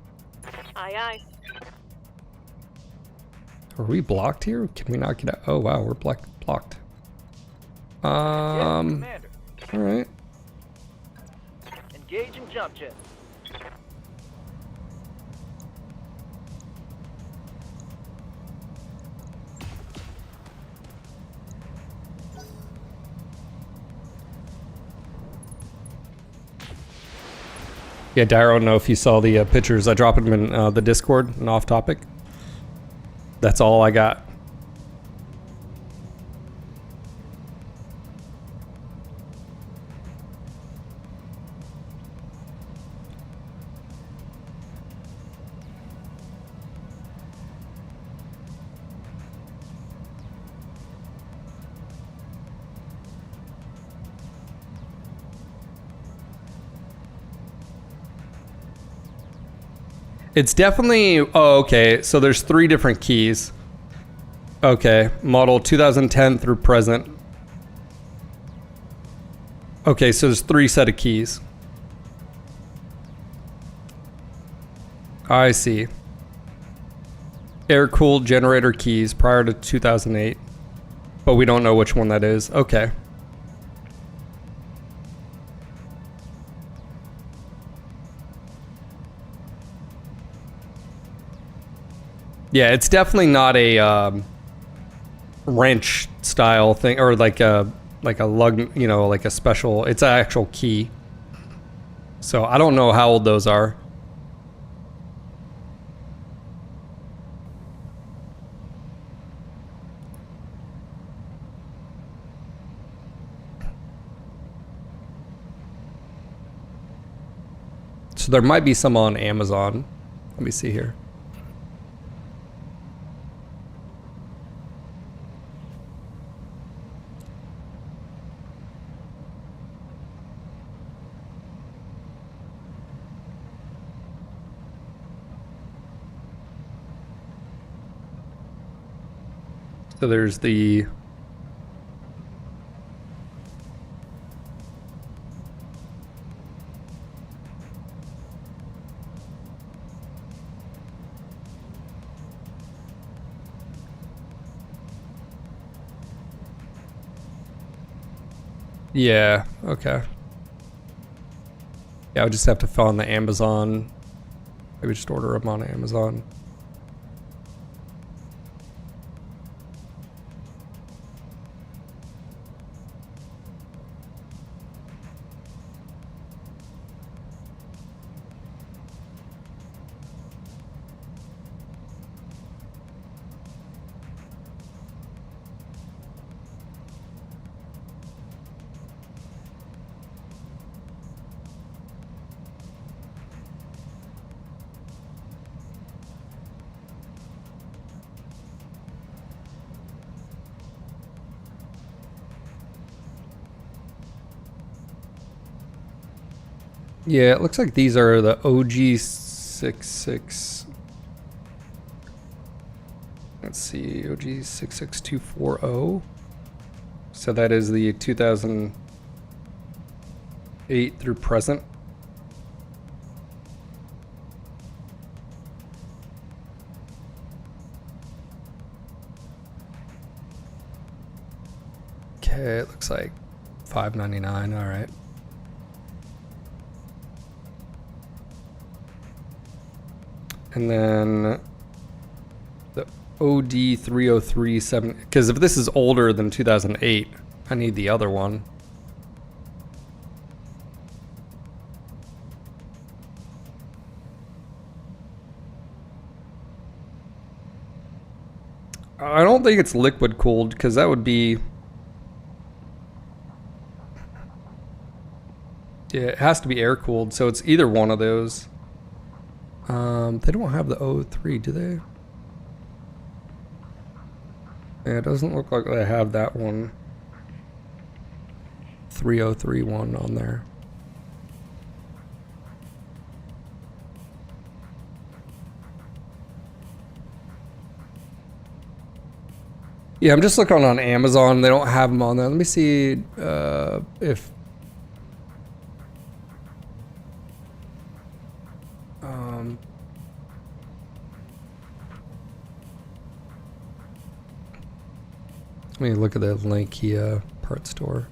Aye, aye. Are we blocked here? Can we not get out? Oh wow, we're blocked. Commander. All right. Engage and jump jet. Yeah, Dara, I don't know if you saw the pictures. I dropped them in the Discord and off topic. That's all I got. It's definitely, oh, okay, so there's 3 different keys. Okay, model 2010 through present. Okay, so there's 3 set of keys. I see. Air-cooled generator keys prior to 2008. But we don't know which one that is. Okay. Yeah, it's definitely not a wrench style thing, or like a lug, you know, like a special. It's an actual key. So I don't know how old those are. So there might be some on Amazon. Let me see here. So there's the yeah, okay. Yeah, I would just have to find the Amazon. Maybe just order them on Amazon. Yeah, it looks like these are the OG66. Let's see, OG66240. So that is the 2008 through present. Okay, it looks like $5.99. All right. And then the OD3037, because if this is older than 2008, I need the other one. I don't think it's liquid cooled, because that would be... Yeah, it has to be air cooled, so it's either one of those. They don't have the O3, do they? Yeah, it doesn't look like they have that one. 3031 on there. Yeah, I'm just looking on Amazon. They don't have them on there. Let me see if... Let me look at the Lankia part store.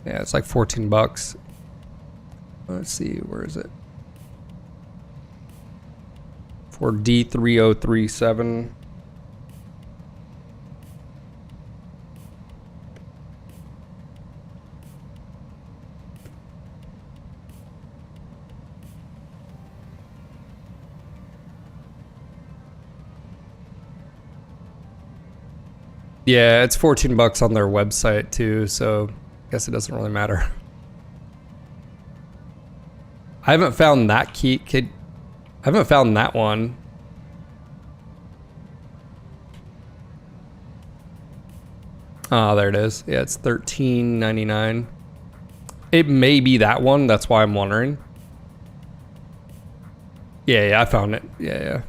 Yeah, it's like 14 bucks. Let's see, where is it? For D3037. Yeah, it's 14 bucks on their website too, so I guess it doesn't really matter. I haven't found that key. I haven't found that one. Oh, there it is. Yeah, it's $13.99. It may be that one. That's why I'm wondering. Yeah, I found it. Yeah.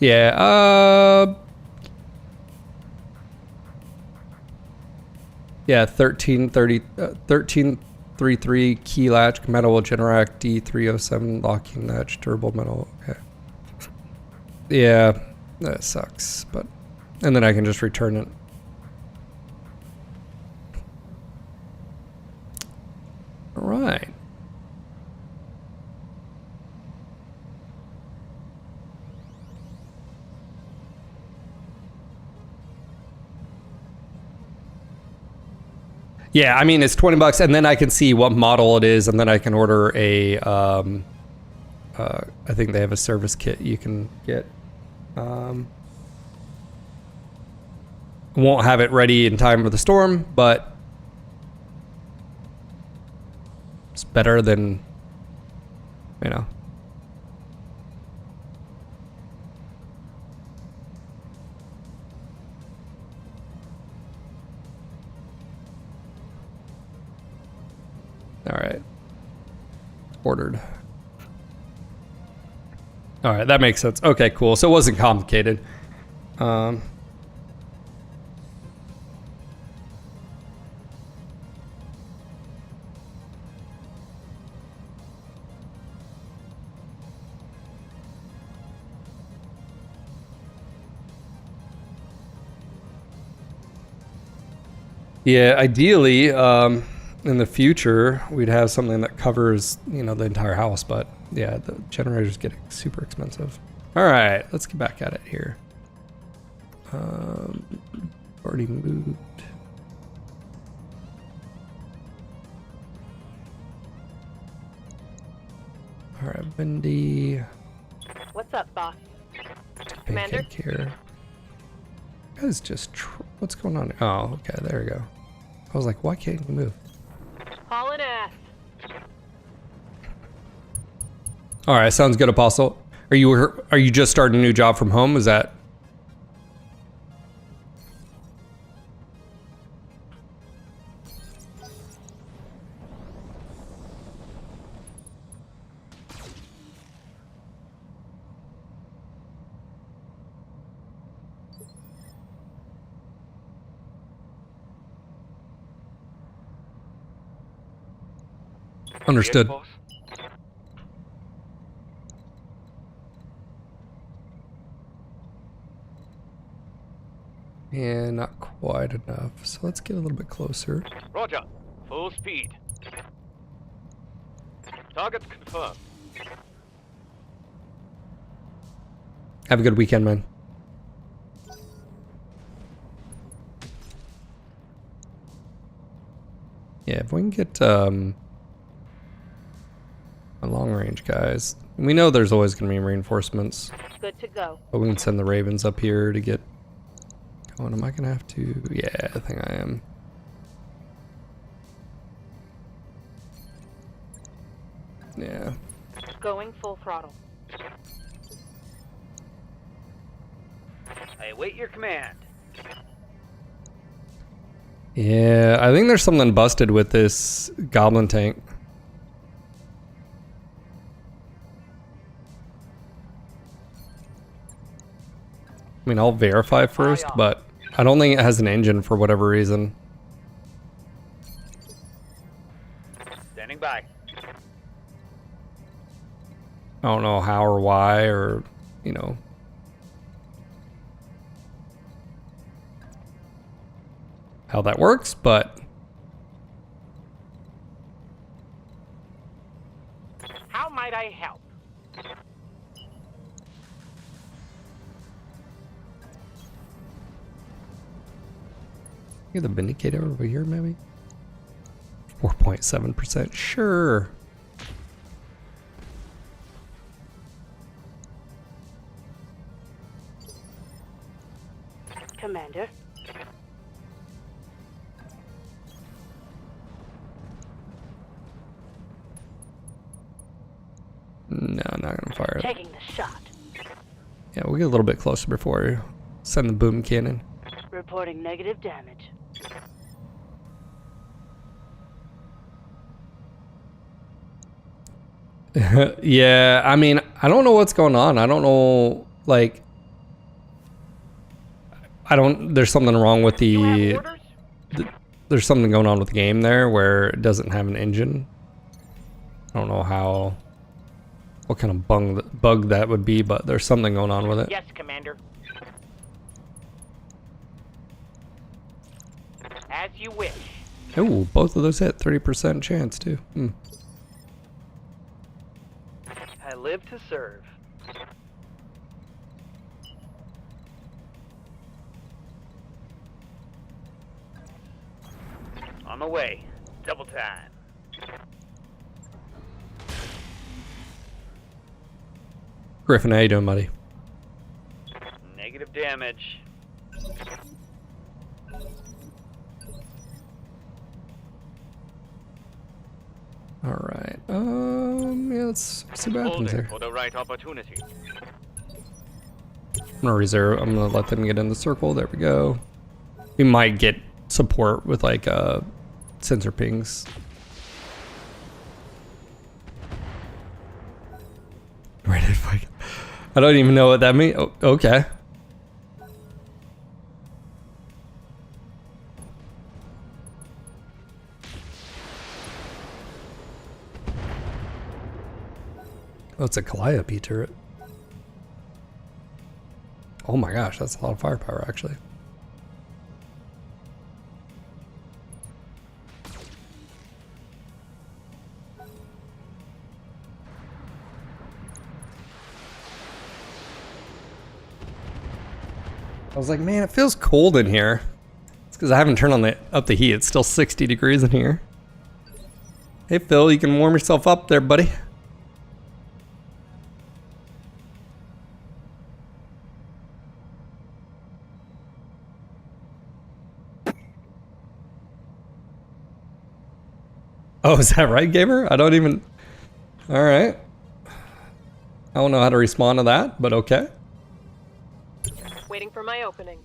Yeah, 1333 key latch, metal Generac D307 locking latch, durable metal. Okay. Yeah, that sucks, but and then I can just return it. All right. Yeah, I mean, it's 20 bucks, and then I can see what model it is, and then I can order a, I think they have a service kit you can get. Won't have it ready in time for the storm, but it's better than, you know. All right. Ordered. All right, that makes sense. Okay, cool. So it wasn't complicated. Yeah, ideally, in the future, we'd have something that covers, you know, the entire house, but yeah, the generator's getting super expensive. All right, let's get back at it here. Already moved. All right, Wendy. What's up, boss? Commander? Commander? Here. Guys, just what's going on? Oh, okay, there we go. I was like, why can't you move? Hauling ass. All right, sounds good, Apostle. Are you just starting a new job from home? Is that? Understood. Yes, boss? And not quite enough. So let's get a little bit closer. Roger. Full speed. Targets confirmed. Have a good weekend, man. Yeah, if we can get a long range guys. We know there's always going to be reinforcements, Good to go. but we can send the Ravens up here to get going. Am I going to have to? Yeah, I think I am. Yeah. Going full throttle. I await your command. Yeah, I think there's something busted with this goblin tank. I mean, I'll verify first, but I don't think it has an engine for whatever reason. Standing by. I don't know how or why or, you know. How that works, but How might I help? get the Vindicator over here, maybe? 4.7%. Sure. Commander. No, I'm not gonna fire it. Taking the shot. Yeah, we'll get a little bit closer before we send the boom cannon. Reporting negative damage. Yeah, I mean, I don't know what's going on. I don't know, like, there's something wrong with the, there's something going on with the game there where it doesn't have an engine. I don't know what kind of bug that would be, but there's something going on with it. Yes, Commander. As you wish. Oh, both of those hit. 30% chance, too. I live to serve. On the way. Double time. Griffin, how you doing, buddy? Negative damage. All right. Yeah, let's see what happens here. For the right opportunity. I'm gonna reserve. I'm gonna let them get in the circle. There we go. We might get support with like sensor pings. Right, I don't even know what that means. Oh, okay. Oh, it's a Calliope turret. Oh my gosh, that's a lot of firepower, actually. I was like, man, it feels cold in here. It's because I haven't turned on up the heat. It's still 60 degrees in here. Hey, Phil, you can warm yourself up there, buddy. Oh, is that right, gamer? I don't even... Alright. I don't know how to respond to that, but okay. Waiting for my opening.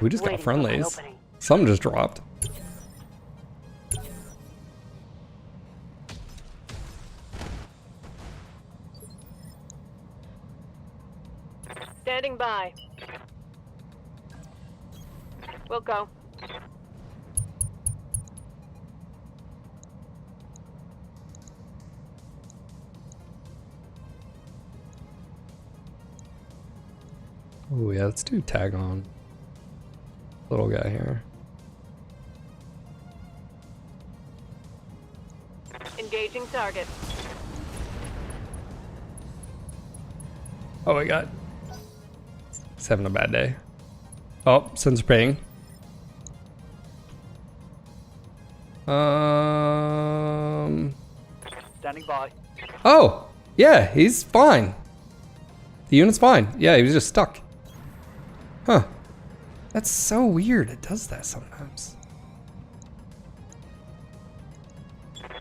We just got Waiting for my friendlies. opening. Some just dropped. Standing by. We'll go. Oh yeah, let's do tag on. Little guy here. Engaging target. Oh, we got. He's having a bad day. Oh, sensor ping. Standing by. Oh, yeah, he's fine. The unit's fine. Yeah, he was just stuck. Huh. That's so weird. It does that sometimes.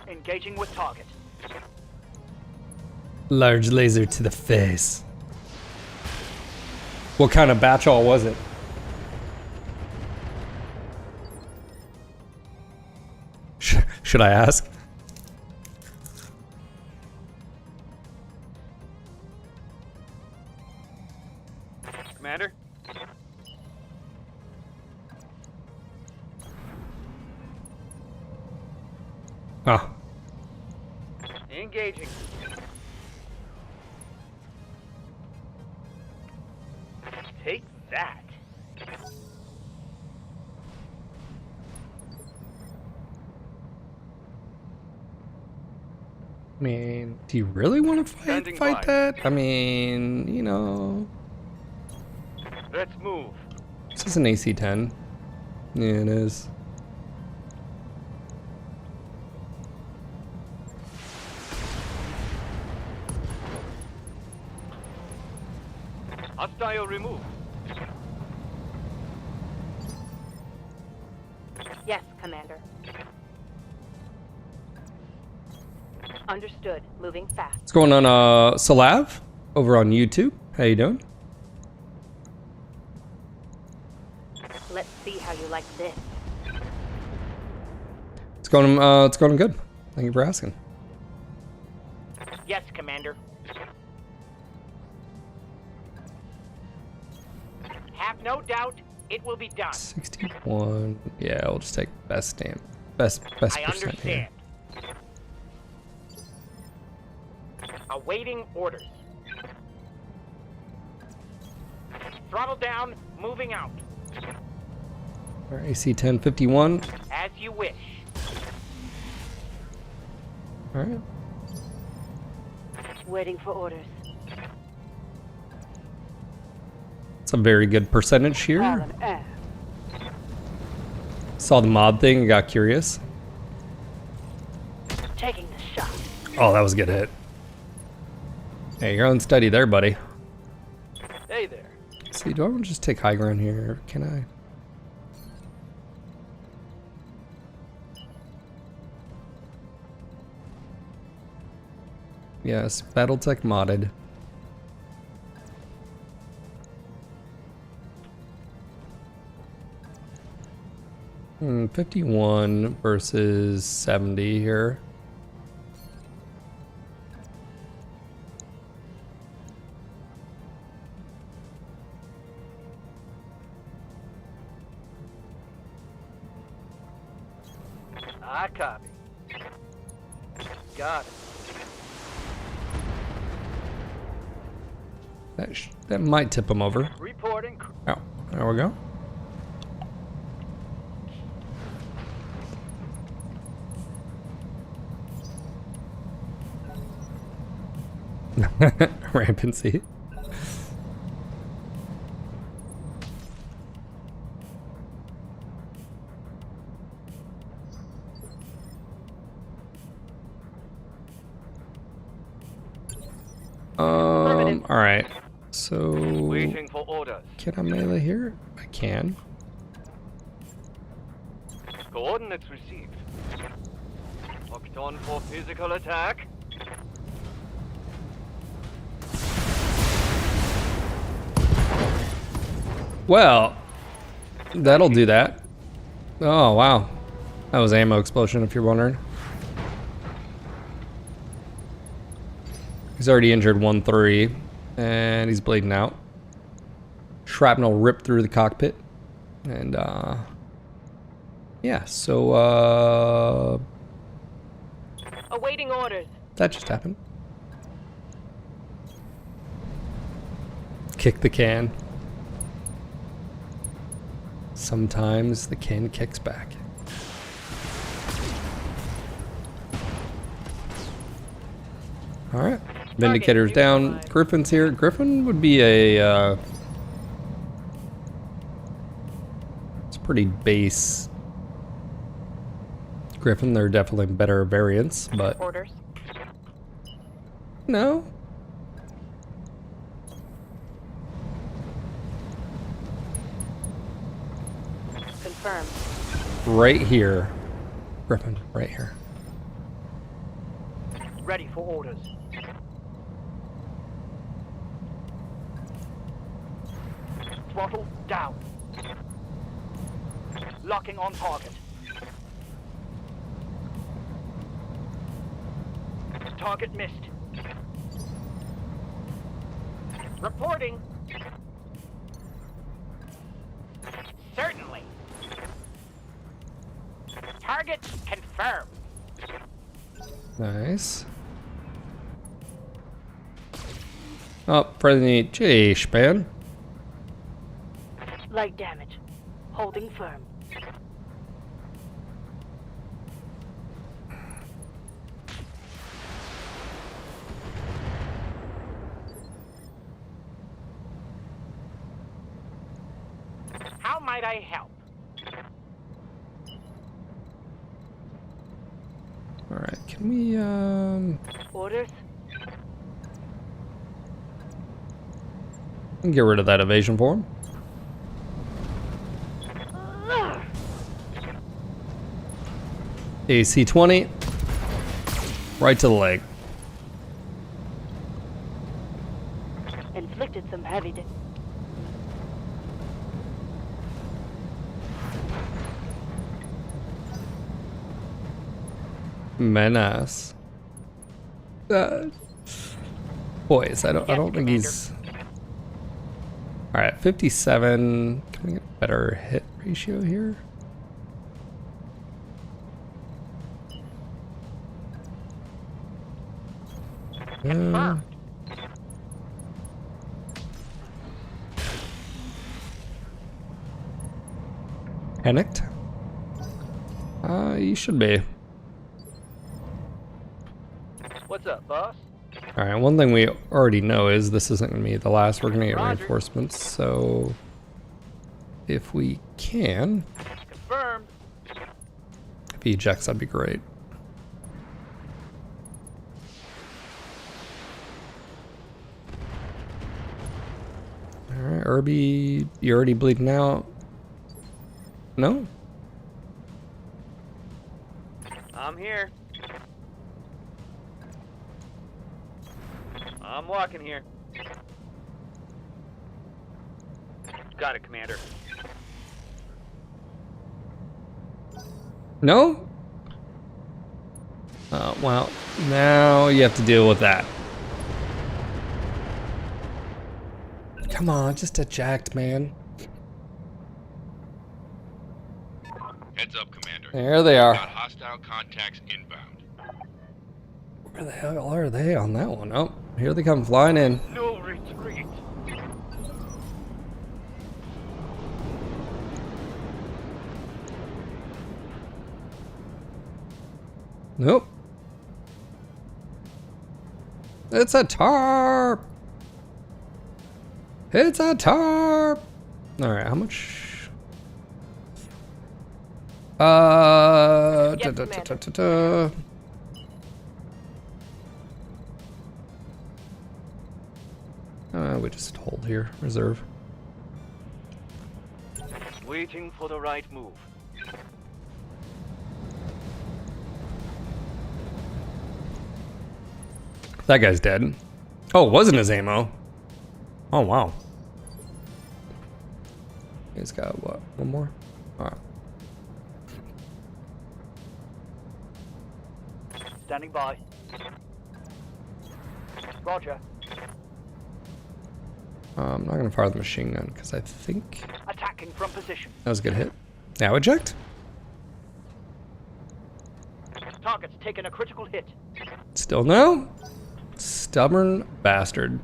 Engaging with target. Large laser to the face. What kind of batch all was it? Should I ask? Commander? Oh. Engaging. Take that. I mean, do you really want to Standing fight by. that? I mean, you know, Let's move. this is an AC-10. Yeah, it is. Hostile removed. Yes, Commander. Understood. Moving fast. What's going on, Salav? Over on YouTube. How you doing? Let's see how you like this. It's going good. Thank you for asking. Yes, Commander. Have no doubt it will be done. 61. Yeah, we'll just take best I percent here. understand. Awaiting orders. Throttle down, moving out. Our AC-10 51. As you wish. All right. Waiting for orders. It's a very good percentage here. Alan Air. Saw the mod thing and got curious. Taking the shot. Oh, that was a good hit. Hey, you're unsteady there, buddy. Hey there. See, do I want to just take high ground here? Can I? Yes, BattleTech modded. Hmm, 51 versus 70 here. I copy. Got it. That might tip him over. Reporting. Oh, there we go. Rampancy. All right. So Waiting for orders. can I melee here? I can. Coordinates received. Locked on for physical attack. Well, that'll do that. Oh, wow. That was ammo explosion, if you're wondering. He's already injured 1-3, and he's bleeding out. Shrapnel ripped through the cockpit. And, yeah, so, Awaiting orders. that just happened. Kick the can. Sometimes the can kicks back. All right. Vindicator's down. Griffin's here. Griffin would be a, it's pretty base. Griffin, they're definitely better variants, but Orders. no. Confirmed. Right here. Griffin, right here. Ready for orders. Throttle down. Locking on target. Target missed. Reporting. Certainly. Target confirmed. Nice. Oh, friendly J-span. Light damage. Holding firm. How might I help? All right, can we Orders? get rid of that evasion for him? AC 20, right to the leg. Inflicted some heavy Menace. Boys, I don't think he's. All right, 57. Can we get a better hit ratio here? Panicked? You should be. What's up, boss? All right, one thing we already know is this isn't going to be the last. We're going to get Roger. reinforcements, so if we can, Confirmed. if he ejects, that'd be great. All right, Irby, you already bleeding out? No? I'm here. I'm walking here. Got it, Commander. No? Oh, well, now you have to deal with that. Come on, just eject, man. Heads up, Commander. There they are. Got hostile contacts inbound. Where the hell are they on that one? Oh, here they come flying in. No retreat. Nope. It's a tarp. It's a tarp. All right, how much? We just hold here, reserve. Waiting for the right move. That guy's dead. Oh, it wasn't his ammo. Oh, wow. He's got what? One more? All right. Standing by. Roger. I'm not going to fire the machine gun because I think Attacking from position. that was a good hit. Now eject. Target's taken a critical hit. Still no? Stubborn bastard.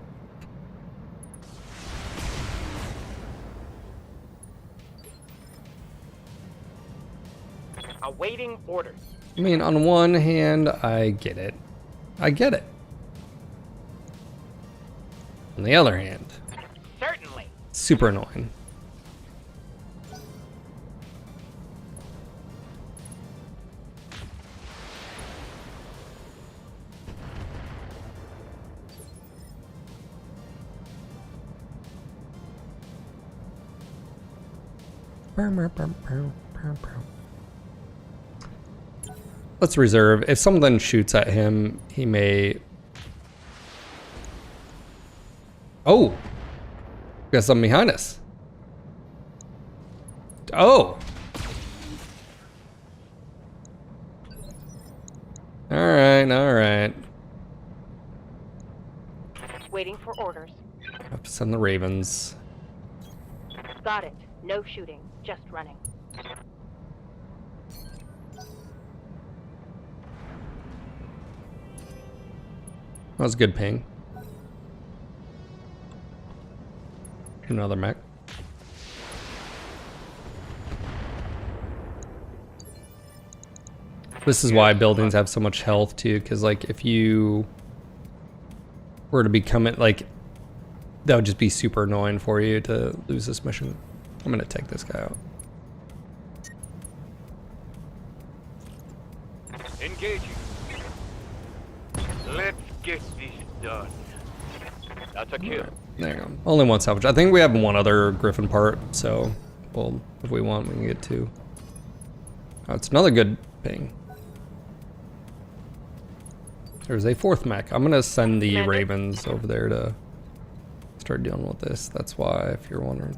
Awaiting orders. I mean, on one hand, I get it. I get it. On the other hand, Certainly. super annoying. Let's reserve. If someone shoots at him, he may... Oh! We got something behind us. Oh! Alright, alright. Waiting for orders. Have to send the Ravens. Got it. No shooting, just running. That was a good ping. Another mech. This is why buildings have so much health too, because like if you were to become it, like that would just be super annoying for you to lose this mission. I'm gonna take this guy out. Engaging. Let's get this done. That's a kill. There you go. Only one salvage. I think we have one other Griffin part, so well, if we want, we can get two. Oh, it's another good ping. There's a fourth mech. I'm gonna send the Ravens over there to start dealing with this. That's why, if you're wondering.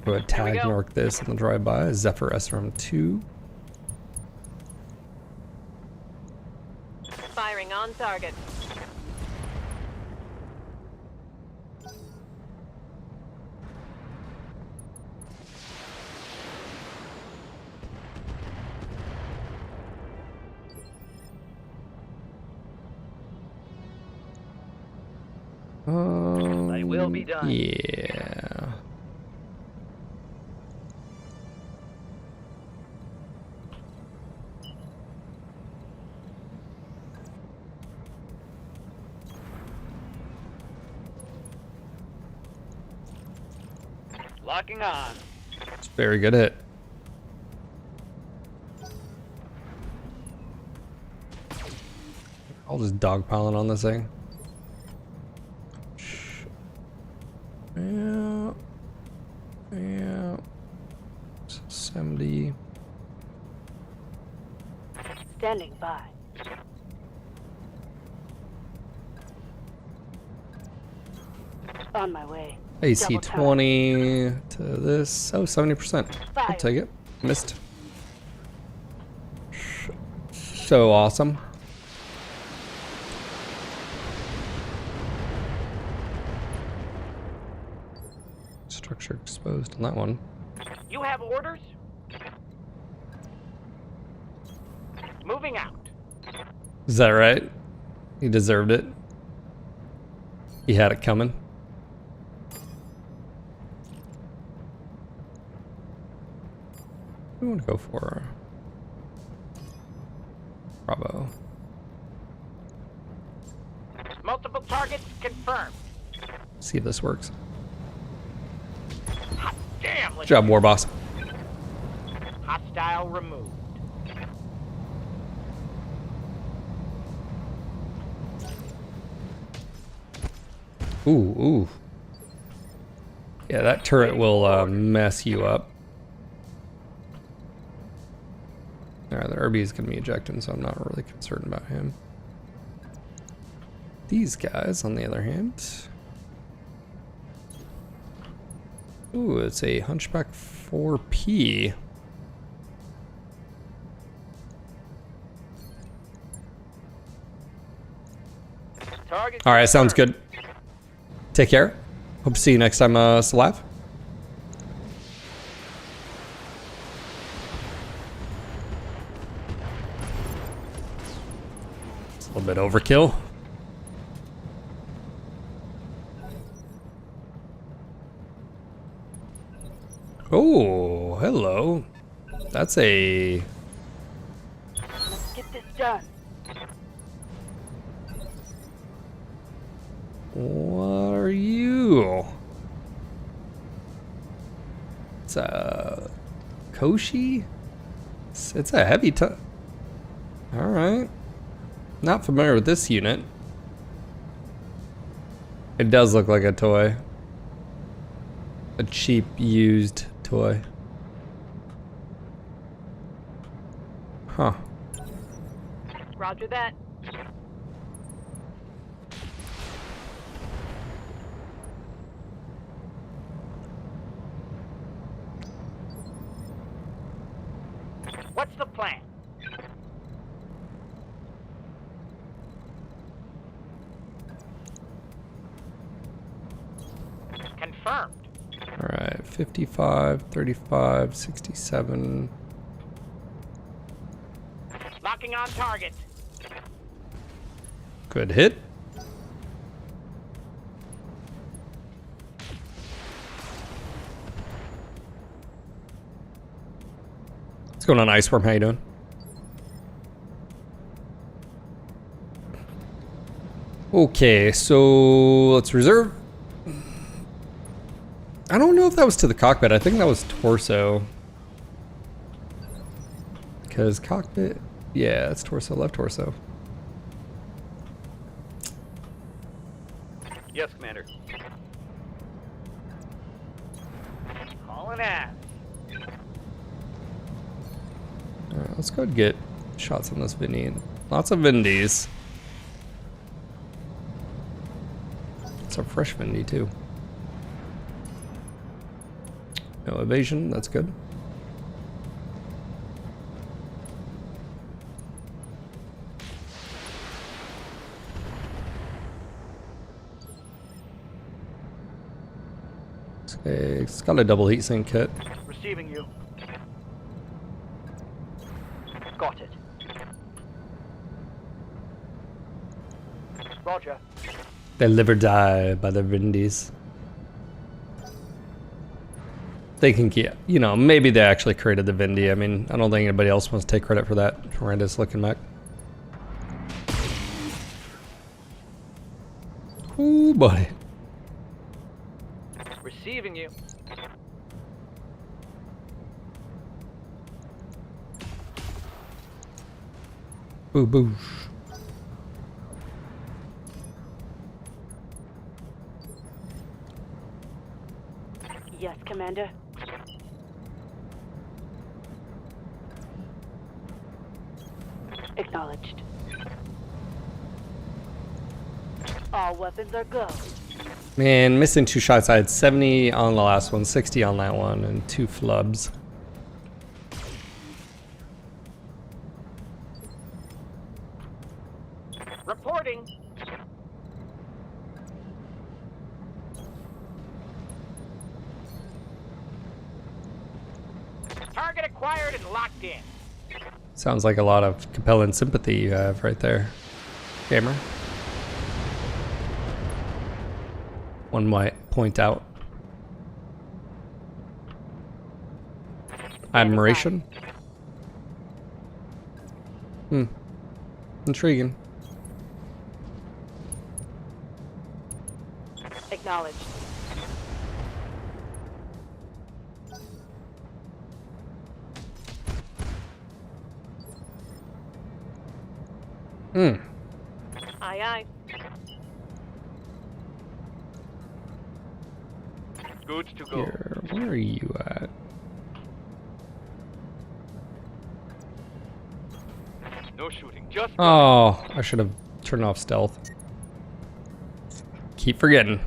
Go ahead, tag Nork this in the drive-by. Zephyr SRM-2. Firing on target. They will be done. Yeah. Locking on. It's a very good hit. I'll just dogpiling on this thing. Yeah. Yeah. 70. Standing by. On my way. AC 20 to this. Oh, 70%. I'll Fire. take it. Missed. So awesome. Structure exposed on that one. You have orders? Moving out. Is that right? He deserved it. He had it coming. We want to go for Bravo. Multiple targets confirmed. See if this works. Hot damn! Good job, War Boss. Hostile removed. Ooh, ooh. Yeah, that turret will mess you up. Alright, the Irby is going to be ejecting, so I'm not really concerned about him. These guys, on the other hand. Ooh, it's a Hunchback 4P. Target. Alright, sounds good. Take care. Hope to see you next time, Slav. It's a little bit overkill. Oh, hello. That's a... Let's get this done. What are you? It's a Koshi? It's a heavy Alright. Not familiar with this unit. It does look like a toy. A cheap, used toy. Huh. Roger that. What's the plan? Confirmed. All right, 55, 35, 67. Locking on target. Good hit. What's going on, Iceworm? How you doing? Okay, so let's reserve. I don't know if that was to the cockpit. I think that was torso. Because cockpit, yeah, it's torso, left torso. Yes, Commander. Hauling ass. Alright, let's go and get shots on this Vindy. Lots of Vindies. It's a fresh Vindy too. No evasion, that's good. Okay, it's got a double heatsink kit. Receiving you. Got it. Roger. They live or die by the Vindies. They can keep, you know, maybe they actually created the Vindy. I mean, I don't think anybody else wants to take credit for that horrendous looking mech. Ooh, buddy. Receiving you. Boo boo. Yes, Commander. Acknowledged. All weapons are go. Man, missing 2 shots. I had 70 on the last one, 60 on that one, and 2 flubs. Reporting. Target acquired and locked in. Sounds like a lot of compelling sympathy you have right there, gamer. One might point out. Admiration. Intriguing. Acknowledged. Aye, aye. Good to go. Here, where are you at? No shooting. Just Oh, I should have turned off stealth. Keep forgetting.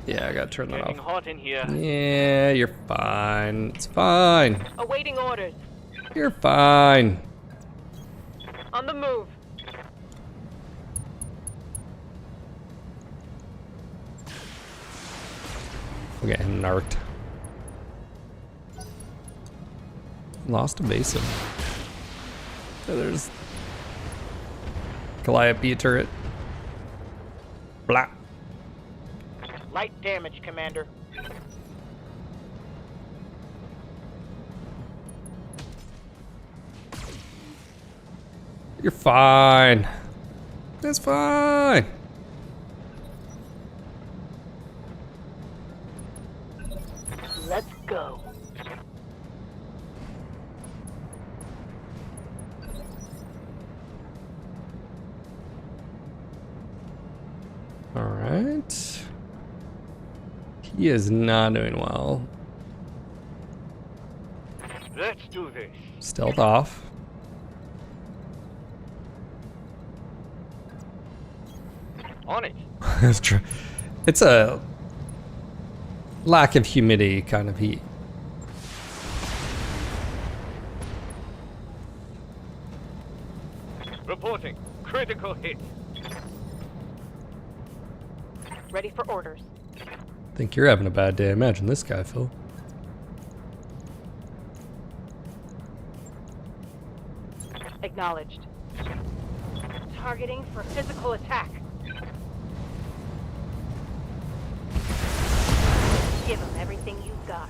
Yeah, I gotta turn that getting off. hot in here. Yeah, you're fine. It's fine. Awaiting orders. You're fine. On the move. We're getting narked. Lost a basin. So there's Goliath B turret. Blah. Light damage, Commander. You're fine. It's fine. Let's go. All right. He is not doing well. Let's do this. Stealth off. On it. That's true. It's a lack of humidity kind of heat. Reporting. Critical hit. Ready for orders. Think you're having a bad day. Imagine this guy, Phil. Acknowledged. Targeting for physical attack. Give him everything you've got.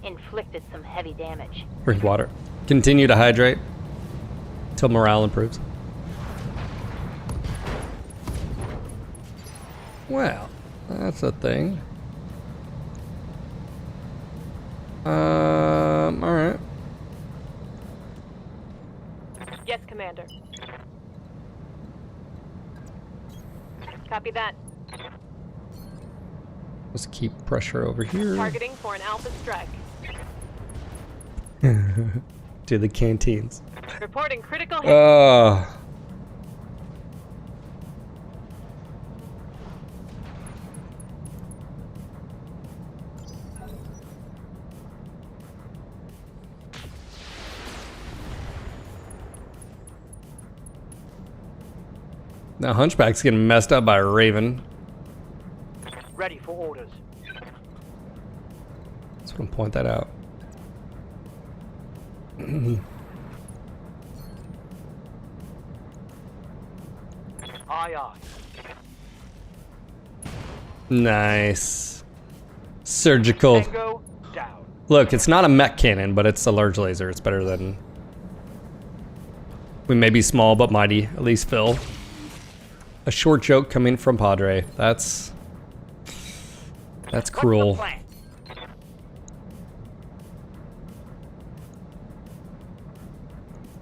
Inflicted some heavy damage. Drink water. Continue to hydrate till morale improves. Well, that's a thing. Alright. Yes, Commander. Copy that. Let's keep pressure over here. Targeting for an alpha strike. To the canteens. Reporting critical hit. Now Hunchback's getting messed up by a Raven. Ready for orders. Just gonna point that out. Aye, aye. Nice. Surgical. Tango down. Look, it's not a mech cannon, but it's a large laser. It's better than... We may be small, but mighty. At least Phil. A short joke coming from Padre. That's cruel. What's the plan?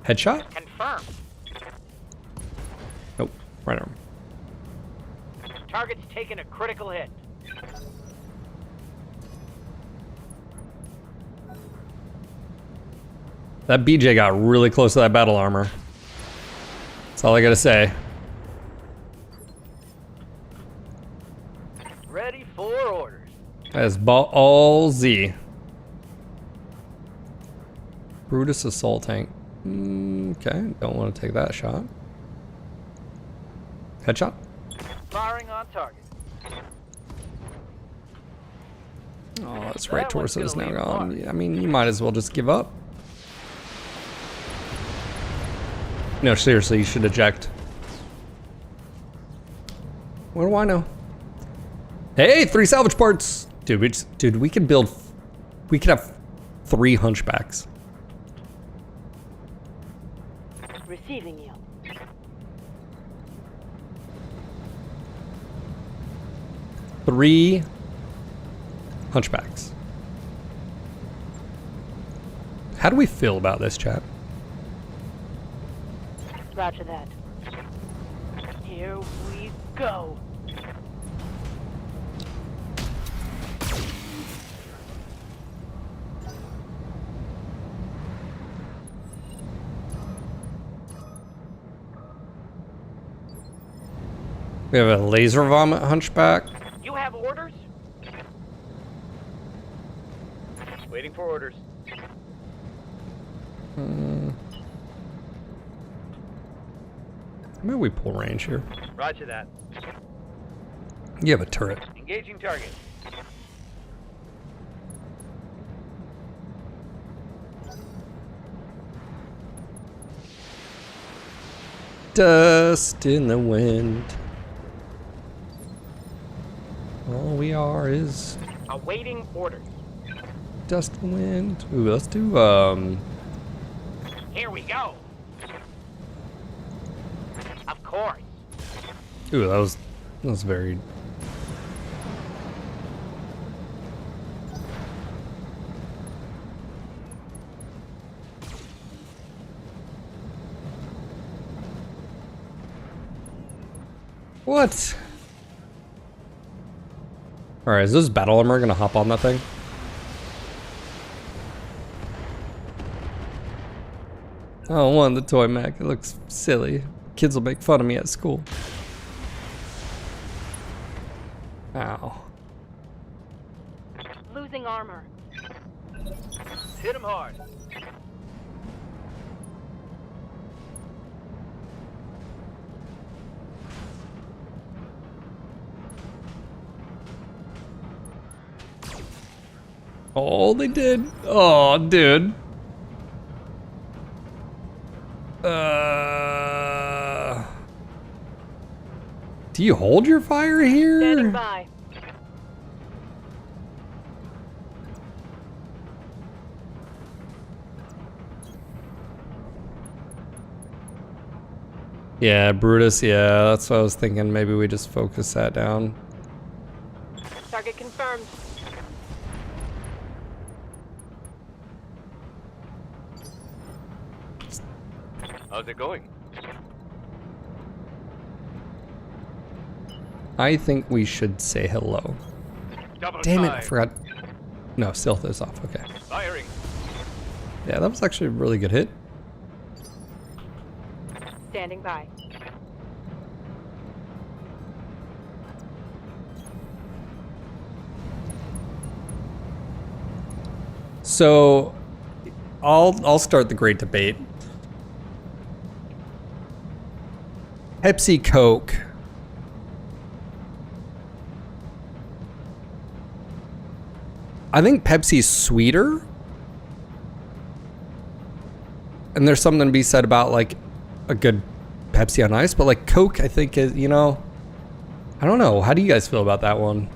Headshot? Confirm. Nope. Right arm. Target's taking a critical hit. That BJ got really close to that battle armor. That's all I gotta say. Ready for orders. That's all Z. Brutus assault tank. Okay, don't want to take that shot. Headshot? Firing on target. Oh, that's right. That one's Torso's now gonna leave gone. mark. Yeah, I mean, you might as well just give up. No, seriously, you should eject. What do I know? Hey, 3 salvage parts! Dude, we could build... We could have 3 hunchbacks. Receiving you. Three hunchbacks. How do we feel about this, chat? Roger that. Here we go. We have a laser vomit hunchback. You have orders? Waiting for orders. Maybe we pull range here. Roger that. You have a turret. Engaging target. Dust in the wind. All we are is Awaiting orders. dust and wind. Ooh, let's do Here we go. Of course. ooh, that was very What? Alright, is this battle armor gonna hop on that thing? I don't want the toy mech. It looks silly. Kids will make fun of me at school. armor. Hit him hard. Oh, they did. Oh, dude. Do you hold your fire here? Standing by. Yeah, Brutus, yeah, that's what I was thinking. Maybe we just focus that down. Target confirmed. How's it going? I think we should say hello. Double Damn it, I time. forgot. No, stealth is off, okay. Firing. Yeah, that was actually a really good hit. Standing by. So, I'll start the great debate. Pepsi, Coke. I think Pepsi's sweeter. And there's something to be said about like a good Pepsi on ice, but like Coke, I think is, you know, I don't know. How do you guys feel about that one?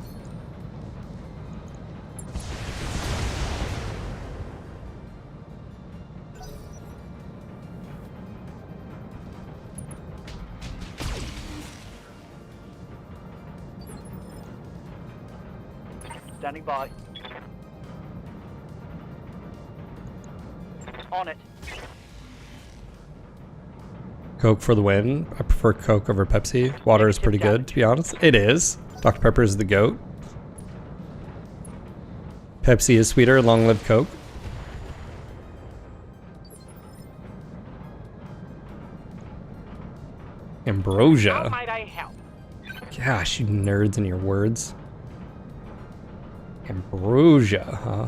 Standing by. On it. Coke for the win. I prefer Coke over Pepsi. Water is pretty good, to be honest. It is. Dr. Pepper is the GOAT. Pepsi is sweeter. Long live Coke. How Ambrosia. might I help? Gosh, you nerds and your words. Ambrosia, huh?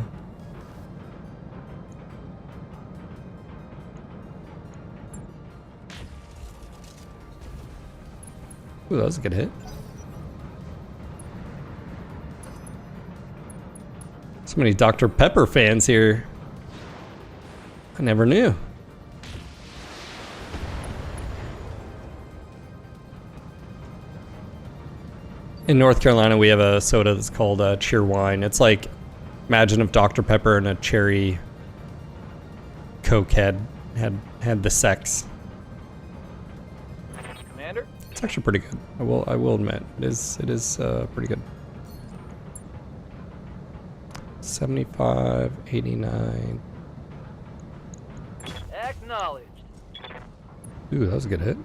Ooh, that was a good hit. So many Dr. Pepper fans here. I never knew. In North Carolina, we have a soda that's called Cheer Wine. It's like, imagine if Dr. Pepper and a cherry Coke had the sex. Commander? It's actually pretty good. I will admit it is pretty good. 75, 89. Acknowledged. Ooh, that was a good hit.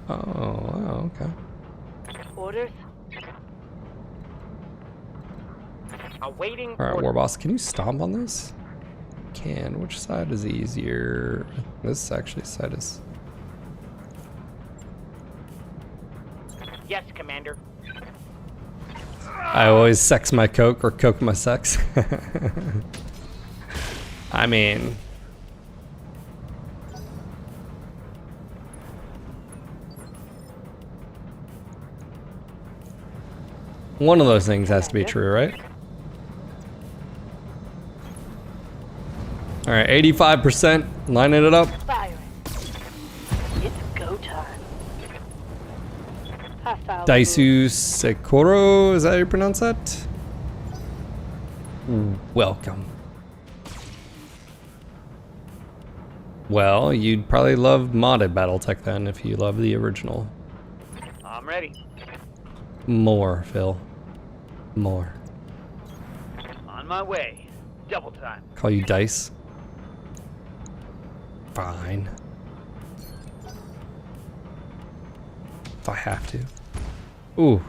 Oh, wow, okay. Orders. Awaiting All right, orders. War Boss, can you stomp on this? Can. Which side is easier? This actually side is. Yes, Commander. I always sex my Coke or Coke my sex. I mean. One of those things has to be true, right? All right, 85%, lining it up. Firing. It's go time. Hostile. Daisu Sekoro, is that how you pronounce that? Welcome. Well, you'd probably love modded BattleTech then if you love the original. I'm ready. More, Phil. More. On my way. Double time. Call you Dice. Fine. If I have to. Ooh.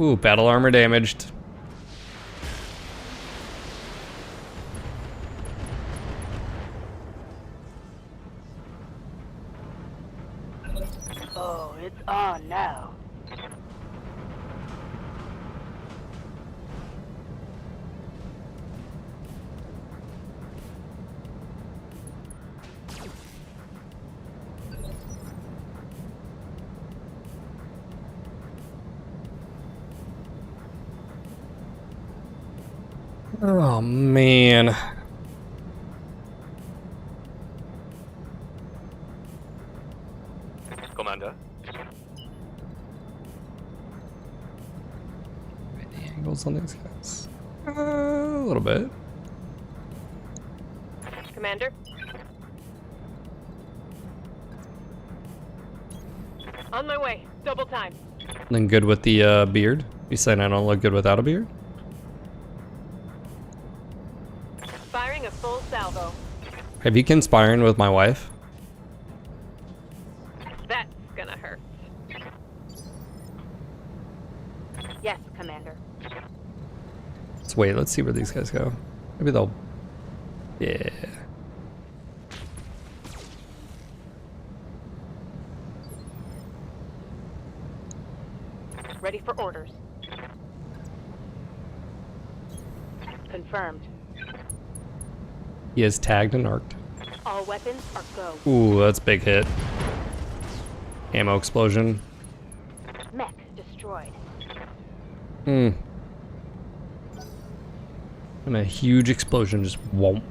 Ooh, battle armor damaged. Oh, it's on now. Oh man. Commander. The angles on these guys. A little bit. Commander? On my way. Double time. Then good with the beard. You saying I don't look good without a beard? Firing a full salvo. Have you conspiring with my wife? That's gonna hurt. Yes, Commander. Let's wait. Let's see where these guys go. Maybe they'll. Yeah. Ready for orders. Confirmed. He is tagged and arced. All weapons are go. Ooh, that's a big hit. Ammo explosion. Mech destroyed. Hmm. And a huge explosion just won't.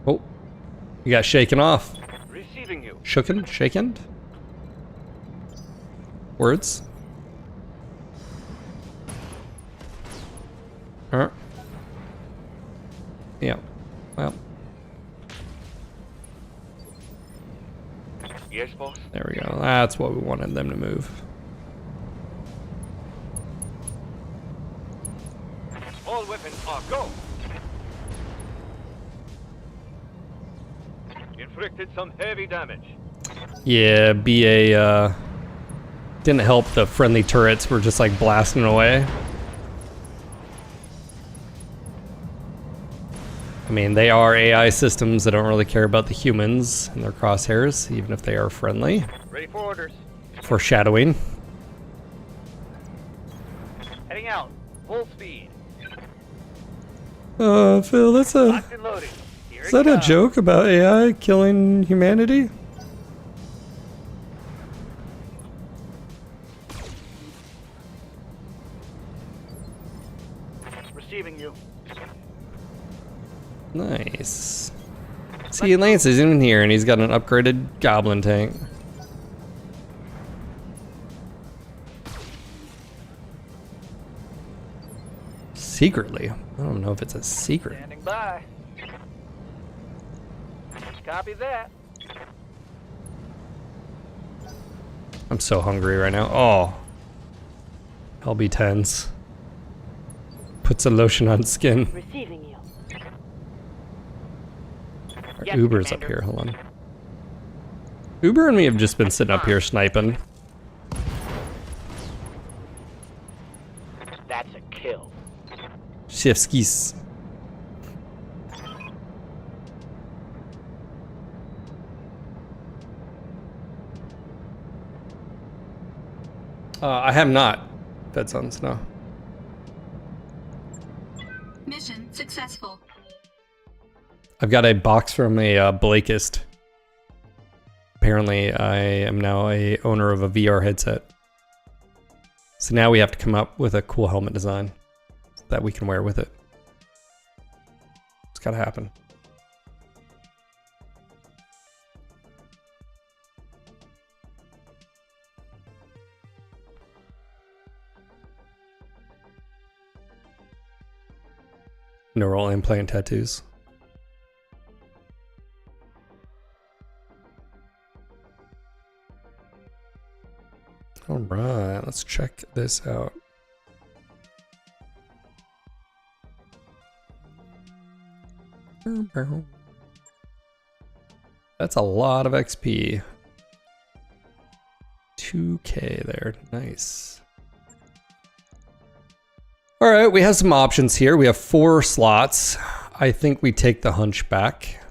Oh. You got shaken off. Receiving you. Shooken? Shaken? Words? Yeah. Well, Yes, boss. there we go. That's what we wanted them to move. All weapons are go. Inflicted some heavy damage. Yeah, BA didn't help. The friendly turrets were just like blasting away. I mean, they are AI systems that don't really care about the humans and their crosshairs, even if they are friendly. Ready for orders. Foreshadowing. Heading out. Full speed. Phil, that's a... Locked and loaded. Here Is it that a comes. joke about AI killing humanity? Receiving you. Nice. See, Lance is in here and he's got an upgraded goblin tank. Secretly. I don't know if it's a secret. Standing by. Copy that. I'm so hungry right now. Oh. LB10s. Puts a lotion on skin. Receiving you. Our Yes, Uber's up Commander. here, hold on. Uber and me have just been sitting up here sniping. That's a kill. Chefskis. I have not fed sons, no. Mission successful. I've got a box from a Blakist. Apparently, I am now a owner of a VR headset. So now we have to come up with a cool helmet design that we can wear with it. It's gotta happen. Neural implant tattoos. All right, let's check this out. That's a lot of XP. 2K there, nice. All right, we have some options here. We have 4 slots. I think we take the Hunchback.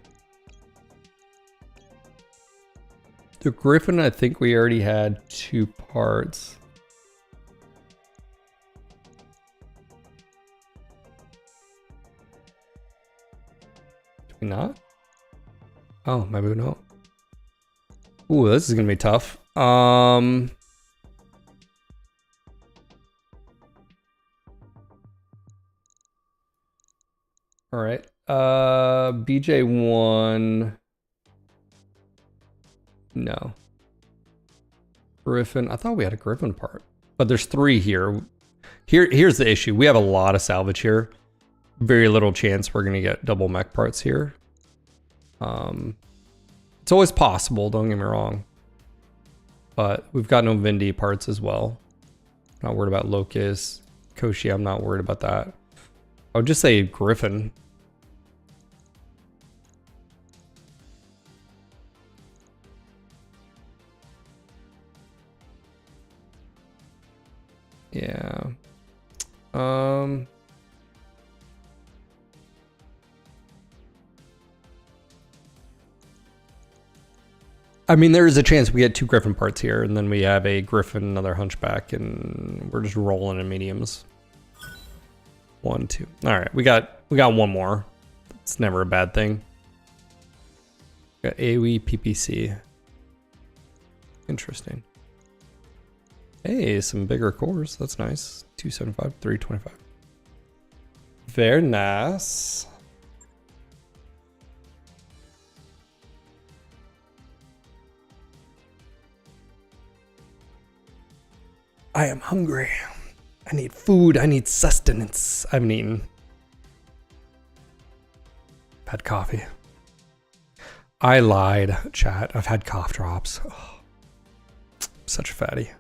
The Griffin, I think we already had 2 parts. Do we not? Oh, maybe we don't. Ooh, this is gonna be tough. All right. BJ1. No. Griffin. I thought we had a Griffin part, but there's 3 here. Here's the issue. We have a lot of salvage here. Very little chance we're gonna get double mech parts here. It's always possible, don't get me wrong. But we've got no Vindy parts as well. Not worried about Locust. Koshi, I'm not worried about that. I would just say Griffin. Yeah. I mean, there is a chance we get 2 Griffin parts here, and then we have a Griffin, another Hunchback, and we're just rolling in mediums. 1, 2. All right, we got 1 more. It's never a bad thing. Got AoE PPC. Interesting. Hey, some bigger cores. That's nice. 275, 325. Very nice. I am hungry. I need food. I need sustenance. I haven't eaten. I've had coffee. I lied, chat. I've had cough drops. Oh, such a fatty.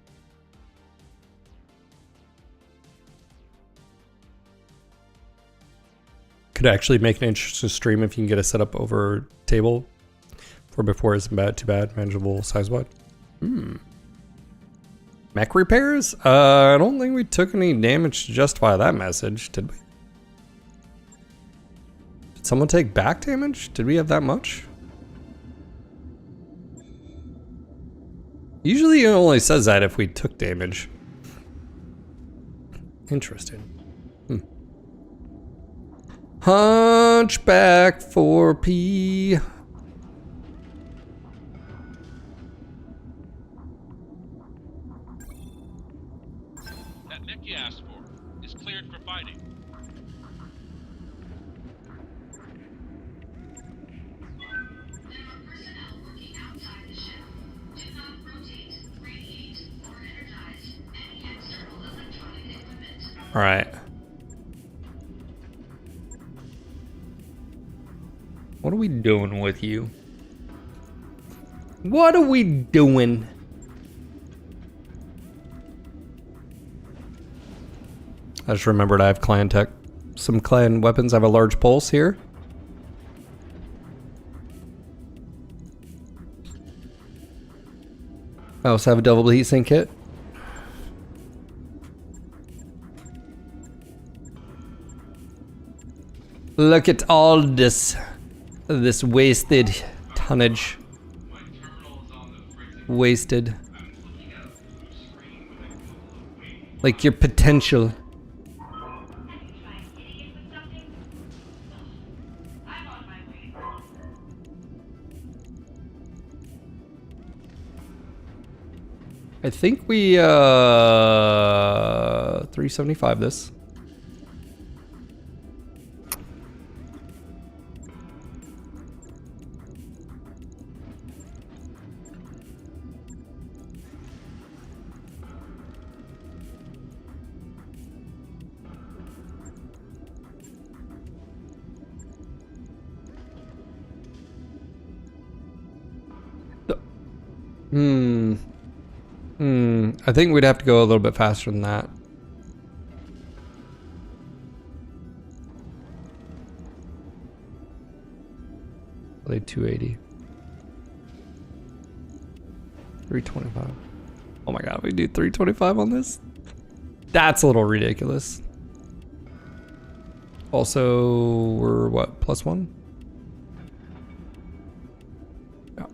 Could actually make an interesting stream if you can get a setup over table. For before isn't bad, too bad. Manageable size wide. Mech repairs? I don't think we took any damage to justify that message, did we? Did someone take back damage? Did we have that much? Usually it only says that if we took damage. Interesting. Hunchback 4P. That mech you asked for is cleared for fighting. There are personnel working outside the ship. Do not rotate, radiate, or energize any external electronic equipment. All right. What are we doing with you? What are we doing? I just remembered I have clan tech. Some clan weapons. I have a large pulse here. I also have a double heatsink kit. Look at all this wasted tonnage. Wasted. Like your potential. I think we 375 this. I think we'd have to go a little bit faster than that. Probably 280. 325. Oh my god, we do 325 on this? That's a little ridiculous. Also, we're what, +1? Yeah.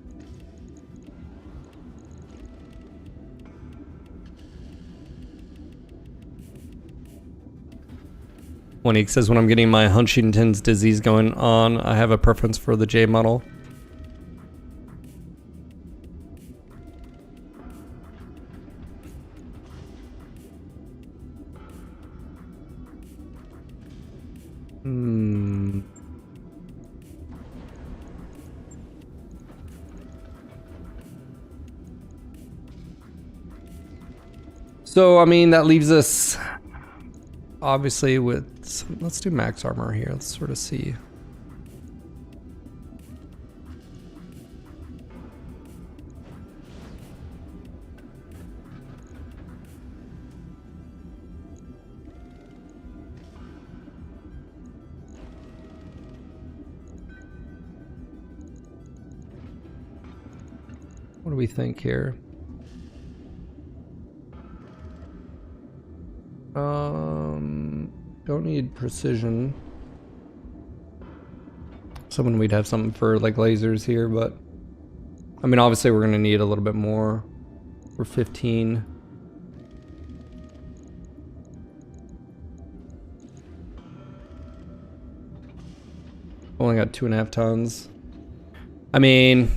Monique says, when I'm getting my Huntington's disease going on, I have a preference for the J model. So, I mean, that leaves us obviously with some, let's do max armor here. Let's sort of see. What do we think here? Don't need precision. Someone we'd have something for like lasers here, but I mean, obviously we're gonna need a little bit more. We're 15. Only got 2.5 tons. I mean,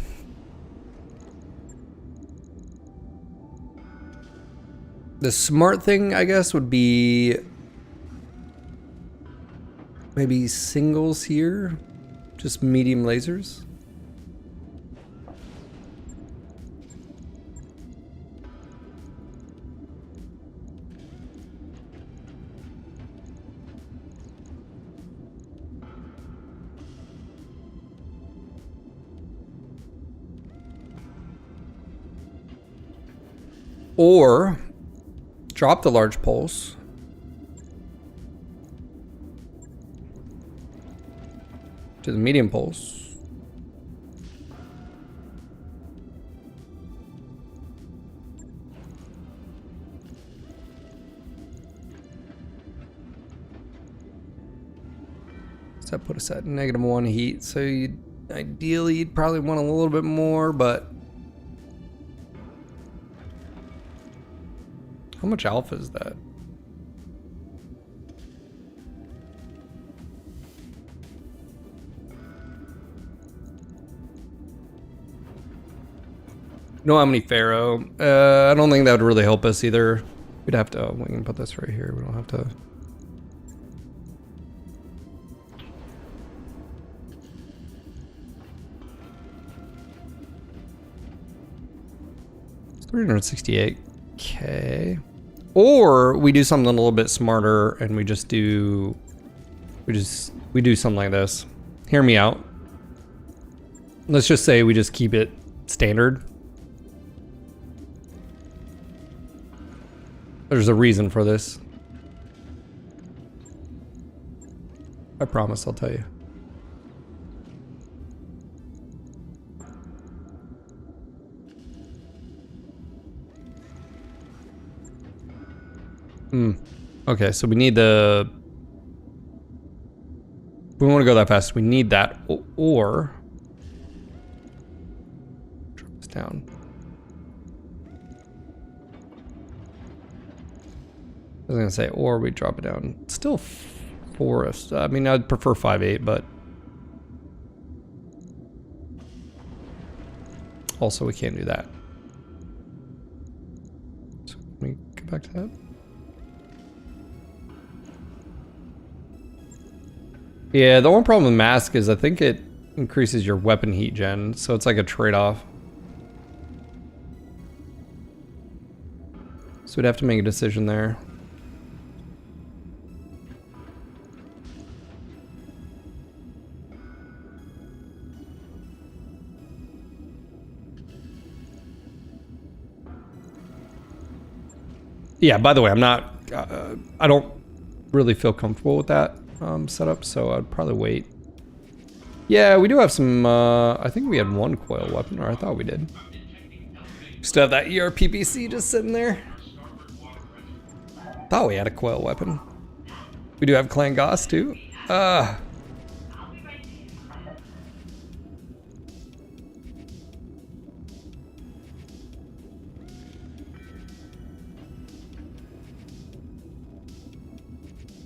the smart thing, I guess, would be maybe singles here, just medium lasers. Or drop the large pulse. To the medium pulse. Does that put us at -1 heat? So ideally you'd probably want a little bit more, but how much alpha is that? You know how many Pharaoh? I don't think that would really help us either. We'd have to, we can put this right here. We don't have to. It's 368K. Or we do something a little bit smarter and we do something like this. Hear me out. Let's just say we just keep it standard. There's a reason for this. I promise I'll tell you. Okay, so we need the... We want to go that fast. We need that, or... Drop this down. I was gonna say, or we drop it down. Still forest. I mean, I'd prefer 5.8, but also we can't do that. So can we go back to that? Yeah, the one problem with mask is I think it increases your weapon heat gen, so it's like a trade-off. So we'd have to make a decision there. Yeah, by the way, I'm not, I don't really feel comfortable with that setup, so I'd probably wait. Yeah, we do have some, I think we had one coil weapon, or I thought we did. Still have that ERPPC just sitting there. Thought we had a coil weapon. We do have Clan Goss too.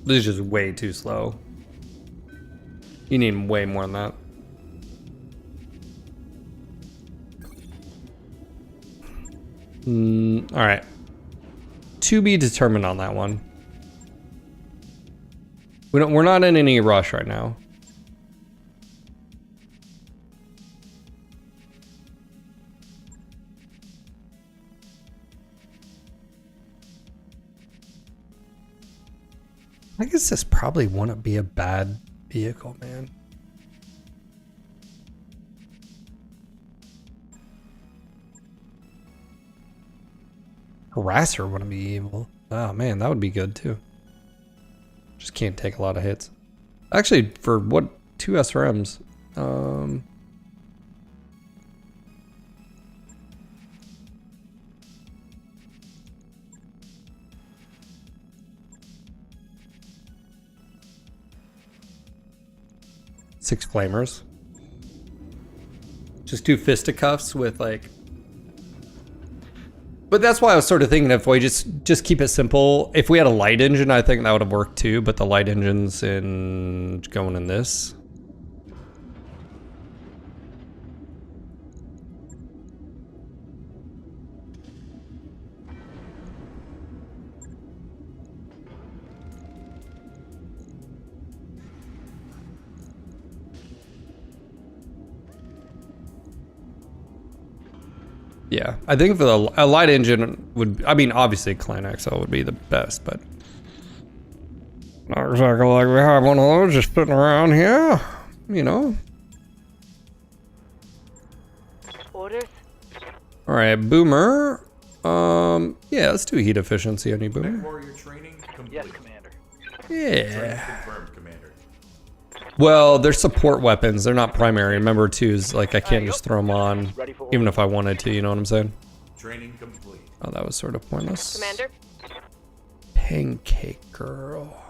This is just way too slow. You need way more than that. All right. To be determined on that one. We're not in any rush right now. I guess this probably wouldn't be a bad vehicle, man. Harasser wouldn't be evil. Oh man, that would be good too. Just can't take a lot of hits. Actually, for what, 2 SRMs? Six flamers. Just do fisticuffs with like. But that's why I was sort of thinking if we just keep it simple. If we had a light engine, I think that would have worked too. But the light engine's going in this. Yeah, I think for a light engine would, I mean, obviously Clan XL would be the best, but not exactly like we have one of those just sitting around here, you know. Orders? All right, Boomer. Yeah, let's do heat efficiency on you, Boomer. Mech warrior training complete. Yes, Commander. Yeah. Training confirmed, Commander. Well, they're support weapons. They're not primary. Remember, too, is like I can't just throw them on, even if I wanted to. You know what I'm saying? Training complete. Oh, that was sort of pointless. Commander? Pancake girl.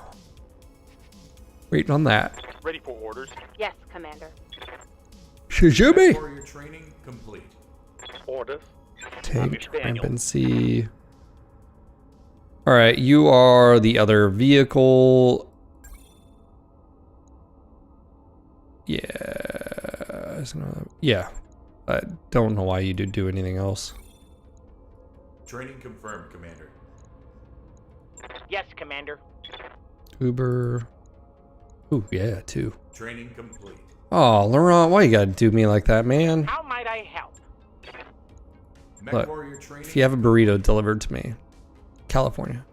Waiting on that. Ready for orders. Yes, Commander. Shizumi. Mech warrior training complete. Orders. Tank rampancy. All right, you are the other vehicle. Yeah. I don't know why you do anything else. Training confirmed, Commander. Yes, Commander. Uber. Ooh, yeah, 2. Training complete. Oh, Laurent, why you gotta do me like that, man? How might I help? Mech Look, warrior training. if you have a burrito delivered to me, California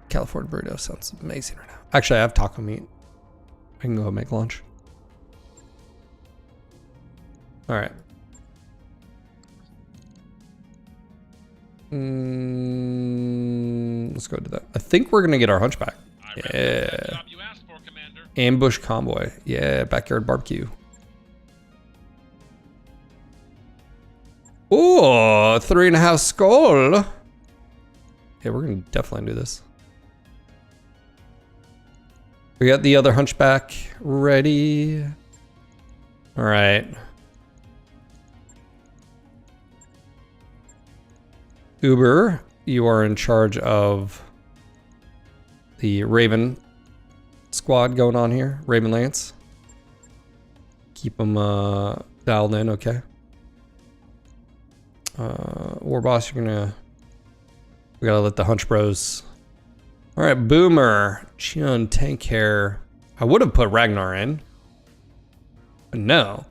burrito sounds amazing right now. Actually, I have taco meat. I can go make lunch. All right. Let's go to that. I think we're gonna get our hunchback. Yeah. Ambush convoy. Yeah, backyard barbecue. Oh, 3.5 skull. Yeah, we're gonna definitely do this. We got the other hunchback ready. All right. Uber, you are in charge of the Raven squad going on here. Raven Lance. Keep them dialed in, okay. War Boss, we gotta let the Hunch Bros. All right, Boomer, Chun, Tank Hair. I would have put Ragnar in, but no.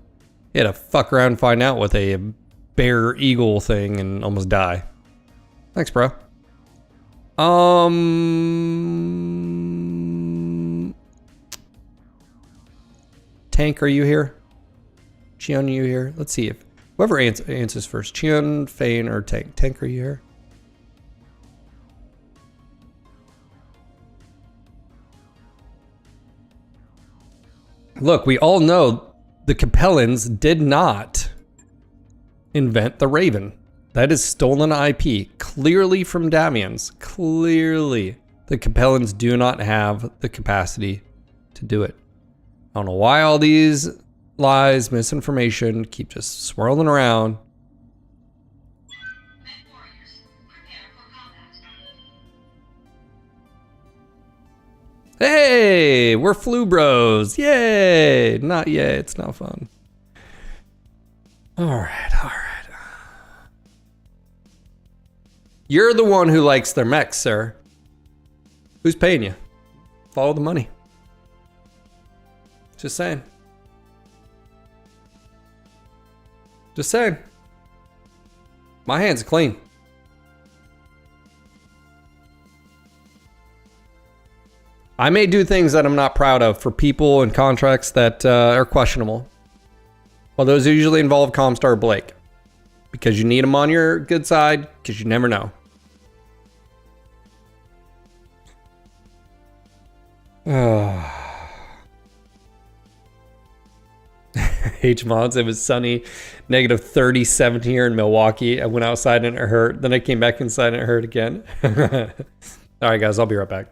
He had to fuck around and find out with a bear eagle thing and almost die. Thanks, bro. Tank, are you here? Chion, are you here? Let's see if whoever answers first. Chion, Fane, or Tank. Tank, are you here? Look, we all know the Capellans did not invent the Raven. That is stolen IP, clearly from Damian's. Clearly, the Capellans do not have the capacity to do it. I don't know why all these lies, misinformation keep just swirling around. Mech warriors, prepare for combat. Hey, we're flu bros. Yay. Not yet. It's not fun. All right. You're the one who likes their mechs, sir. Who's paying you? Follow the money. Just saying. Just saying. My hands are clean. I may do things that I'm not proud of for people and contracts that are questionable. Well, those usually involve Comstar Blake. Because you need him on your good side, because you never know. H-Mods, it was sunny, -37 here in Milwaukee. I went outside and it hurt. Then I came back inside and it hurt again. All right, guys, I'll be right back.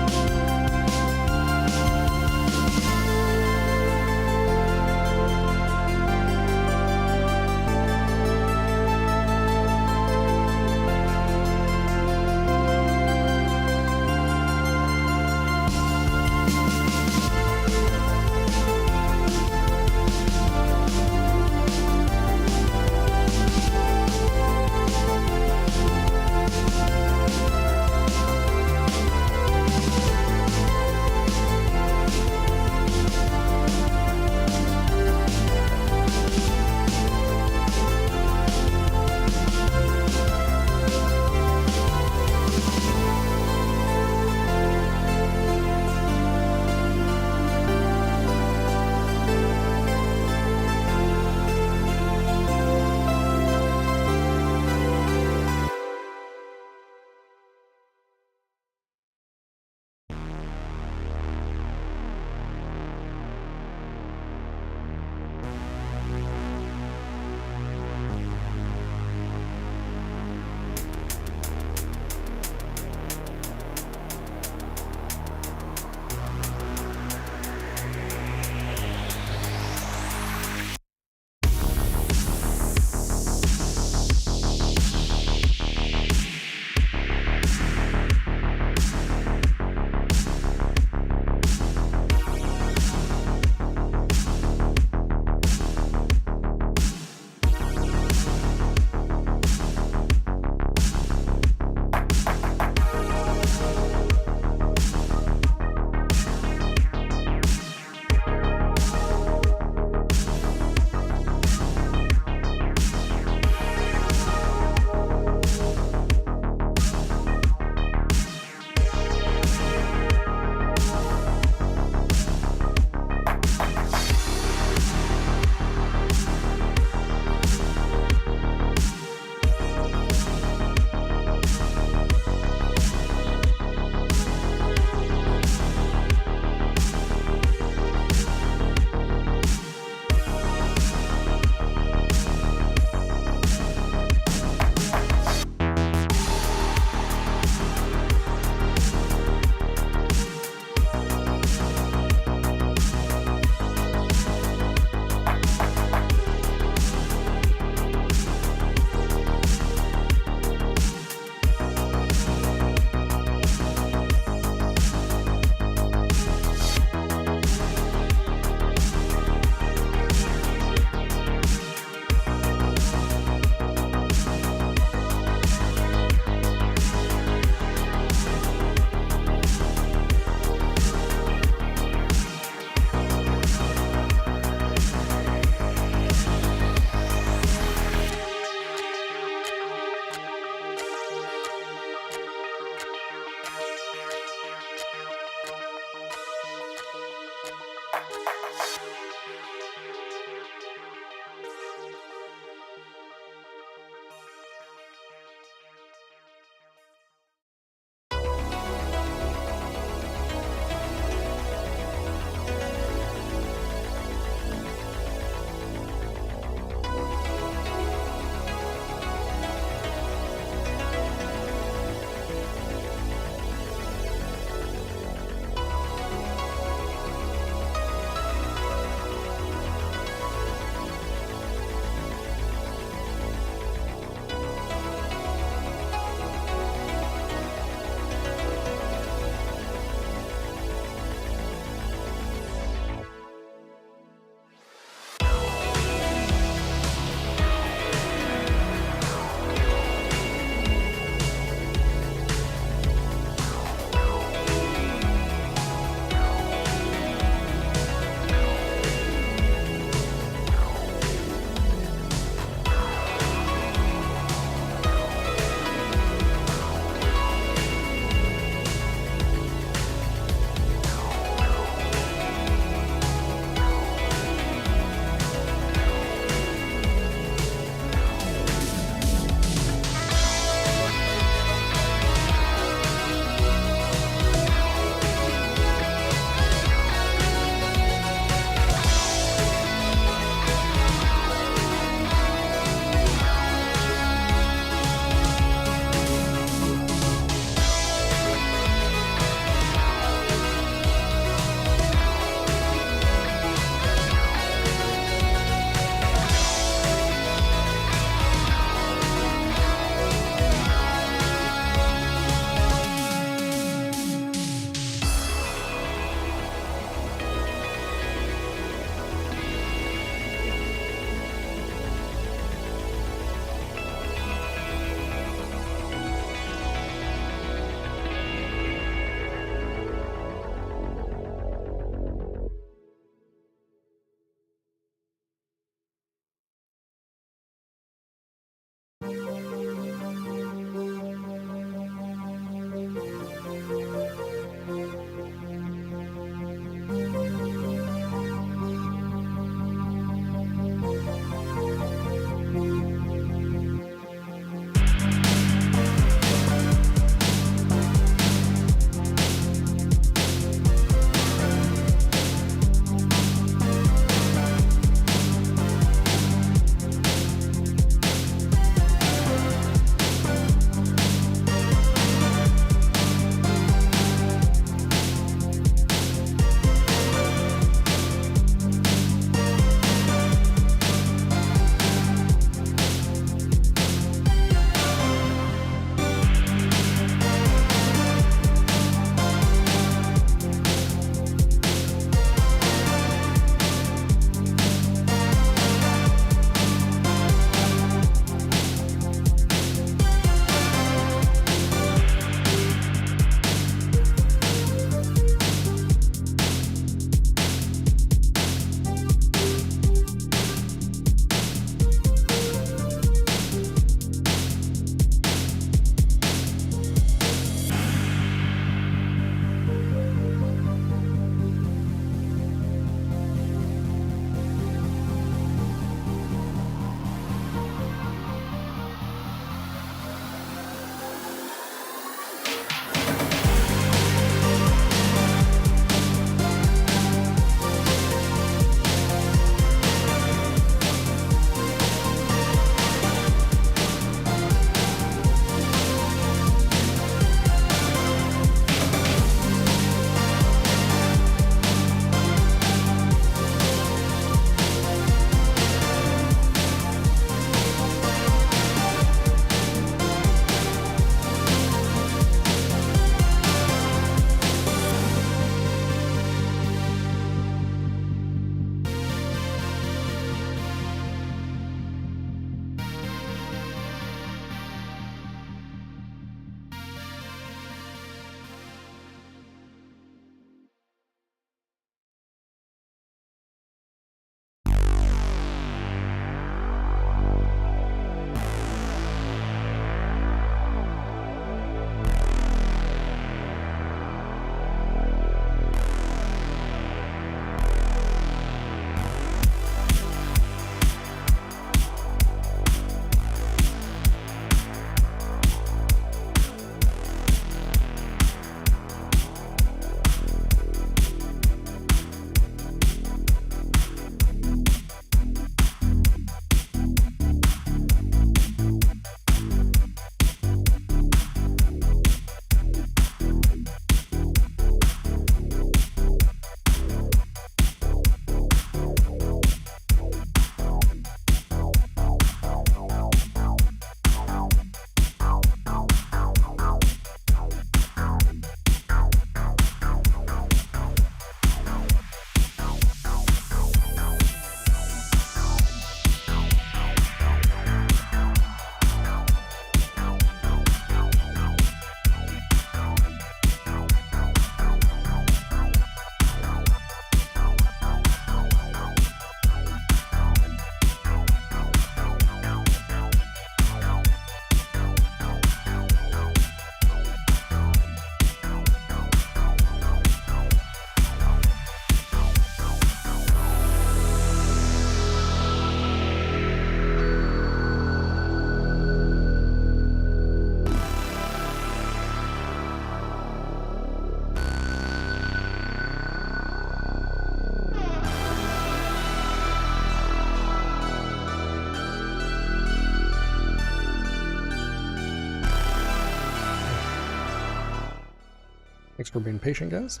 Thanks for being patient, guys.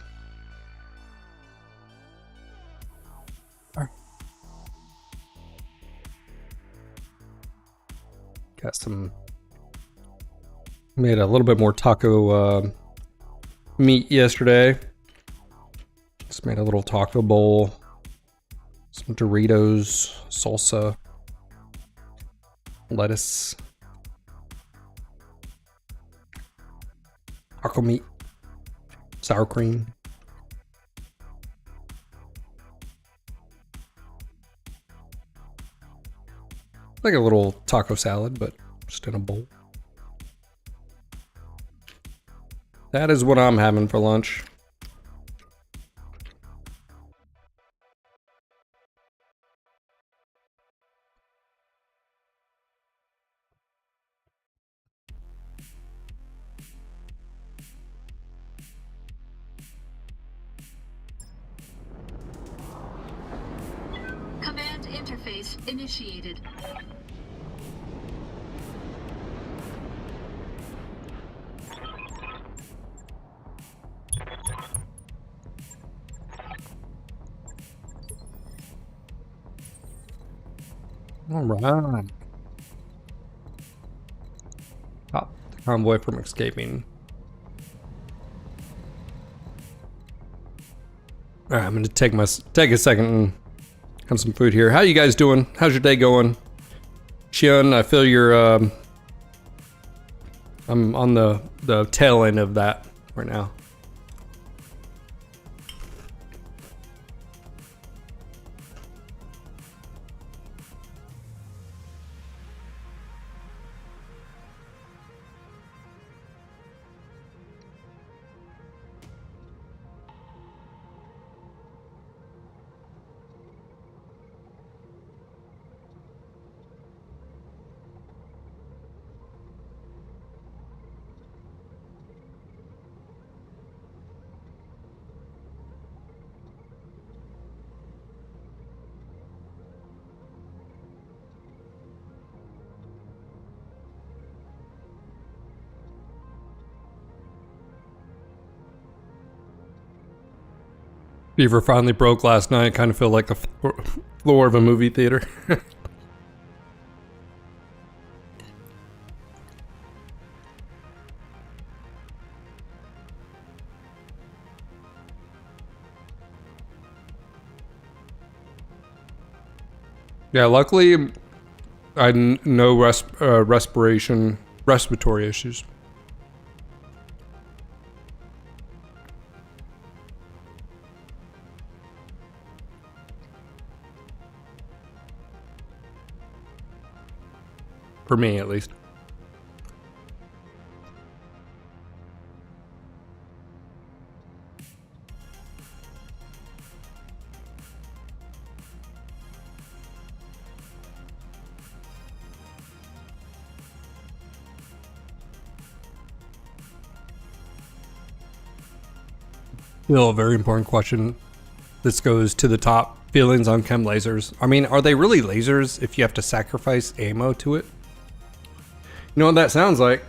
Got some, made a little bit more taco meat yesterday. Just made a little taco bowl, some Doritos, salsa, lettuce, taco meat, sour cream. Like a little taco salad, but just in a bowl. That is what I'm having for lunch. Command interface initiated. All right. Stop the convoy from escaping. All right, I'm gonna take a second and have some food here. How you guys doing? How's your day going? Xion, I feel you're I'm on the tail end of that right now. Beaver finally broke last night. Kind of feel like the floor of a movie theater. Yeah, luckily I had no respiratory issues. For me, at least. Still a very important question. This goes to the top. Feelings on chem lasers. I mean, are they really lasers if you have to sacrifice ammo to it? You know what that sounds like?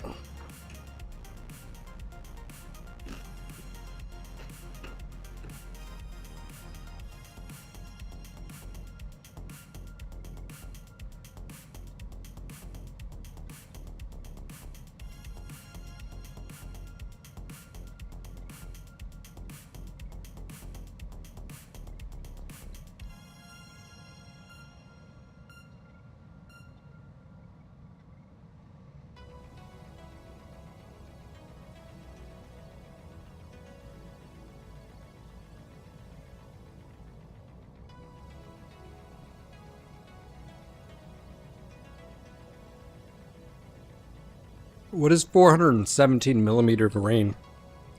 What is 417 millimeter of rain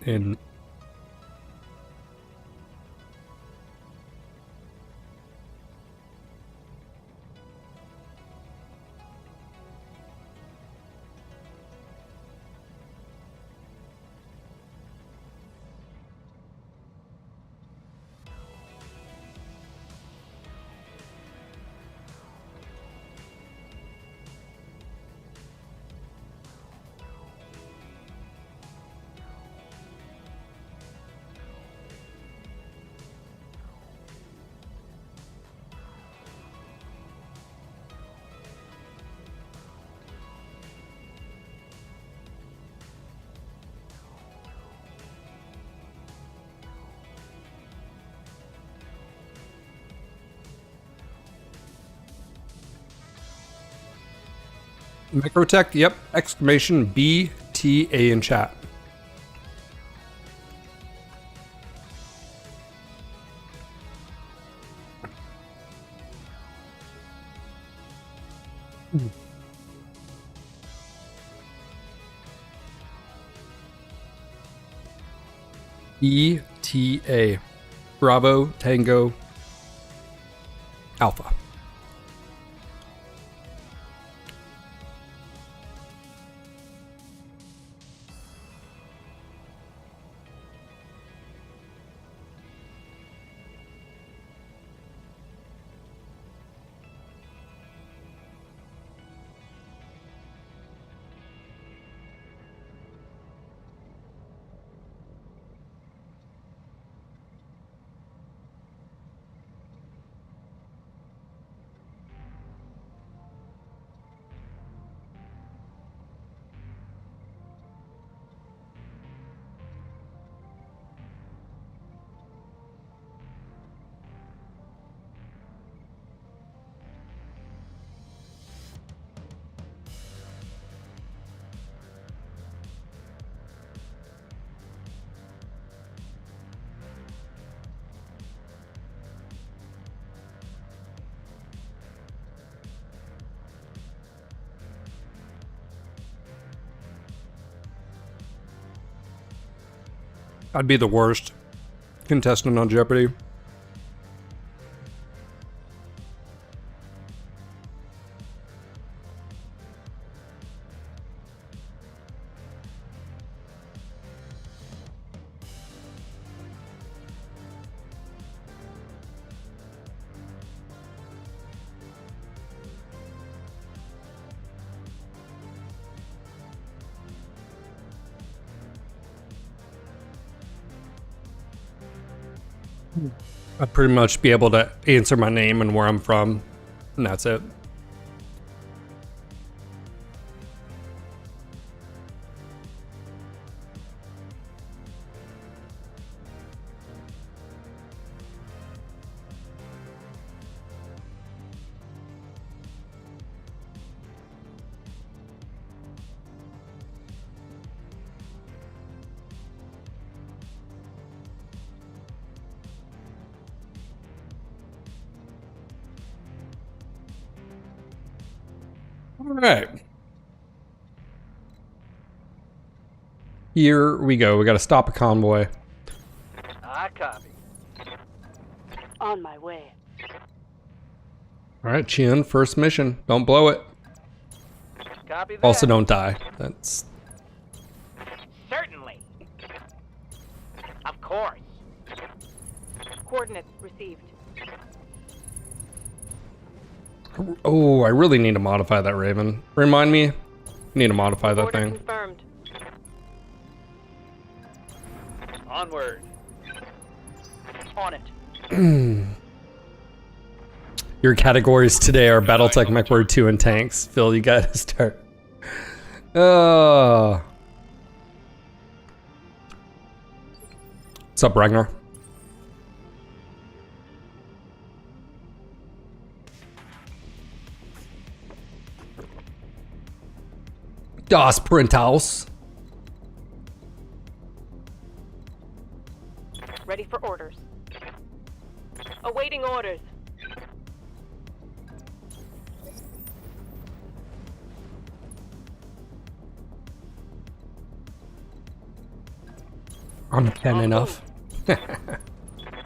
in? MicroTech, yep. Exclamation BTA in chat. BTA. Bravo Tango Alpha. I'd be the worst contestant on Jeopardy. I'd pretty much be able to answer my name and where I'm from, and that's it. All right. Here we go. We got to stop a convoy. I copy. On my way. All right, Chien, first mission. Don't blow it. Copy that. Also, don't die. That's... Certainly. Of course. Coordinates received. Oh, I really need to modify that Raven. Remind me. I need to modify that Order thing. confirmed. Onward. On it. Your categories today are BattleTech, MechWord 2, and tanks. Phil, you gotta start. What's up, Ragnar? Das Printhaus. Ready for orders. Awaiting orders. I'm Ken enough.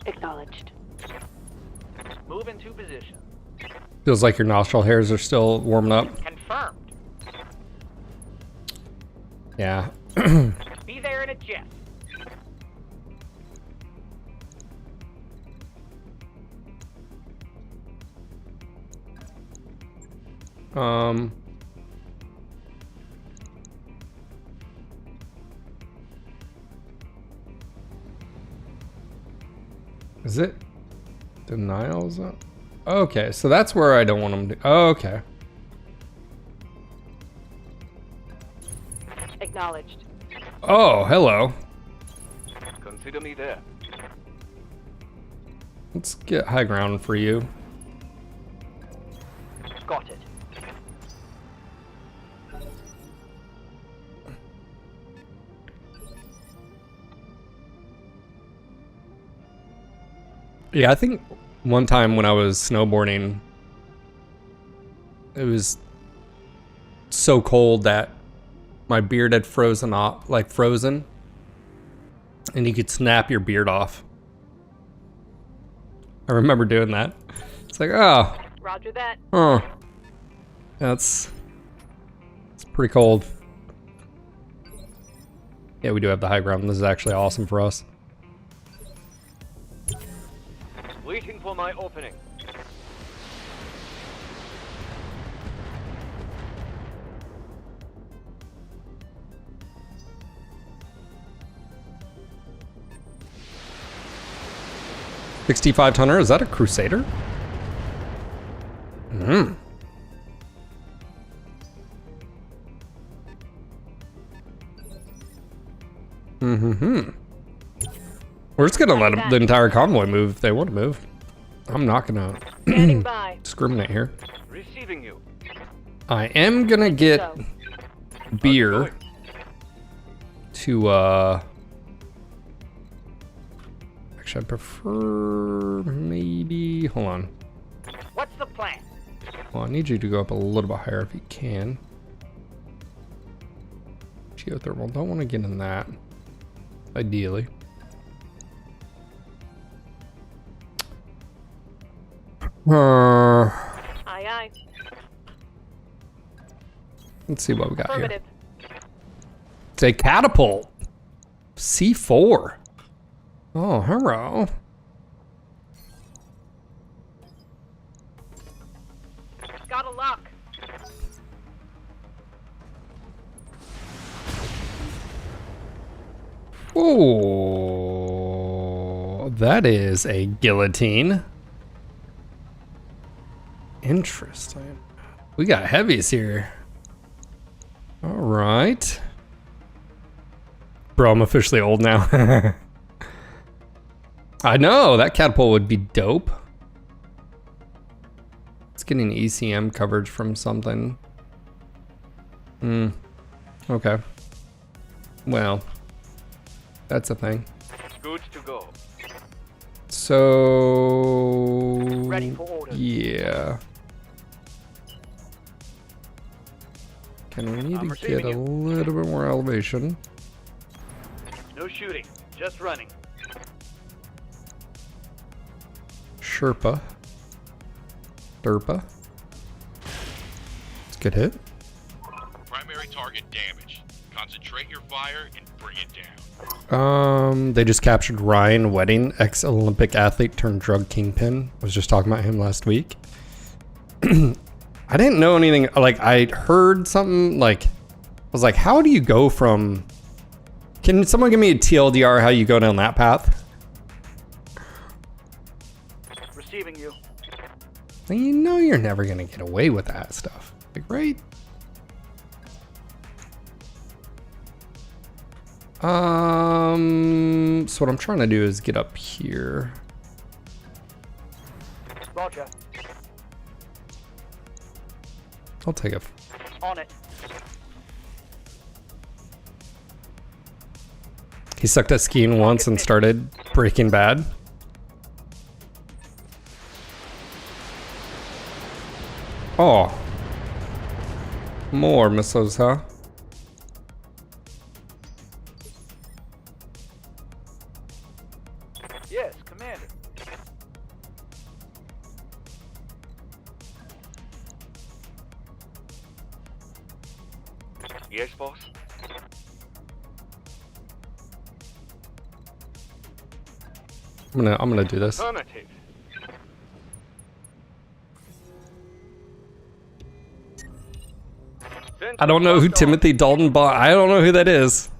Acknowledged. Move into position. Feels like your nostril hairs are still warming up. Confirmed. Yeah. Be there in a jet. Is it denials? Okay, so that's where I don't want them to. Oh, okay. Acknowledged. Oh, hello. Consider me there. Let's get high ground for you. Got it. Yeah, I think one time when I was snowboarding, it was so cold that my beard had frozen off, like frozen, and you could snap your beard off. I remember doing that. It's like, oh, Roger that. it's pretty cold. Yeah, we do have the high ground. This is actually awesome for us. Waiting for my opening. $6,500. Tonner, is that a Crusader? We're just gonna let the entire convoy move if they want to move. I'm not gonna Standing by. discriminate here. Receiving you. I am gonna get Go. beer to actually I prefer maybe hold on. What's the plan? Well, I need you to go up a little bit higher if you can. Geothermal, don't want to get in that. Ideally. Aye, aye. Let's see what we got here. Affirmative. It's a catapult. C4. Oh, hello. Got a lock. Oh, that is a guillotine. Interesting. We got heavies here. All right. Bro, I'm officially old now. I know, that catapult would be dope. It's getting ECM coverage from something. Okay. Well, that's a thing. Good to go. So... Ready for orders. Yeah. Can we need I'm to receiving get a you. little bit more elevation? No shooting. Just running. Sherpa. Derpa. It's a good hit. Primary target damaged. Concentrate your fire and bring it down. They just captured Ryan Wedding, ex-Olympic athlete turned drug kingpin. I was just talking about him last week. I didn't know anything, like I heard something like, I was like, how do you go from, can someone give me a TLDR how you go down that path? Receiving you. Well, you know you're never gonna get away with that stuff, like, right? So what I'm trying to do is get up here. Roger. I'll take a, On it. he sucked at skiing once and started Breaking Bad. Oh. More missiles, huh? Yes, Commander. Yes, boss. I'm gonna do this. Affirmative. I don't know who Timothy Dalton bought. I don't know who that is.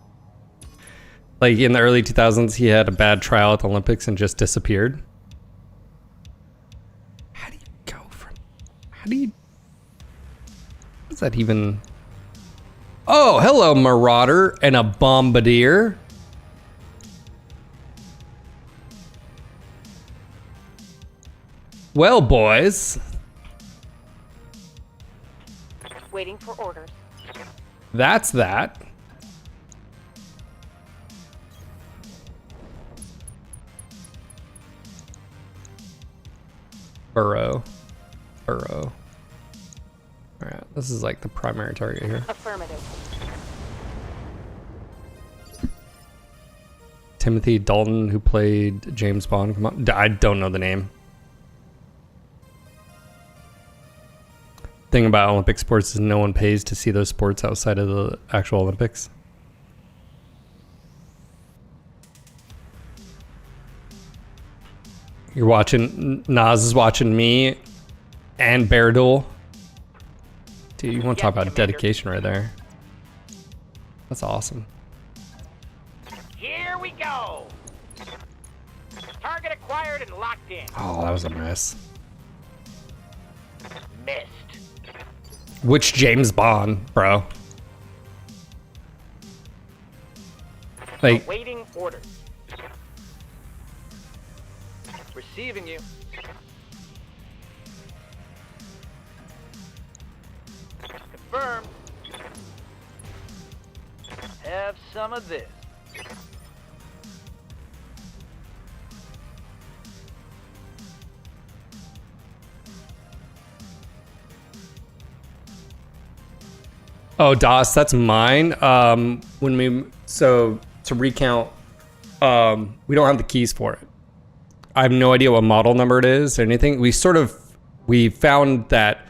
Like in the early 2000s, he had a bad trial at the Olympics and just disappeared. How do you go from? How do you? What is that even? Oh, hello, Marauder and a Bombardier. Well, boys, Waiting for orders. that's that. Burrow. Burrow. Alright, this is like the primary target here. Affirmative. Timothy Dalton, who played James Bond. Come on. I don't know the name. Thing about Olympic sports is no one pays to see those sports outside of the actual Olympics. You're watching, Nas is watching me and Bear Duel. Dude, you want to talk about dedication right there. That's awesome. Here we go. Target acquired and locked in. Oh, that was a mess. Missed. Which James Bond, bro? Like, Awaiting orders. Receiving you. Confirmed. Have some of this. oh, DOS, that's mine. So to recount, we don't have the keys for it. I have no idea what model number it is or anything. We found that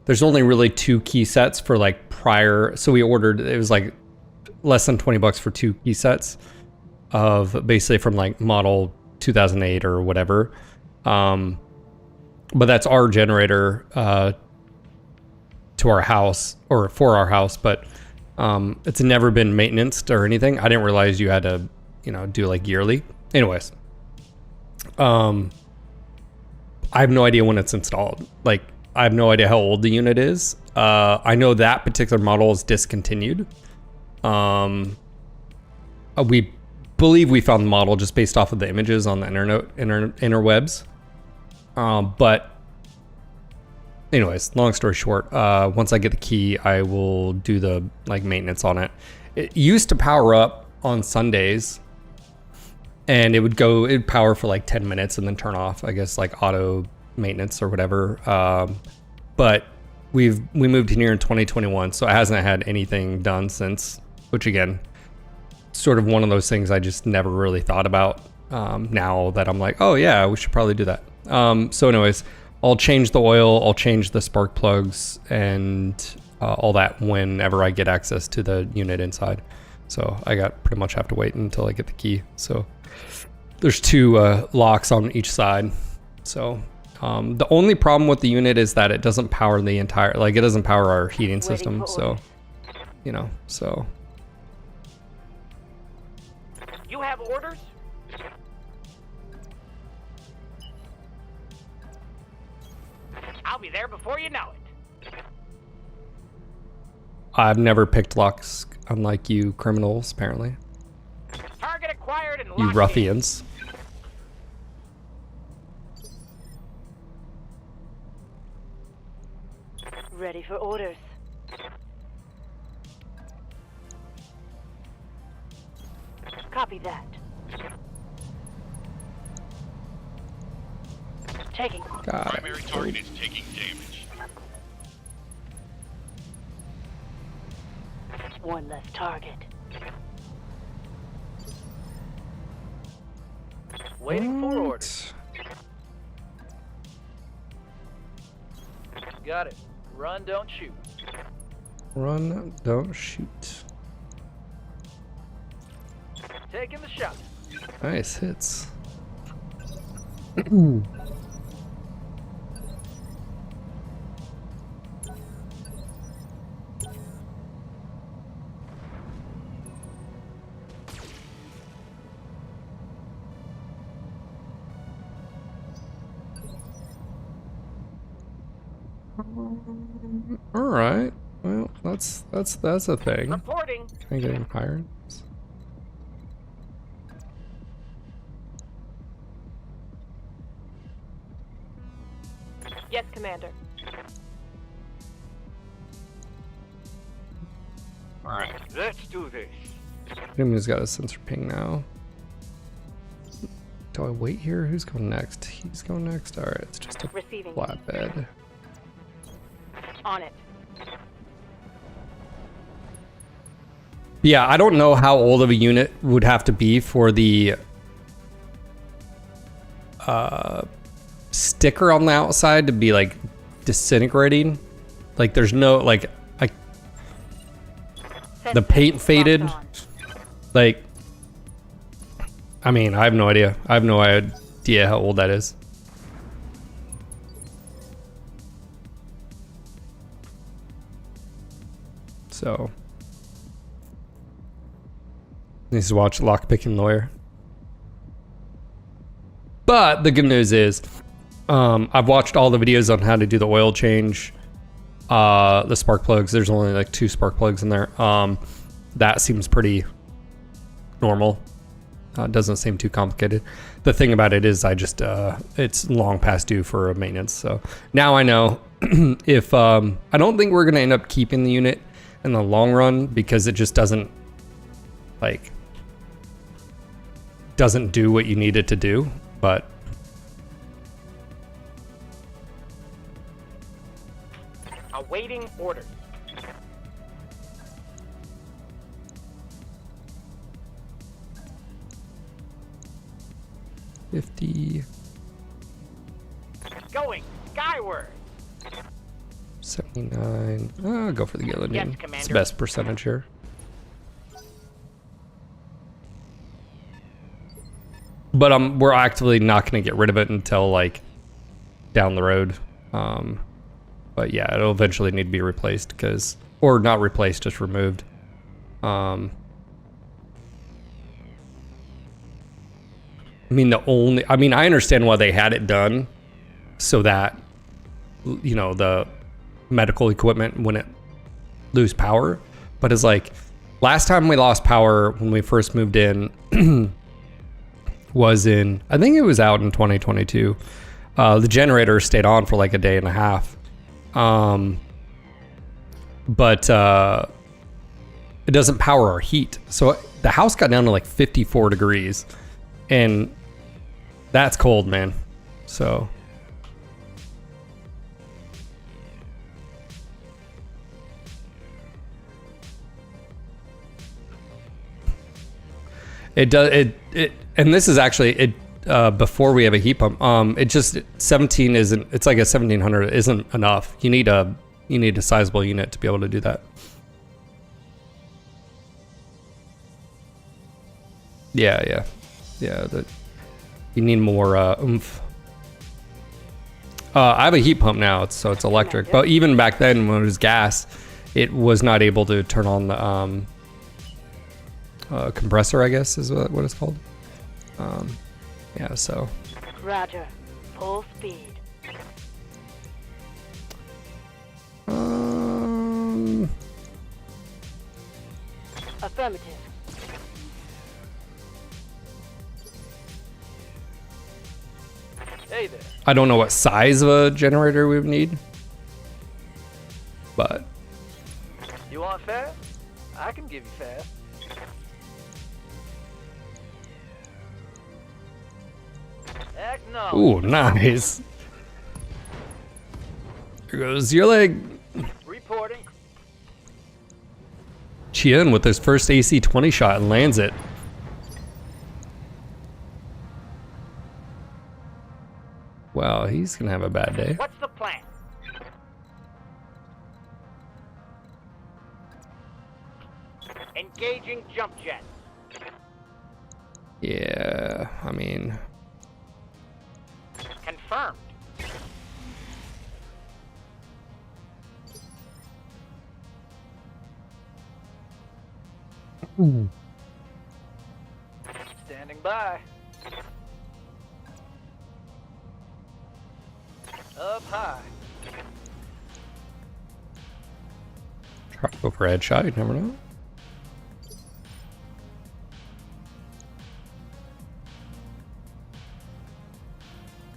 there's only really 2 key sets for like prior. So we ordered, it was like less than $20 for 2 key sets of basically from like model 2008 or whatever. But that's our generator to our house or for our house, but it's never been maintenanced or anything. I didn't realize you had to, do like yearly. Anyways, I have no idea when it's installed. Like, I have no idea how old the unit is. I know that particular model is discontinued. We believe we found the model just based off of the images on the interwebs. But anyways, long story short, once I get the key, I will do the like maintenance on it. It used to power up on Sundays, and it'd power for like 10 minutes and then turn off, I guess, like auto maintenance or whatever. But we moved in here in 2021, so it hasn't had anything done since, which again, sort of one of those things I just never really thought about. Now that I'm like, oh yeah, we should probably do that. So anyways, I'll change the oil, I'll change the spark plugs and all that whenever I get access to the unit inside. So I pretty much have to wait until I get the key. So there's 2 locks on each side. So the only problem with the unit is that it doesn't power the entire, like it doesn't power our heating system. So, so. You have orders? I'll be there before you know it. I've never picked locks, unlike you criminals, apparently. Target acquired and You locked ruffians. Ready for orders. Copy that. Taking. Got Primary it. target is taking damage. One less target. Waiting for orders. Got it. Run, don't shoot. Run, don't shoot. Taking the shot. Nice hits. All right. Well, that's a thing. Reporting. Can I get him higher? Yes, Commander. All right, let's do this. He's got a sensor ping now. do I wait here? Who's going next? He's going next. All right, it's just a Receiving. flatbed. On it. Yeah, I don't know how old of a unit would have to be for the sticker on the outside to be like disintegrating. Like there's no like the paint faded. Like, I mean, I have no idea. I have no idea how old that is. So needs to watch Lockpicking Lawyer. But the good news is, I've watched all the videos on how to do the oil change, the spark plugs. There's only like 2 spark plugs in there. That seems pretty normal. It doesn't seem too complicated. The thing about it is, it's long past due for a maintenance. So now I know if I don't think we're gonna end up keeping the unit in the long run because it just doesn't do what you need it to do. But Awaiting orders. $50, Going skyward. 79. I'll go for the guillotine. Yes, It's the Commander. best percentage here. But we're actively not going to get rid of it until like down the road. But yeah, it'll eventually need to be replaced or not replaced, just removed. I mean, I understand why they had it done so that, you know, the medical equipment wouldn't lose power. But it's like, last time we lost power when we first moved in was I think it was out in 2022. The generator stayed on for like a day and a half. But it doesn't power our heat. So the house got down to like 54 degrees. And that's cold, man. So it does and this is actually before we have a heat pump. It just 17 isn't. It's like a 1700 isn't enough. You need a sizable unit to be able to do that. Yeah. That you need more oomph. I have a heat pump now, so it's electric. But even back then, when it was gas, it was not able to turn on the compressor, I guess is what it's called. Yeah, so. Roger. Full speed. Affirmative. Hey there. I don't know what size of a generator we would need, but You want fast? I can give you fast. Acknowledge. ooh, nice. There goes your leg. Reporting. Chien with his first AC 20 shot and lands it. Wow, he's gonna have a bad day. What's the plan? Engaging jump jet. Yeah, I mean, Confirmed. Standing by. Up high. try to go for a headshot, you never know.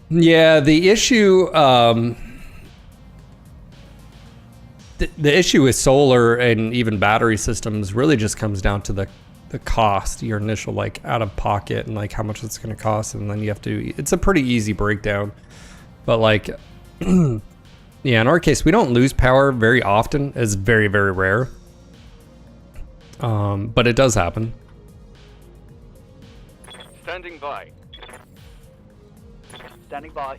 Yeah, the issue, the issue with solar and even battery systems really just comes down to the the cost, your initial like out of pocket and like how much it's going to cost, and then you have to. It's a pretty easy breakdown, but like, yeah, in our case, we don't lose power very often. It's very very rare, but it does happen. Standing by. Standing by.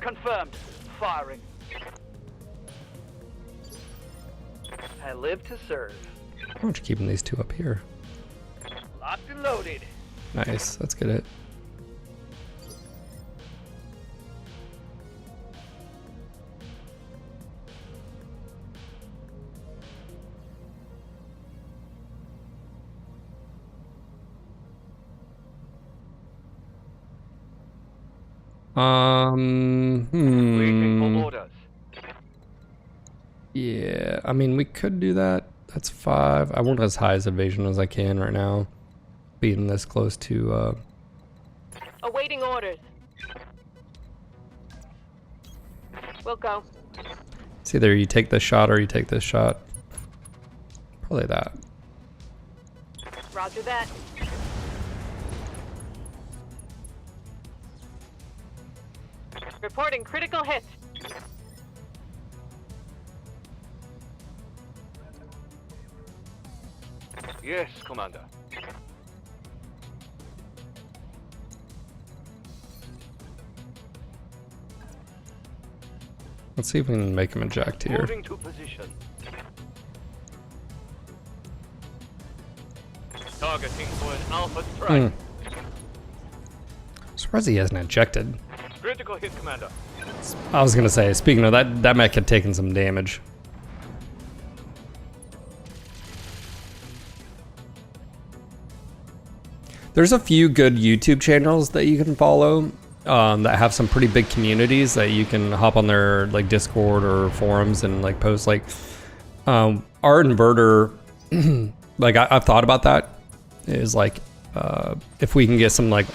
Confirmed. Firing. I live to serve. Why don't you keeping these two up here? Locked and loaded. Nice, let's get it. Waiting for orders. Yeah, I mean, we could do that. That's 5. I want as high as evasion as I can right now. Being this close to, Awaiting orders. We'll go. it's either you take this shot or you take this shot. Probably that. Roger that. Reporting critical hit. Yes, Commander. Let's see if we can make him eject here. Moving to position. Targeting for an alpha strike. Surprised he hasn't ejected. Critical hit, Commander. I was gonna say, speaking of that, that mech had taken some damage. There's a few good YouTube channels that you can follow that have some pretty big communities that you can hop on their like Discord or forums and like post like our inverter. Like I've thought about that. Is like if we can get some like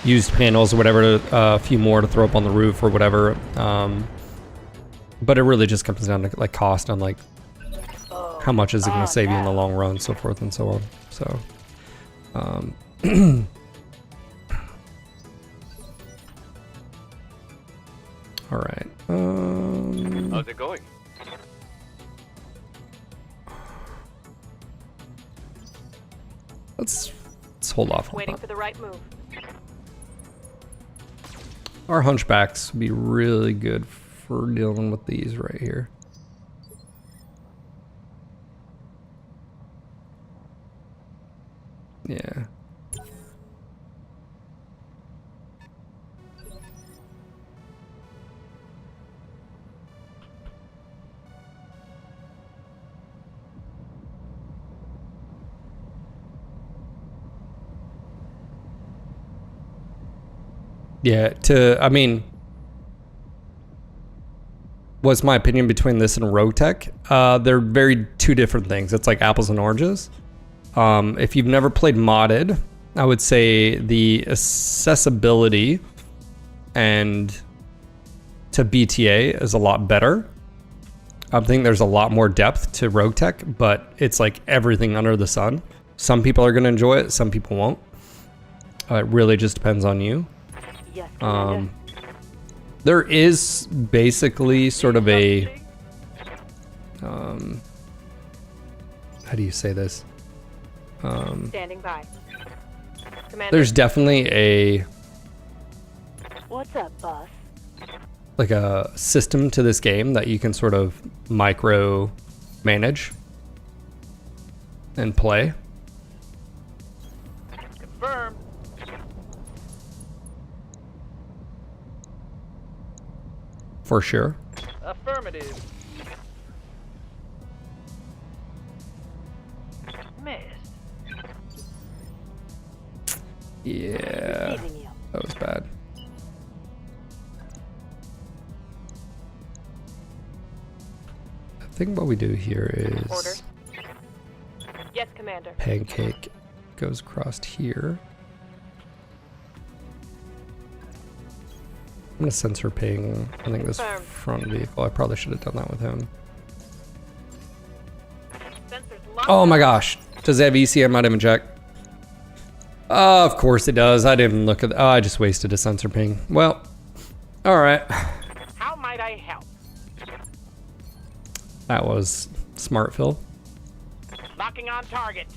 used panels or whatever, a few more to throw up on the roof or whatever. But it really just comes down to like cost and like how much is it going to save you in the long run, so forth and so on. So. All right. How's it going? Let's hold off on Waiting that. for the right move. Our hunchbacks would be really good for dealing with these right here. Yeah. Yeah, I mean, what's my opinion between this and BattleTech? They're very two different things. It's like apples and oranges. If you've never played modded, I would say the accessibility and to BTA is a lot better. I think there's a lot more depth to BattleTech, but it's like everything under the sun. Some people are going to enjoy it, some people won't. It really just depends on you. Yes, Commander. There is basically sort of a how do you say this? Standing by. Commander. There's definitely a What's up, boss? like a system to this game that you can sort of micro manage and play. Confirmed. For sure. Affirmative. Missed. Yeah, Receiving you. that was bad. I think what we do here is Order. Yes, Commander. pancake goes across here. I'm gonna sensor ping. I think this Confirmed. front vehicle. I probably should have done that with him. Oh my gosh. Does it have ECM? I didn't even check. Of course it does. I didn't look at. Oh, I just wasted a sensor ping. Well, all right. How might I help? That was smart, Phil. Locking on target.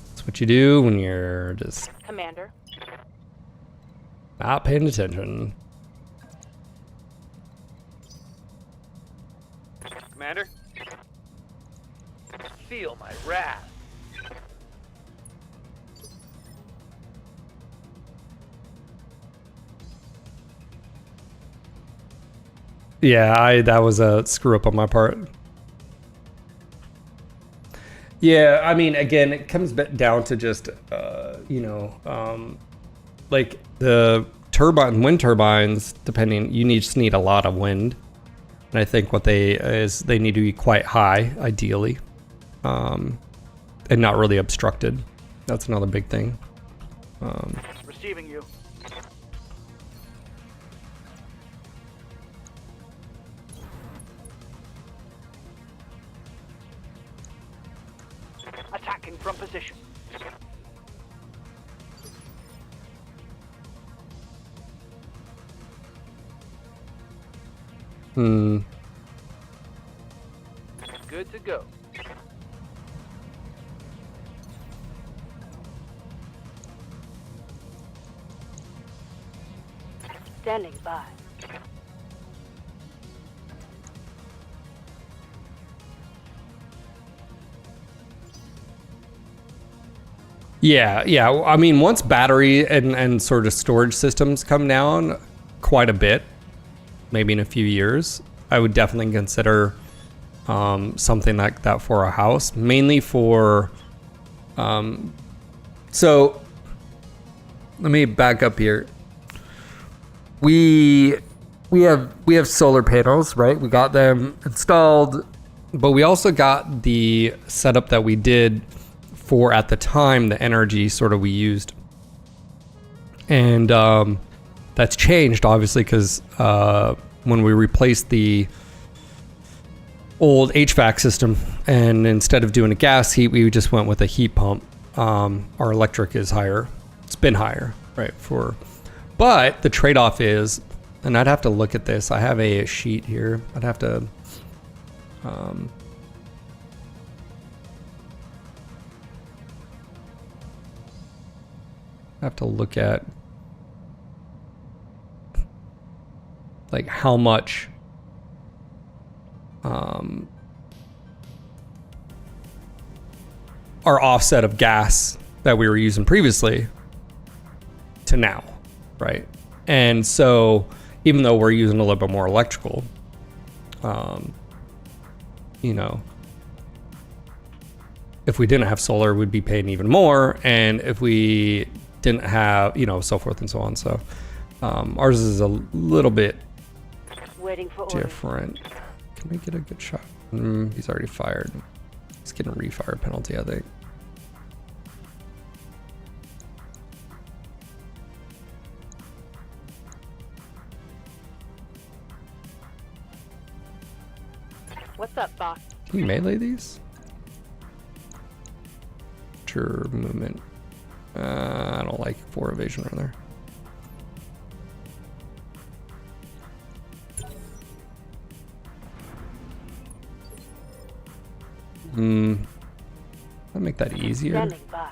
That's what you do when you're just Commander. not paying attention. Commander? Feel my wrath. Yeah, that was a screw up on my part. Yeah, I mean, again, it comes down to just, like the wind turbines, depending, just need a lot of wind. And I think what they need to be quite high, ideally, and not really obstructed. That's another big thing. Receiving you. Attacking from position. Good to go. Standing by. Yeah. I mean, once battery and sort of storage systems come down quite a bit, maybe in a few years, I would definitely consider something like that for a house, mainly for. So let me back up here. We have solar panels, right? We got them installed, but we also got the setup that we did for, at the time, the energy sort of we used, and that's changed obviously because when we replaced the old HVAC system, and instead of doing a gas heat, we just went with a heat pump. Our electric is higher. It's been higher, right? But the trade-off is, and I'd have to look at this. I have a sheet here. I'd have to. Have to look at like how much our offset of gas that we were using previously to now, right? And so even though we're using a little bit more electrical, if we didn't have solar, we'd be paying even more, and if we didn't have, so forth and so on. So ours is a little bit Waiting for orders. different. Can we get a good shot? He's already fired. He's getting a refire penalty, I think. What's up, boss? Can you melee these? Sure, movement. I don't like 4 evasion right there. I'll make that easier. Standing by.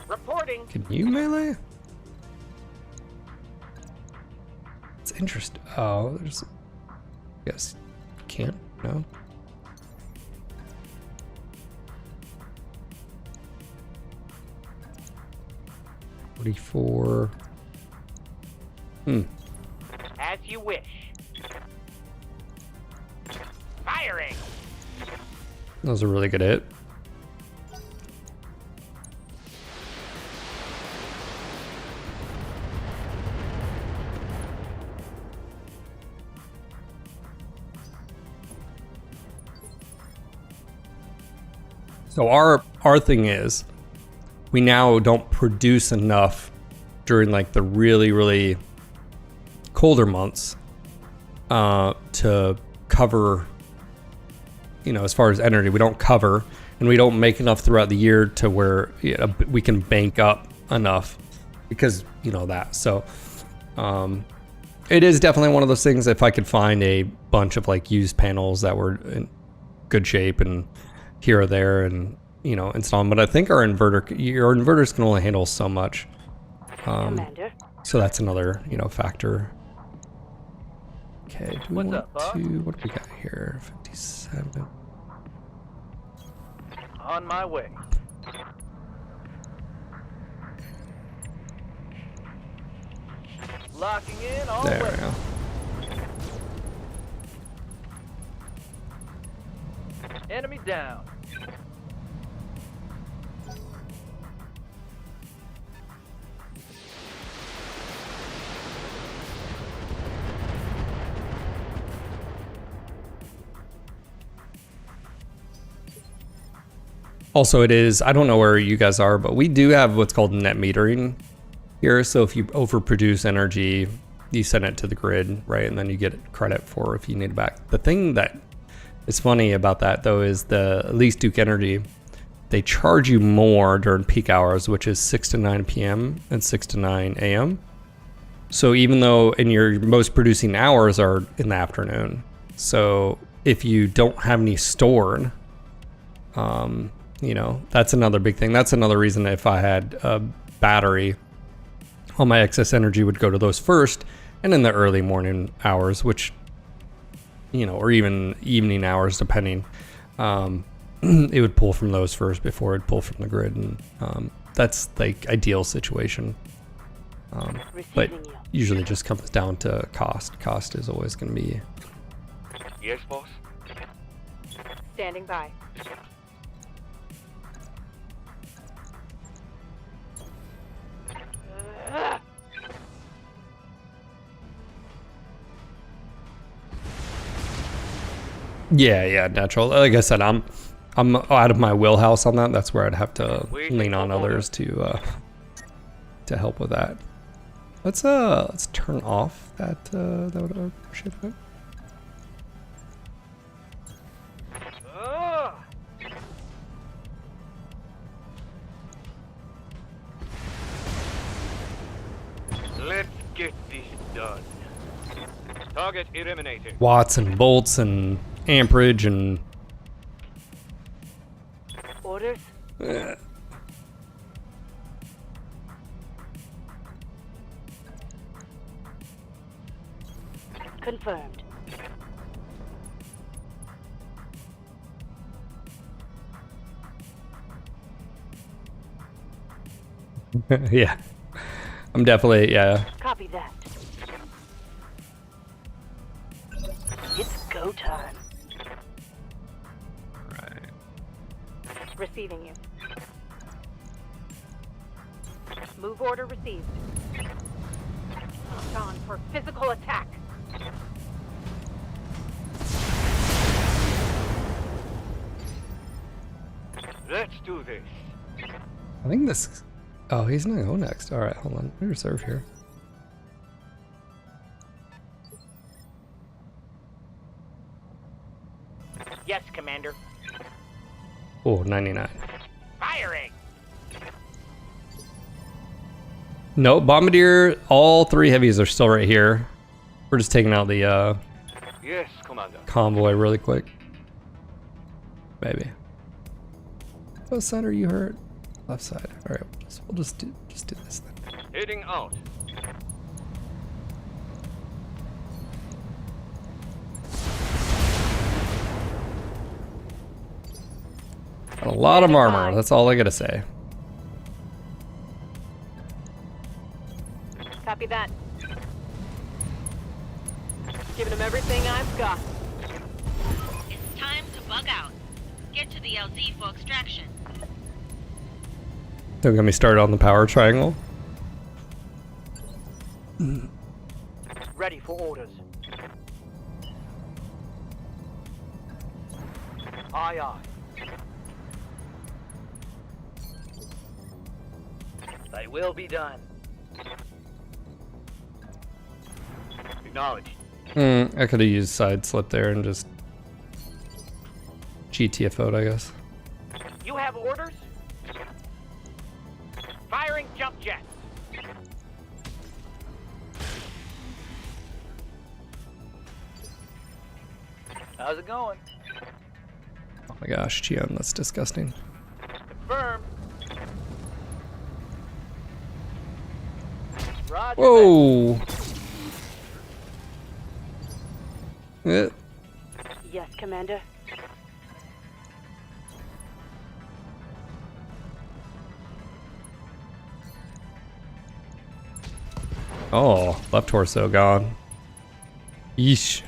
Reporting. Can you melee? It's interesting. Oh, there's. Yes, can't. No. $44. As you wish. Firing. That was a really good hit. So our thing is, we now don't produce enough during like the really, really colder months to cover, as far as energy, we don't cover, and we don't make enough throughout the year to where we can bank up enough because that. So it is definitely one of those things. If I could find a bunch of like used panels that were in good shape and here or there, and install them, but I think your inverters can only handle so much. Commander. So that's another factor. Okay, do we want up, to, what do we got here? 57. On my way. Locking in all There we weapons. go. Enemy down. Also, it is, I don't know where you guys are, but we do have what's called net metering here. So if you overproduce energy, you send it to the grid, right? And then you get credit for if you need it back. The thing that is funny about that, though, is at least Duke Energy, they charge you more during peak hours, which is 6 to 9 p.m. and 6 to 9 a.m. So even though in your most producing hours are in the afternoon. So if you don't have any stored, that's another big thing. That's another reason if I had a battery, all my excess energy would go to those first, and in the early morning hours, which, or even evening hours, depending, it would pull from those first before it'd pull from the grid. And that's like ideal situation. But Receiving you. usually just comes down to cost. Cost is always going to be. Yes, boss? Standing by. Yeah, natural. Like I said, I'm out of my wheelhouse on that. That's where I'd have to lean on others to help with that. Let's turn off that shit. Let's get this done. Target eliminated. Watts and volts and amperage and Orders? Confirmed. yeah. I'm definitely Copy that. It's go time. Right. Receiving you. Move order received. Locked on for physical attack. Let's do this. I think this. Oh, he's gonna go next. All right, hold on. We reserve here. Yes, Commander. Oh, 99. Firing. No, Bombardier. All three heavies are still right here. We're just taking out the Yes, Commander. convoy really quick. Maybe. What side are you hurt? Left side. All right, we'll just do this then. Heading out. Got a lot of armor. That's all I gotta say. Copy that. Giving him everything I've got. It's time to bug out. Get to the LZ for extraction. Don't get me started on the power triangle. Ready for orders. Aye, aye. They will be done. Acknowledged. I could have used side slip there and just GTFO'd, I guess. You have orders? Firing jump jets. How's it going? Oh my gosh, Chion, that's disgusting. Confirmed. Roger. Whoa! Eh. Yes, Commander. Oh, left torso gone. Yeesh.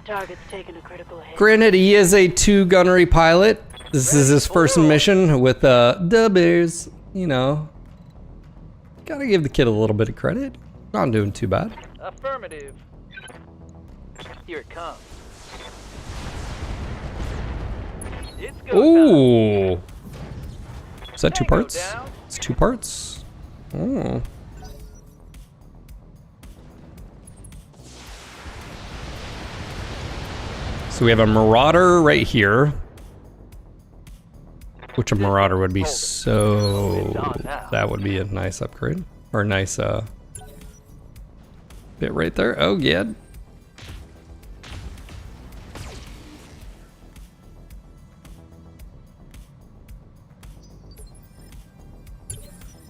Target's taken a critical hit. Granted, he is a 2-gunnery pilot. This is his first mission with the Bears. You know, gotta give the kid a little bit of credit. Not doing too bad. Affirmative. Here it comes. It's go time. Ooh. Is that 2 Tango parts? down. It's 2 parts. Oh. So we have a Marauder right here. Which a Marauder would be so... That would be a nice upgrade. Or a nice bit right there. Oh, yeah.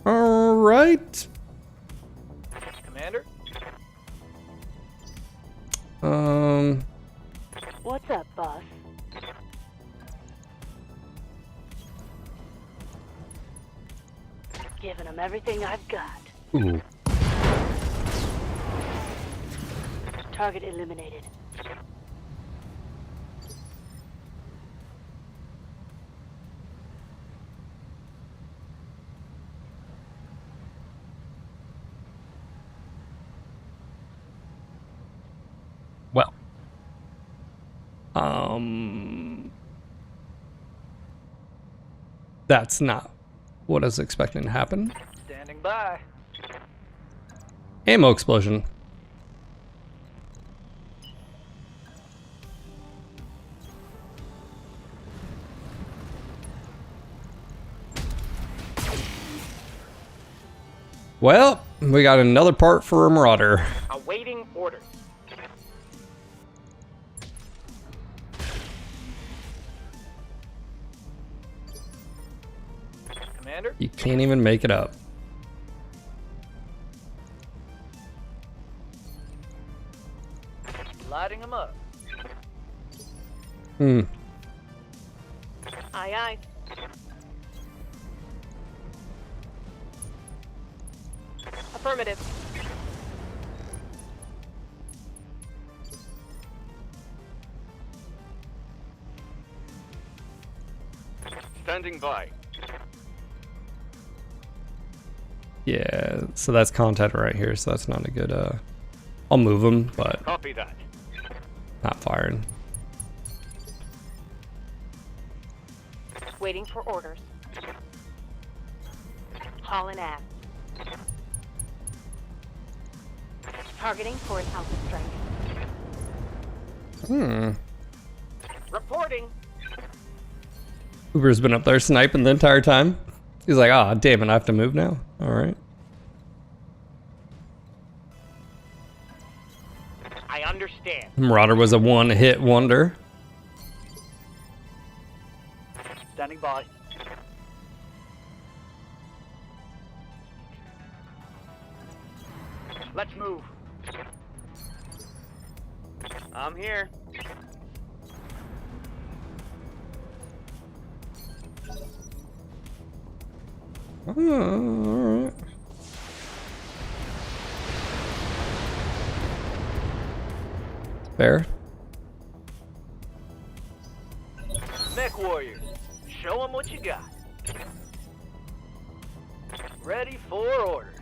All right. Commander? What's up, boss? Giving him everything I've got. Ooh. Target eliminated. Well. That's not what I was expecting to happen. Standing by. Ammo explosion. Well, we got another part for a Marauder. Awaiting orders. Commander? You can't even make it up. Lighting them up. Aye, aye. Affirmative. Standing by. Yeah, so that's content right here, so that's not a good, I'll move him, but Copy that. not firing. Waiting for orders. Hauling ass. Targeting for an alpha strike. Reporting. Uber's been up there sniping the entire time. He's like, ah, damn it, I have to move now? Alright. I understand. Marauder was a one-hit wonder. Standing by. Let's move. I'm here. Alright. Fair. Mech warriors, show them what you got. Ready for orders.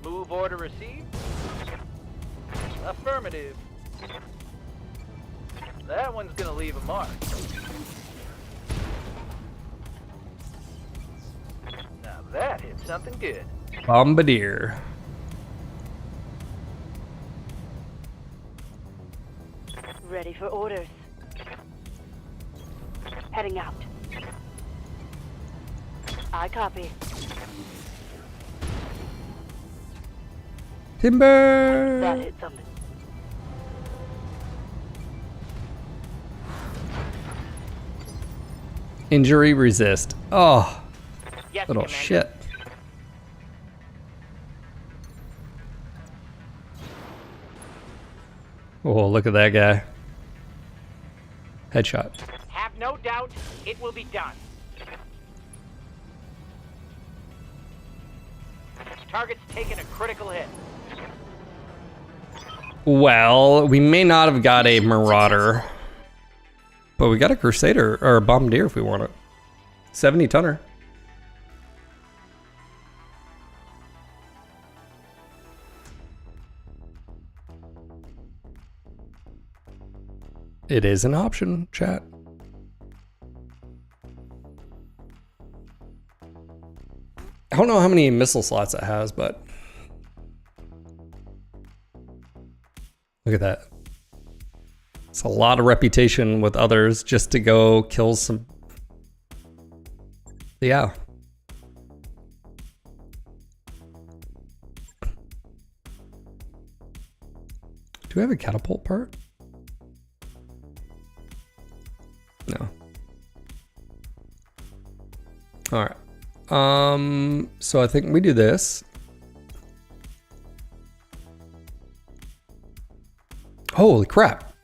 Move order received. Affirmative. That one's gonna leave a mark. Now that hit something good. Bombardier. Ready for orders. Heading out. I copy. Timber. That hit something. Injury resist. Oh, Yes, little Commander. shit. Oh, look at that guy. Headshot. Have no doubt, it will be done. Target's taken a critical hit. Well, we may not have got a Marauder, but we got a Crusader or a Bombardier if we want it. 70 tonner. It is an option, chat. I don't know how many missile slots it has, but look at that. It's a lot of reputation with others just to go kill some. Yeah. Do we have a catapult part? No. All right. So I think we do this. Holy crap.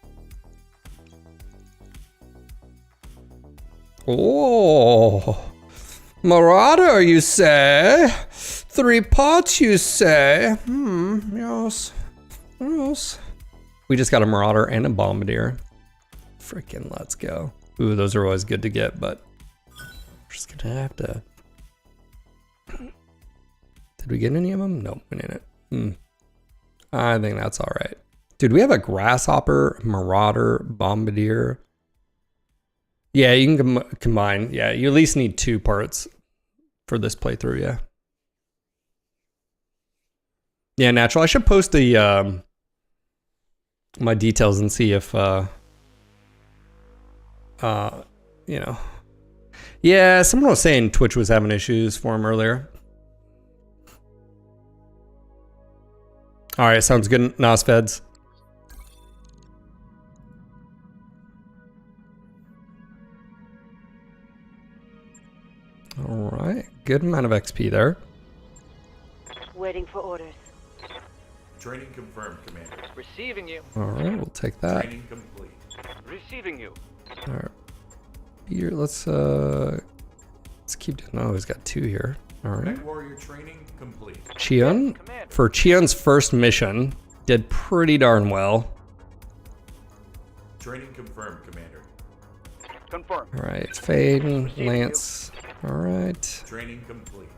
Oh, Marauder, you say? 3 parts, you say? Yes. Yes. We just got a Marauder and a Bombardier. Freaking let's go. Ooh, those are always good to get, but we're just gonna have to. Did we get any of them? Nope, we didn't. I think that's all right. Dude, we have a Grasshopper, Marauder, Bombardier. Yeah, you can combine. Yeah, you at least need 2 parts for this playthrough, yeah. Yeah, natural. I should post the my details and see if you know. Yeah, someone was saying Twitch was having issues for him earlier. All right, sounds good, Nosfeds. All right, good amount of XP there. Waiting for orders. Training confirmed, Commander. Receiving you. All right, we'll take that. Training complete. Receiving you. All right, here, let's keep doing. Oh, he's got 2 here. All right. Mech Warrior training complete. Cheon, for Cheon's first mission, did pretty darn well. Training confirmed, Commander. Confirm. All right, Faden, Lance. All right, Training complete.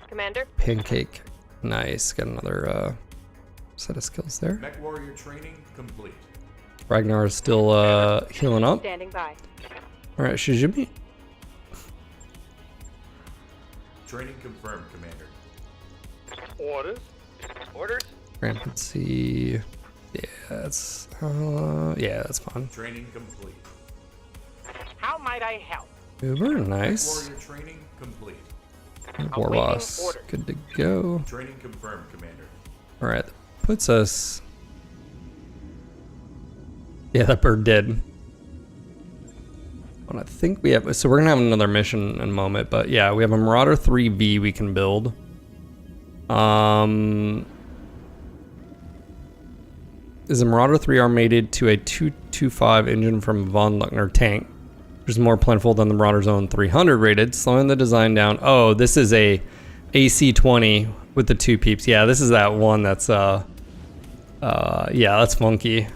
Commander? Pancake. Nice, got another set of skills there. Mech Warrior training complete. Ragnar is still healing up. Standing by. All right, Shizumi. Training confirmed, Commander. Orders. Orders. Rampancy. Yeah, that's fun. Training complete. How might I help? Uber, Mech nice. Warrior training complete. War Awaiting boss, order. good to go. Training confirmed, Commander. All right, puts us. Yeah, that bird did. And I think we have. So we're gonna have another mission in a moment, but yeah, we have a Marauder 3V we can build. Is a Marauder 3R mated to a 225 engine from von Luckner tank, which is more plentiful than the Marauder's own 300 rated, slowing the design down. Oh, this is a AC-20 with the 2 peeps. Yeah, this is that one that's yeah, that's funky.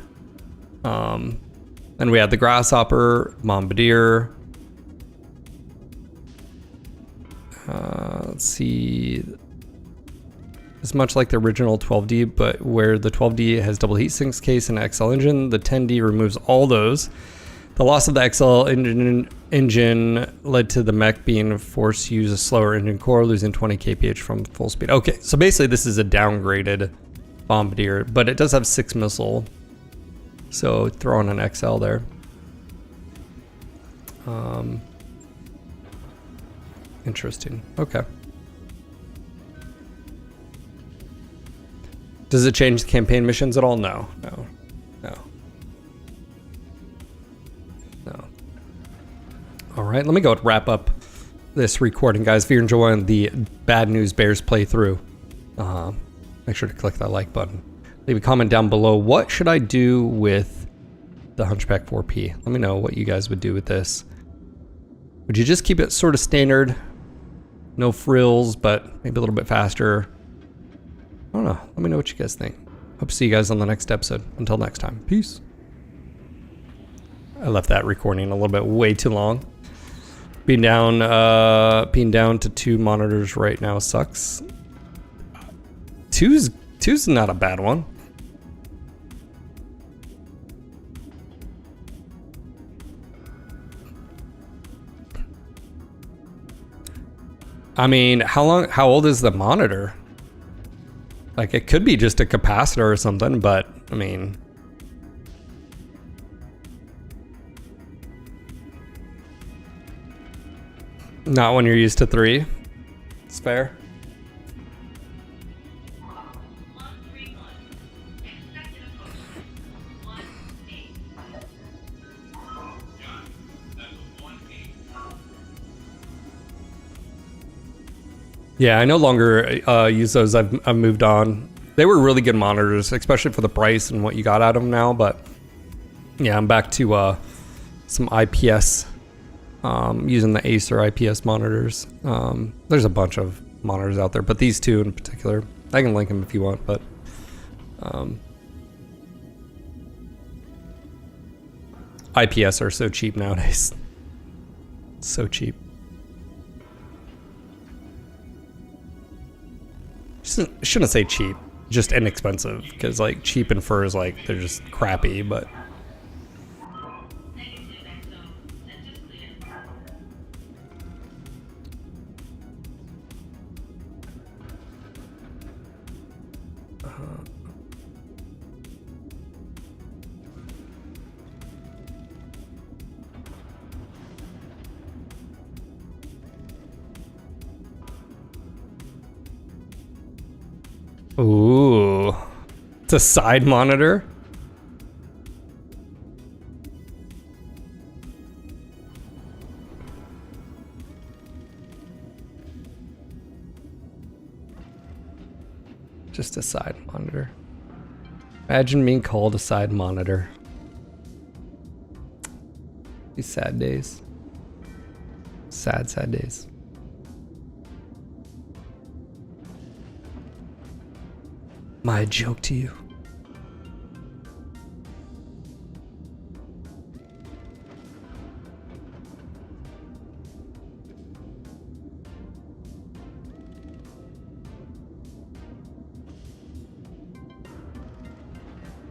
And we had the Grasshopper, Bombardier. Let's see. It's much like the original 12D, but where the 12D has double heat sinks case and XL engine, the 10D removes all those. The loss of the XL engine led to the mech being forced to use a slower engine core, losing 20 kph from full speed. Okay, so basically this is a downgraded Bombardier, but it does have 6 missile. So throw in an XL there. Interesting. Okay. Does it change the campaign missions at all? No. All right, let me go and wrap up this recording, guys. If you're enjoying the Bad News Bears playthrough, make sure to click that like button. Leave a comment down below. What should I do with the Hunchback 4P? Let me know what you guys would do with this. Would you just keep it sort of standard? No frills, but maybe a little bit faster? I don't know. Let me know what you guys think. Hope to see you guys on the next episode. Until next time. Peace. I left that recording a little bit way too long. Being down to 2 monitors right now sucks. Two's not a bad one. I mean, how old is the monitor? Like, it could be just a capacitor or something, but I mean, not when you're used to 3. It's fair. Yeah, I no longer use those. I've moved on. They were really good monitors, especially for the price and what you got out of them now. But yeah, I'm back to some IPS, using the Acer IPS monitors. There's a bunch of monitors out there, but these 2 in particular, I can link them if you want. But IPS are so cheap nowadays. So cheap. Shouldn't say cheap, just inexpensive, because like cheap and fur is like they're just crappy, but ooh, it's a side monitor. Just a side monitor. Imagine being called a side monitor. These sad days. Sad, sad days. My joke to you.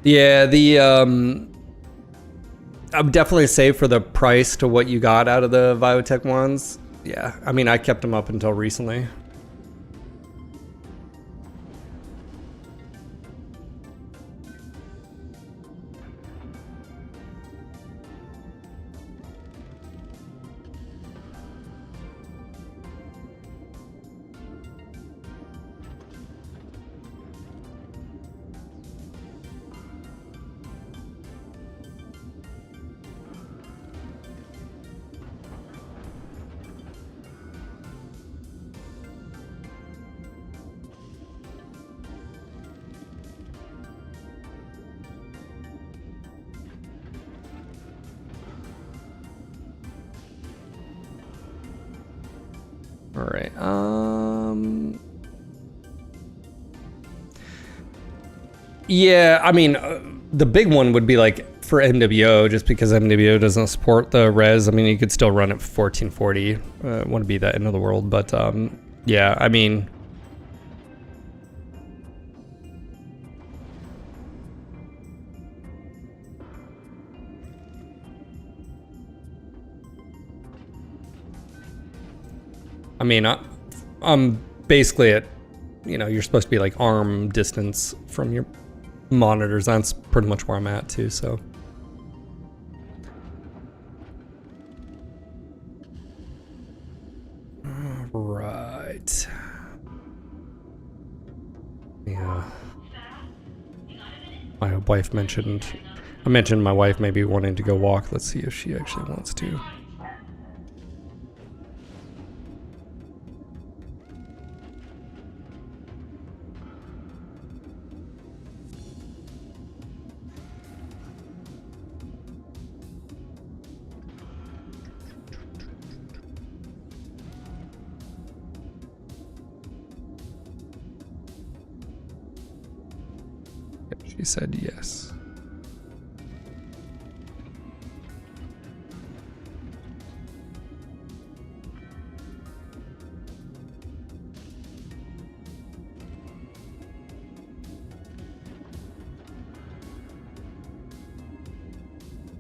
Yeah, I would definitely say for the price to what you got out of the BattleTech ones. Yeah, I mean, I kept them up until recently. All right. Yeah, I mean, the big one would be like for MWO, just because MWO doesn't support the res. I mean, you could still run it for 1440. Wouldn't be the end of the world, but yeah, I mean, I'm basically at, you know, you're supposed to be like arm distance from your monitors. That's pretty much where I'm at too, so. Right. Yeah. My wife mentioned. I mentioned my wife maybe wanting to go walk. Let's see if she actually wants to. She said yes.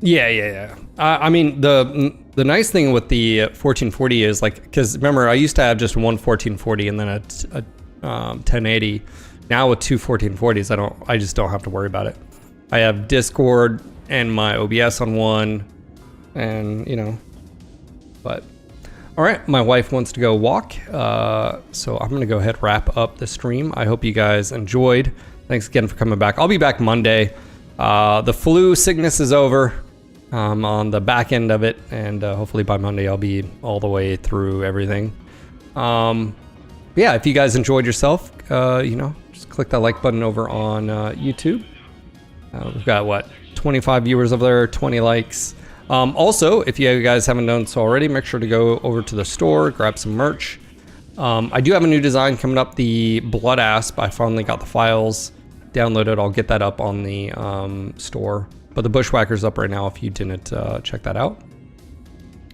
Yeah. I mean, the nice thing with the 1440 is like, because remember, I used to have just one 1440 and then a 1080. Now with two 1440s, I just don't have to worry about it. I have Discord and my OBS on one, and you know, but all right, my wife wants to go walk, so I'm gonna go ahead and wrap up the stream. I hope you guys enjoyed. Thanks again for coming back. I'll be back Monday. The flu sickness is over. On the back end of it, and hopefully by Monday I'll be all the way through everything. Yeah, if you guys enjoyed yourself, you know, just click that like button over on YouTube. We've got what, 25 viewers over there, 20 likes. Also, if you guys haven't done so already, make sure to go over to the store, grab some merch. I do have a new design coming up, the Blood Asp. I finally got the files downloaded. I'll get that up on the store. But the Bushwhacker's up right now if you didn't check that out.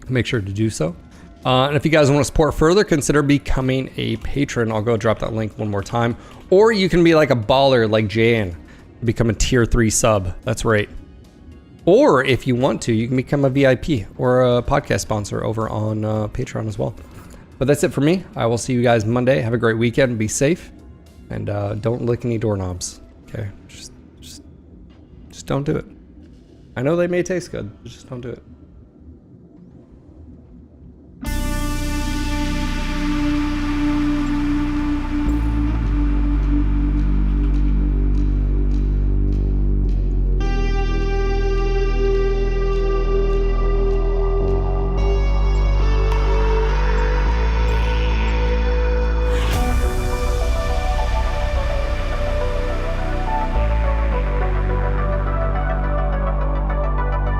Make sure to do so. And if you guys want to support further, consider becoming a patron. I'll go drop that link one more time. Or you can be like a baller like Jan, become a tier 3 sub. That's right. Or if you want to, you can become a VIP or a podcast sponsor over on Patreon as well. But that's it for me. I will see you guys Monday. Have a great weekend. Be safe. And don't lick any doorknobs. Okay? Just don't do it. I know they may taste good, but just don't do it.